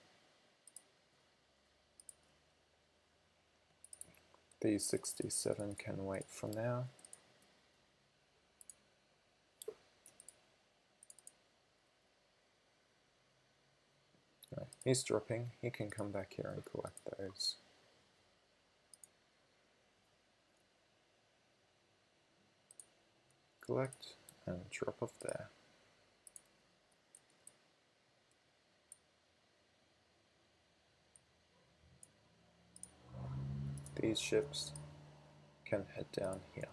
These 67 can wait for now. No, he's dropping, he can come back here and collect those. Collect and drop off there. These ships can head down here.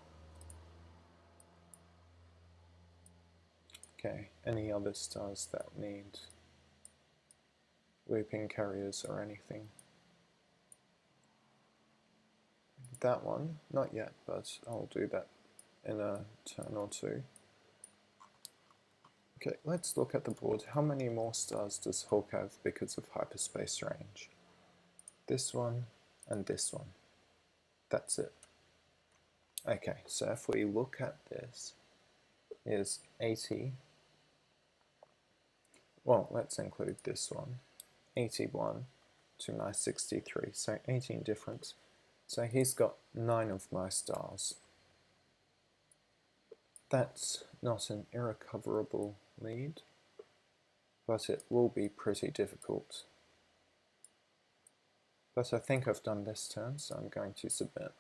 Okay, any other stars that need looping carriers or anything? That one, not yet, but I'll do that in a turn or two. Okay, let's look at the board. How many more stars does Hulk have because of hyperspace range? This one and this one. That's it. Okay, so if we look at this, is 80. Well, let's include this one. 81 to my 63, so 18 difference. So he's got 9 of my stars. That's not an irrecoverable lead, but it will be pretty difficult. But I think I've done this turn, so I'm going to submit.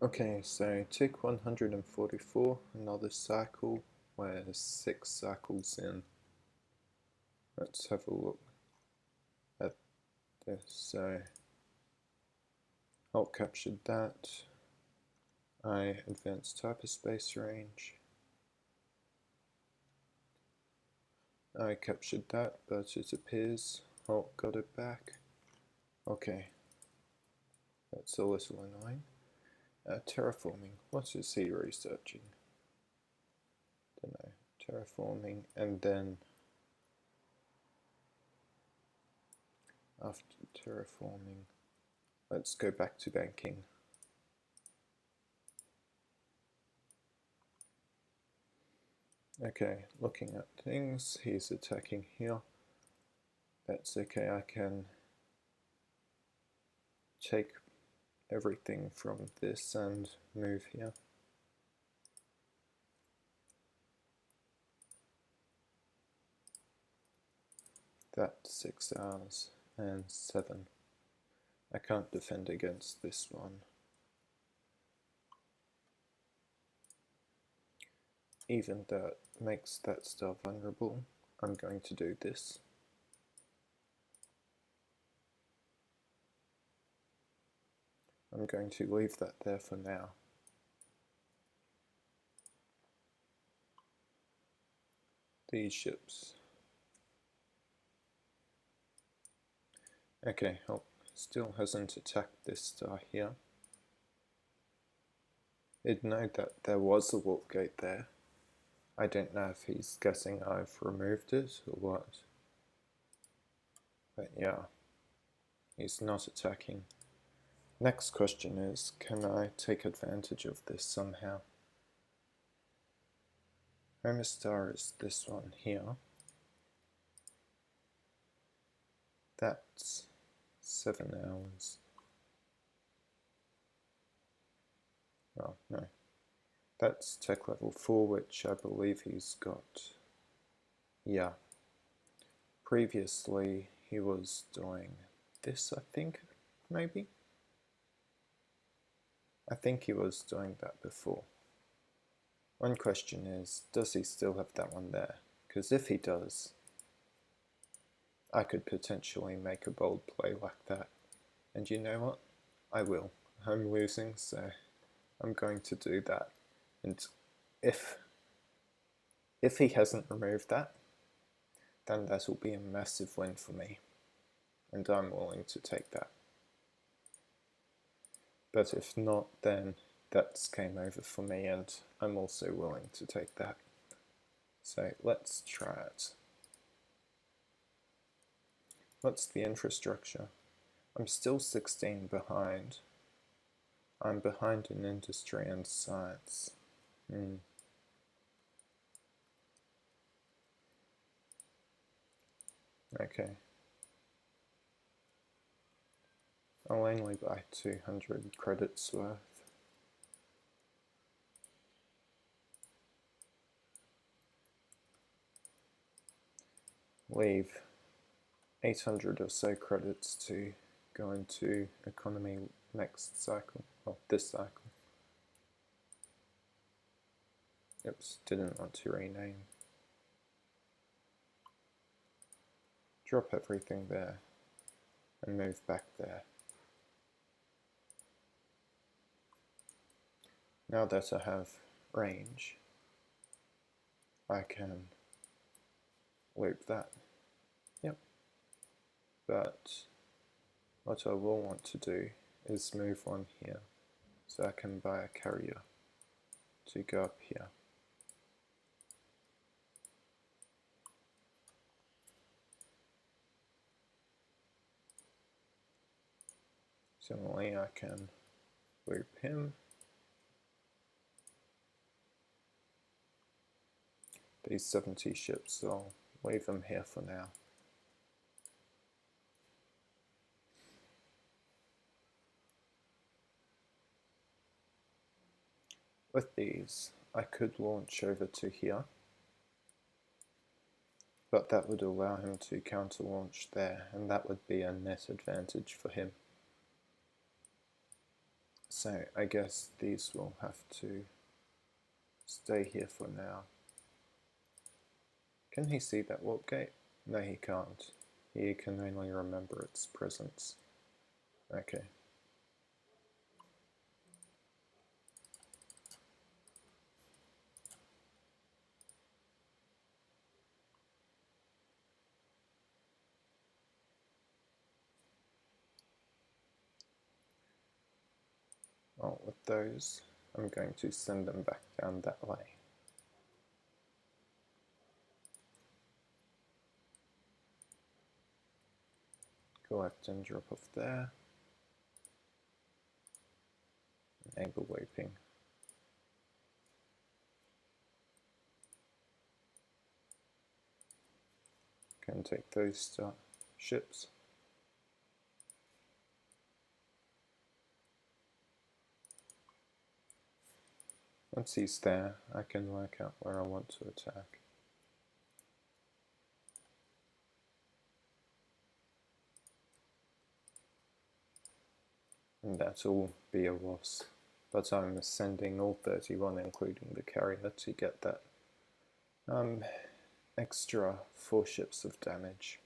Okay, so tick 144, another cycle. We're 6 cycles in. Let's have a look at this. So Hulk captured that. I advanced hyperspace range. I captured that, but it appears Hulk got it back. Okay, that's a little annoying. Terraforming, what is he researching? Don't know. Terraforming, and then after terraforming, let's go back to banking. Okay, looking at things, he's attacking here. That's okay, I can take everything from this and move here. That's 6 hours and 7. I can't defend against this one. Even though it makes that star vulnerable, I'm going to do this. I'm going to leave that there for now. These ships. Okay, oh, still hasn't attacked this star here. He'd know that there was a warp gate there. I don't know if he's guessing I've removed it or what. But yeah, he's not attacking. Next question is, can I take advantage of this somehow? Home star is this one here. That's 7 hours. Oh, no. That's tech level 4, which I believe he's got. Yeah. Previously, he was doing this, I think, maybe? I think he was doing that before. One question is, does he still have that one there? Because if he does, I could potentially make a bold play like that. And you know what? I will. I'm losing, so I'm going to do that. And if he hasn't removed that, then that will be a massive win for me. And I'm willing to take that. But if not, then that's game over for me, and I'm also willing to take that. So let's try it. What's the infrastructure? I'm still 16 behind. I'm behind in industry and science. Okay. I'll only buy 200 credits worth. Leave 800 or so credits to go into economy next cycle, well, this cycle. Oops, didn't want to rename. Drop everything there and move back there. Now that I have range, I can loop that. Yep. But what I will want to do is move on here so I can buy a carrier to go up here. Similarly, I can loop him. These 70 ships, I'll leave them here for now. With these, I could launch over to here, but that would allow him to counter launch there, and that would be a net advantage for him. So I guess these will have to stay here for now. Can he see that warp gate? No, he can't. He can only remember its presence. Okay. Well, with those, I'm going to send them back down that way. Collect and drop off there. Enable looping. Can take those ships. Once he's there, I can work out where I want to attack. And that'll be a loss. But I'm sending all 31, including the carrier, to get that extra 4 ships of damage.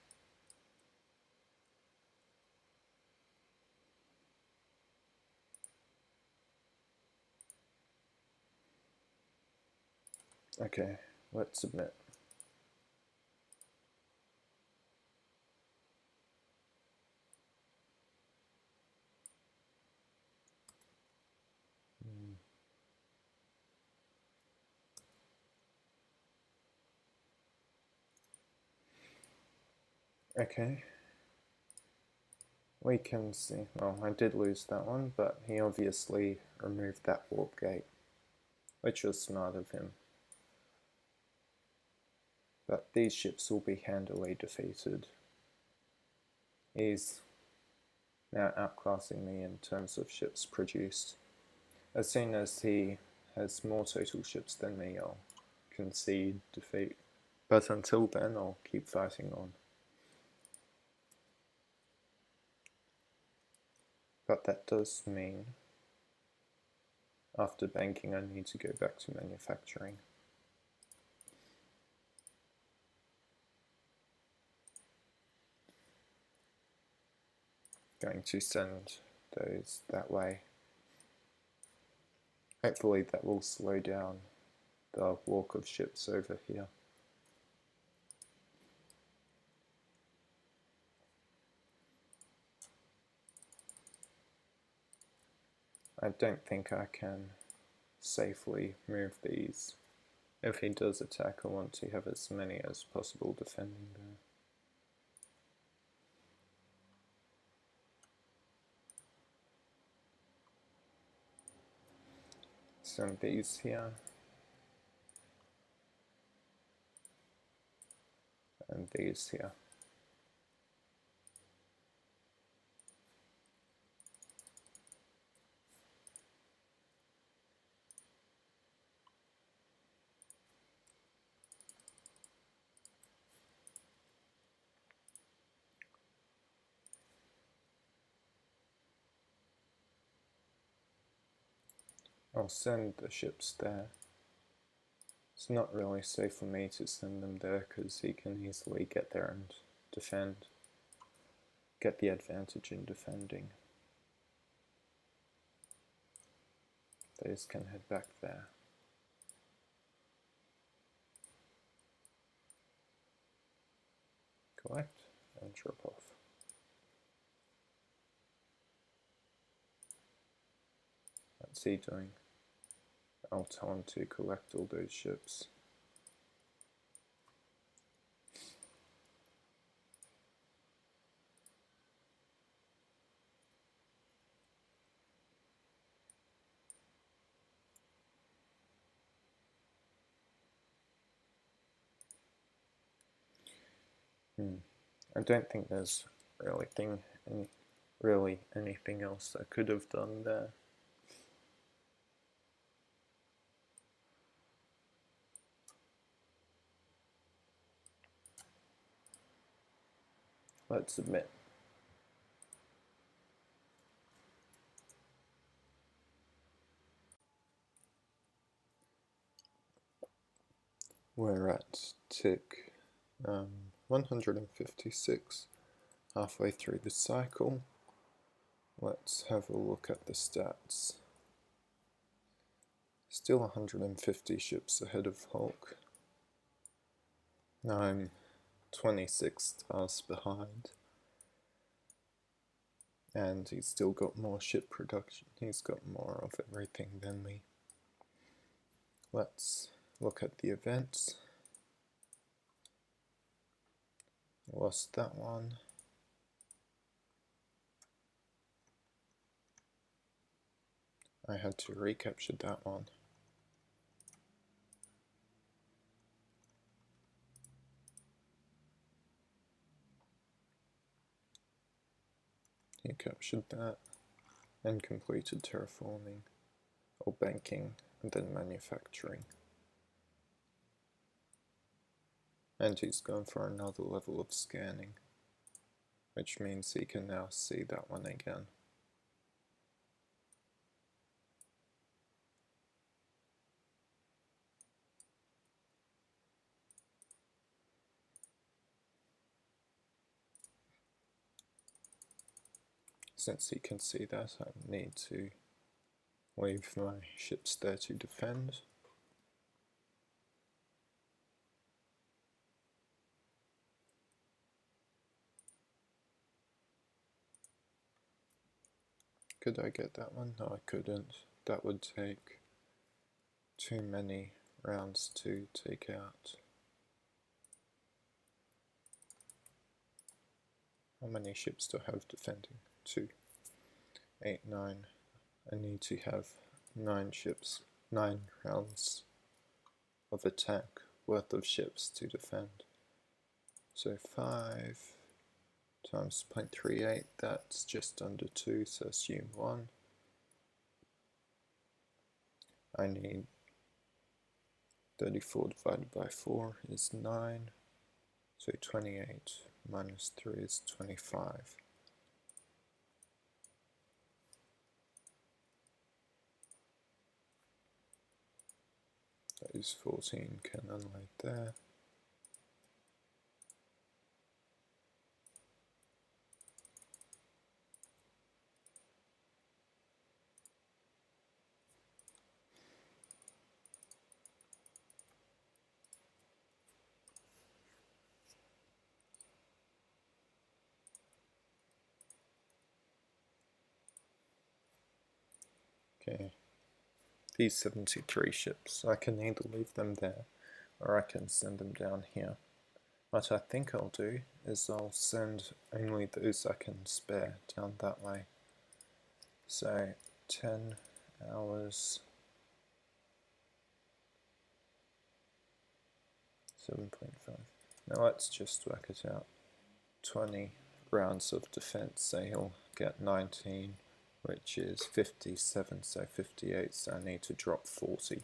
Okay, let's submit. Okay. We can see, well, I did lose that one, but he obviously removed that warp gate, which was smart of him. But these ships will be handily defeated. He's now outclassing me in terms of ships produced. As soon as he has more total ships than me, I'll concede defeat. But until then, I'll keep fighting on. But that does mean, after banking, I need to go back to manufacturing. Going to send those that way. Hopefully that will slow down the walk of ships over here. I don't think I can safely move these. If he does attack, I want to have as many as possible defending there. Send these here. And these here. I'll send the ships there. It's not really safe for me to send them there because he can easily get there and defend. Get the advantage in defending. Those can head back there. Collect and drop off. What's he doing? I'll tell him to collect all those ships. I don't think there's really anything else I could have done there. Let's submit. We're at tick 156, halfway through the cycle. Let's have a look at the stats. Still 150 ships ahead of Hulk. Now I'm 26 stars behind. And he's still got more ship production. He's got more of everything than me. Let's look at the events. Lost that one. I had to recapture that one. He captured that and completed terraforming, or banking, and then manufacturing. And he's gone for another level of scanning, which means he can now see that one again. Since he can see that, I need to leave my ships there to defend. Could I get that one? No, I couldn't. That would take too many rounds to take out. How many ships do I have defending? 2, 8, 9. I need to have 9 ships, 9 rounds of attack worth of ships to defend. So 5 times 0.38, that's just under 2, so assume 1. I need 34 divided by 4 is 9, so 28 minus 3 is 25. That is 14 cannon right there. Okay, these 73 ships, I can either leave them there or I can send them down here. What I think I'll do is I'll send only those I can spare down that way. So 10 hours, 7.5. Now let's just work it out. 20 rounds of defense, so he'll get 19, which is 57, so 58, so I need to drop 40.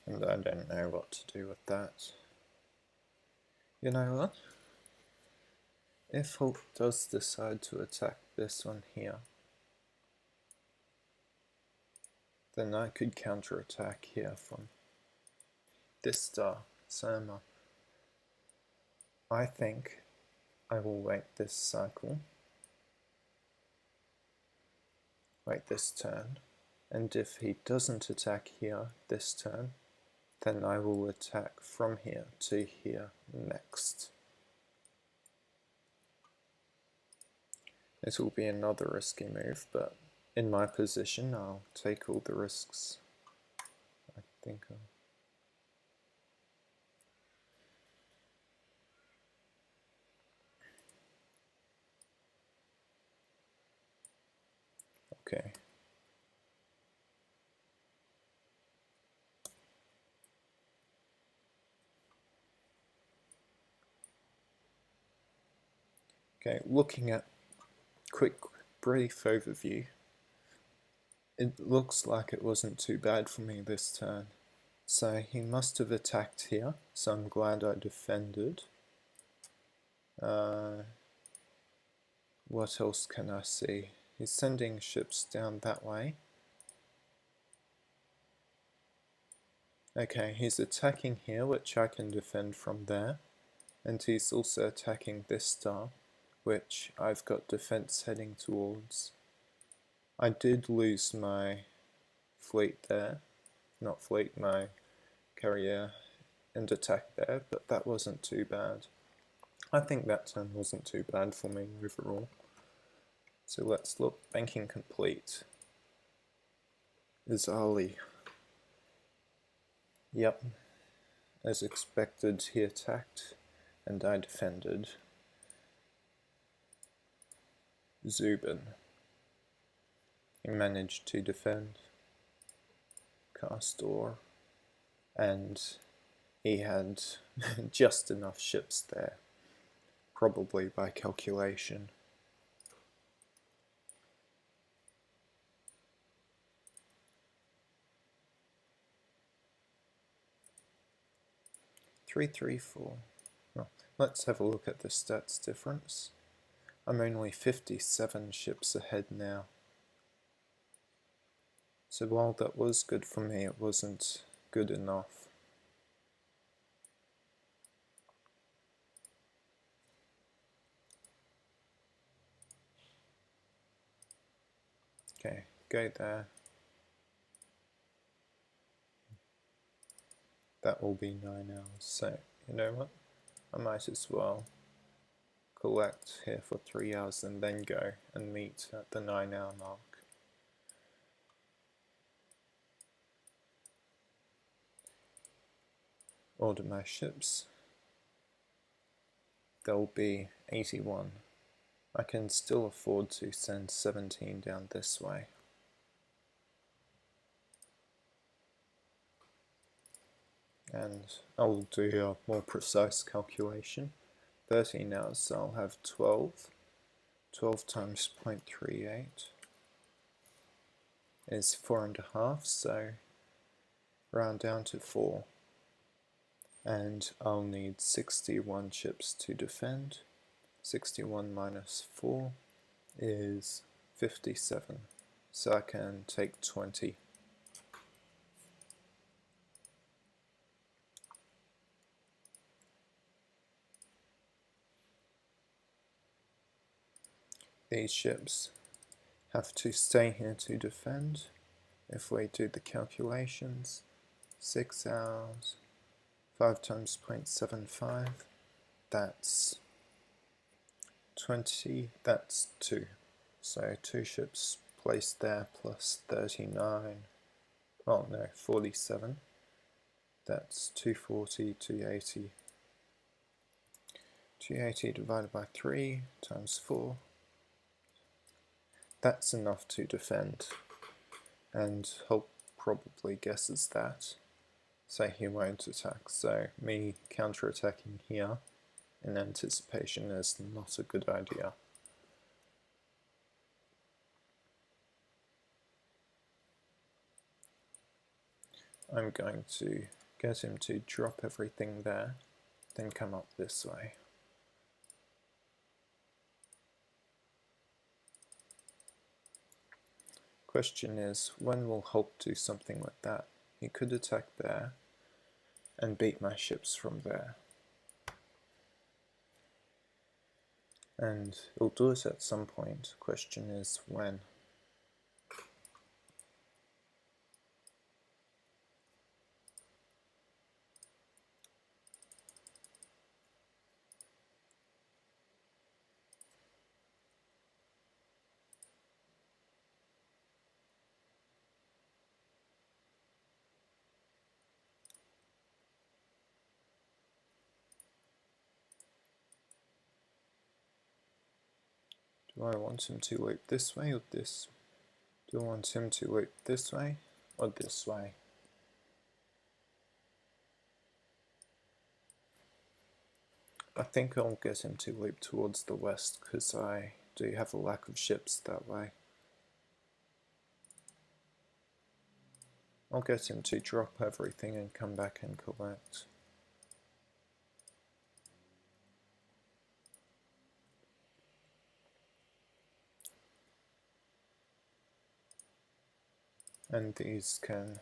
And I don't know what to do with that. You know what? If Hulk does decide to attack this one here, then I could counterattack here from this star, Sama. I think I will wait this cycle, wait this turn, and if he doesn't attack here this turn, then I will attack from here to here next. It will be another risky move, but in my position I'll take all the risks. I think I'll... Okay. Okay, looking at quick brief overview, it looks like it wasn't too bad for me this turn. So he must have attacked here, so I'm glad I defended. What else can I see? He's sending ships down that way. Okay, he's attacking here, which I can defend from there. And he's also attacking this star, which I've got defense heading towards. I did lose my fleet there. Not fleet, my carrier and attack there, but that wasn't too bad. I think that turn wasn't too bad for me overall. So let's look. Banking complete. Is Ali. Yep. As expected, he attacked and I defended. Zubin. He managed to defend Castor, and he had just enough ships there, probably by calculation. Three, 4. Well, let's have a look at the stats difference. I'm only 57 ships ahead now. So while that was good for me, it wasn't good enough. Okay, go there. That will be 9 hours. So, you know what? I might as well collect here for 3 hours and then go and meet at the 9-hour mark. Order my ships. There'll be 81. I can still afford to send 17 down this way. And I'll do a more precise calculation. 13 hours, so I'll have 12. 12 times 0.38 is 4.5, so round down to 4. And I'll need 61 ships to defend. 61 minus 4 is 57, so I can take 20. These ships have to stay here to defend. If we do the calculations, 6 hours, 5 times 0.75, that's 20, that's 2. So 2 ships placed there plus 39, oh no, 47. That's 240, 280. 280 divided by 3 times 4. That's enough to defend. And Hope probably guesses that. So he won't attack. So me counter-attacking here in anticipation is not a good idea. I'm going to get him to drop everything there, then come up this way. Question is, when will Hope do something like that? He could attack there and beat my ships from there. And he'll do it at some point. Question is when. Do I want him to loop this way or this? Do I want him to loop this way or this way? I think I'll get him to loop towards the west because I do have a lack of ships that way. I'll get him to drop everything and come back and collect. And these can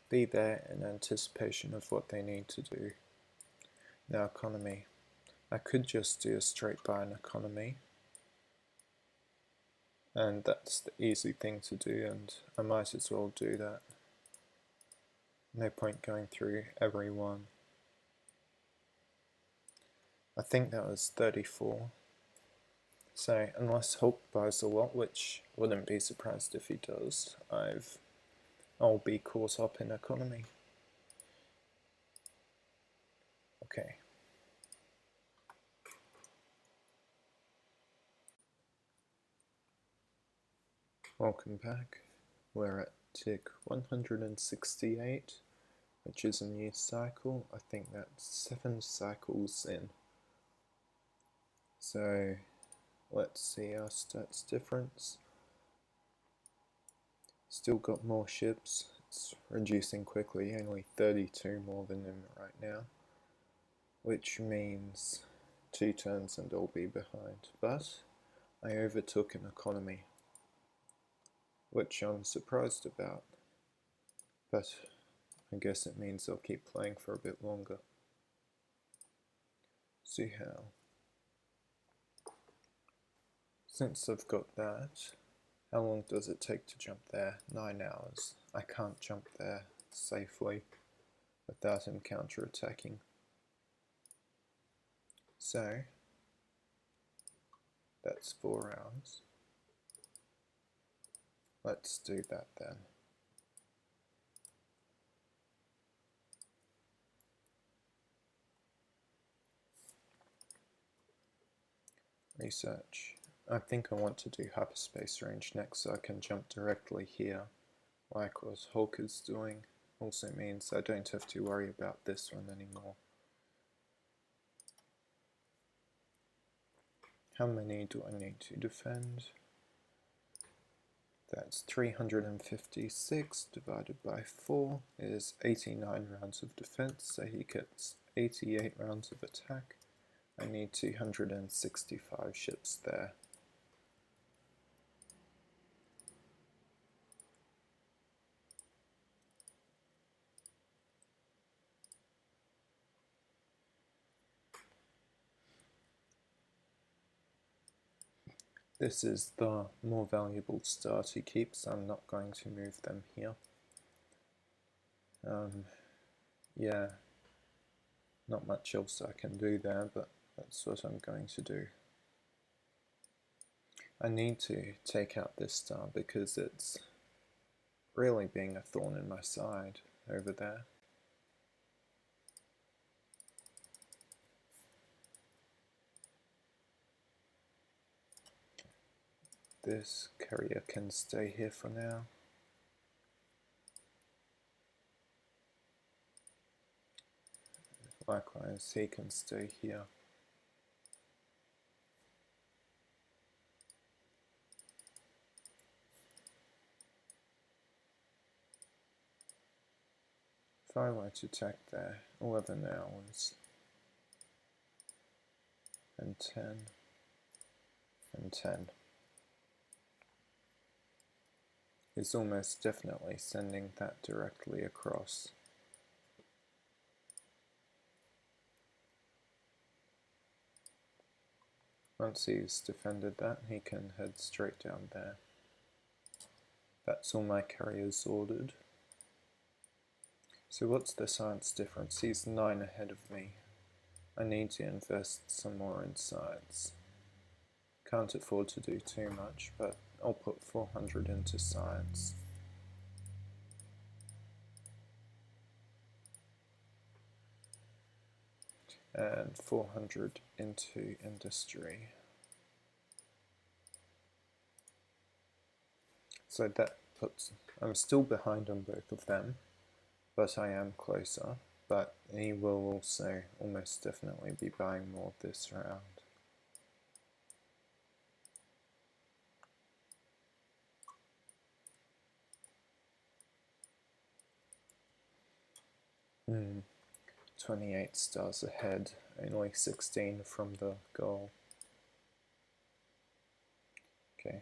be there in anticipation of what they need to do. Now economy. I could just do a straight buy in economy. And that's the easy thing to do, and I might as well do that. No point going through every one. I think that was 34. So unless Hope buys a lot, which wouldn't be surprised if he does, I'll be caught up in economy. Okay. Welcome back. We're at tick 168, which is a new cycle. I think that's 7 cycles in. So let's see our stats difference. Still got more ships. It's reducing quickly, only 32 more than him right now, which means 2 turns and I'll be behind. But I overtook an economy, which I'm surprised about. But I guess it means I'll keep playing for a bit longer. See how. Since I've got that, how long does it take to jump there? 9 hours. I can't jump there safely without him counter-attacking. So, that's 4 hours. Let's do that then. Research. I think I want to do hyperspace range next so I can jump directly here, like what Hulk is doing. Also means I don't have to worry about this one anymore. How many do I need to defend? That's 356 divided by 4 is 89 rounds of defense, so he gets 88 rounds of attack. I need 265 ships there. This is the more valuable star to keep, so I'm not going to move them here. Yeah, not much else I can do there, but that's what I'm going to do. I need to take out this star because it's really being a thorn in my side over there. This carrier can stay here for now. Likewise, he can stay here. If I were to attack there, 11 hours, and 10, and 10. Is almost definitely sending that directly across. Once he's defended that, he can head straight down there. That's all my carriers ordered. So what's the science difference? He's 9 ahead of me. I need to invest some more in science. Can't afford to do too much, but I'll put 400 into science. And 400 into industry. So that puts, I'm still behind on both of them, but I am closer. But he will also almost definitely be buying more this round. Hmm. 28 stars ahead, only 16 from the goal. Okay,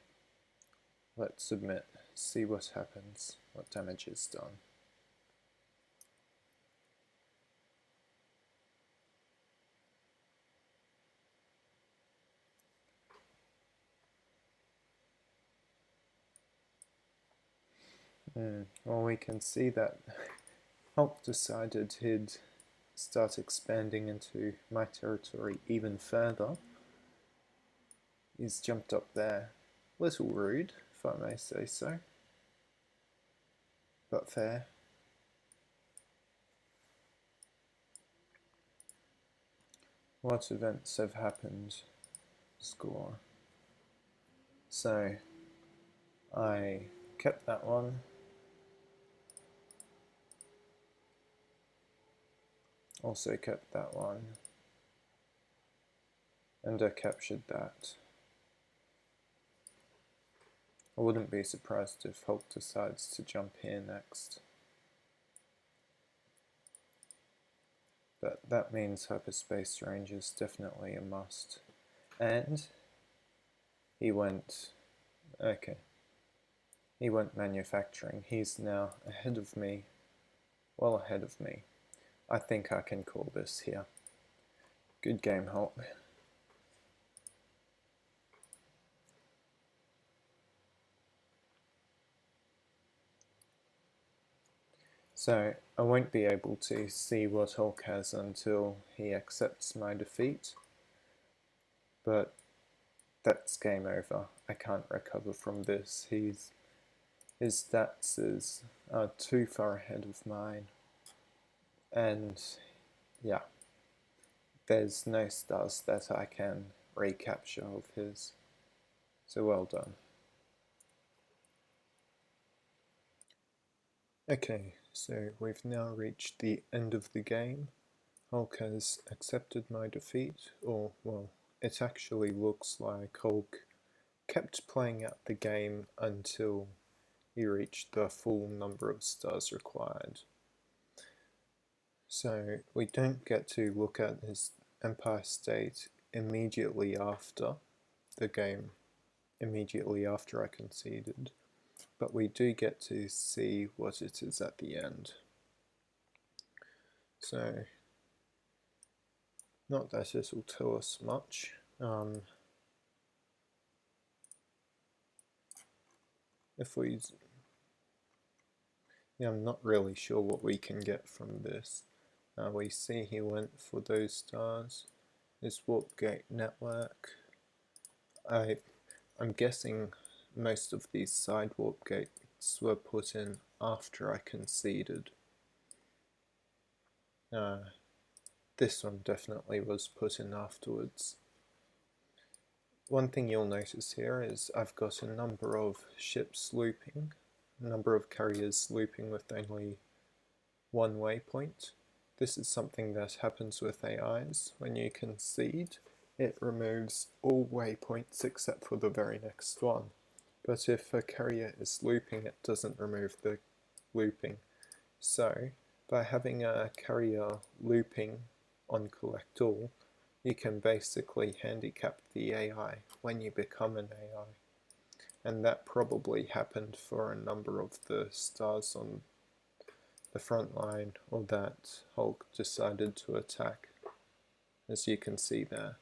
let's submit, see what happens, what damage is done. Well, we can see that Hulk decided he'd start expanding into my territory even further. He's jumped up there. Little rude, if I may say so, but fair. what events have happened score. So I kept that one. Also kept that one. And I captured that. I wouldn't be surprised if Hulk decides to jump here next. But that means hyperspace range is definitely a must. And he went, okay, he went manufacturing. He's now ahead of me, well ahead of me. I think I can call this here. Good game, Hulk. So I won't be able to see what Hulk has until he accepts my defeat, but that's game over. I can't recover from this. His stats are too far ahead of mine, and yeah, there's no stars that I can recapture of his. So well done. Okay, so we've now reached the end of the game. Hulk has accepted my defeat, or, well, it actually looks like Hulk kept playing out the game until he reached the full number of stars required. So we don't get to look at his Empire State immediately after the game, immediately after I conceded, but we do get to see what it is at the end. So, not that it will tell us much. If we, yeah, I'm not really sure what we can get from this. We see he went for those stars. His warp gate network. I'm guessing most of these side warp gates were put in after I conceded. This one definitely was put in afterwards. One thing you'll notice here is I've got a number of ships looping, a number of carriers looping with only one waypoint. This is something that happens with AIs. When you concede, it removes all waypoints except for the very next one. But if a carrier is looping, it doesn't remove the looping. So, by having a carrier looping on collect all, you can basically handicap the AI when you become an AI. And that probably happened for a number of the stars on the front line, or that Hulk decided to attack, as you can see there.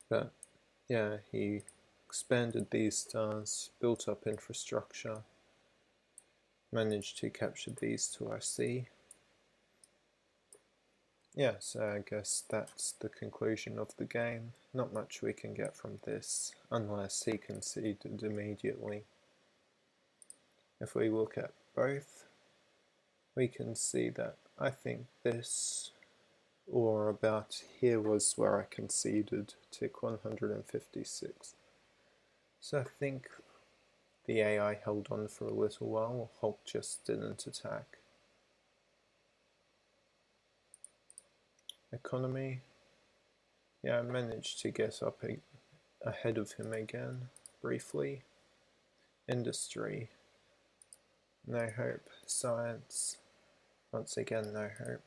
But yeah, he expanded these stars, built up infrastructure, managed to capture these two IC. Yeah, so I guess that's the conclusion of the game. Not much we can get from this, unless he conceded immediately. If we look at both, we can see that I think this, or about here, was where I conceded, tick 156. So I think the AI held on for a little while, Hulk just didn't attack. Economy, yeah, I managed to get up ahead of him again, briefly. Industry, no hope. Science, once again no hope.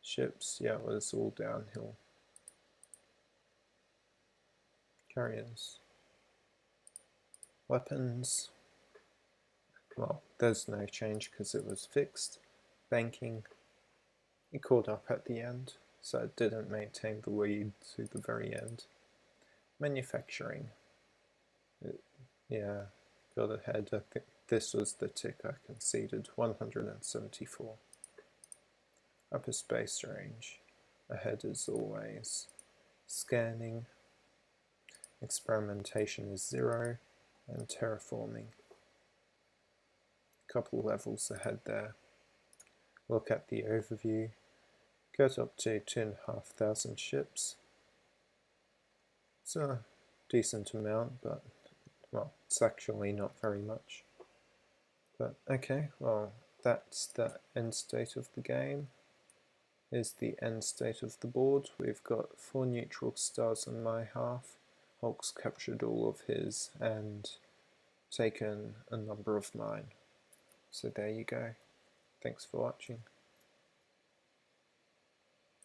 Ships, yeah, it was all downhill. Carriers. Weapons, well, there's no change because it was fixed. Banking, it caught up at the end, so it didn't maintain the lead to the very end. Manufacturing, yeah, got ahead. I think this was the tick I conceded, 174. Hyperspace range, ahead as always. Scanning, experimentation is 0, and terraforming. Couple levels ahead there. Look at the overview. goes up to 2,500 ships. It's a decent amount, but well, it's actually not very much. But okay, well, that's the end state of the game. Is the end state of the board. We've got 4 neutral stars on my half. Hulk's captured all of his and taken a number of mine. So there you go. Thanks for watching.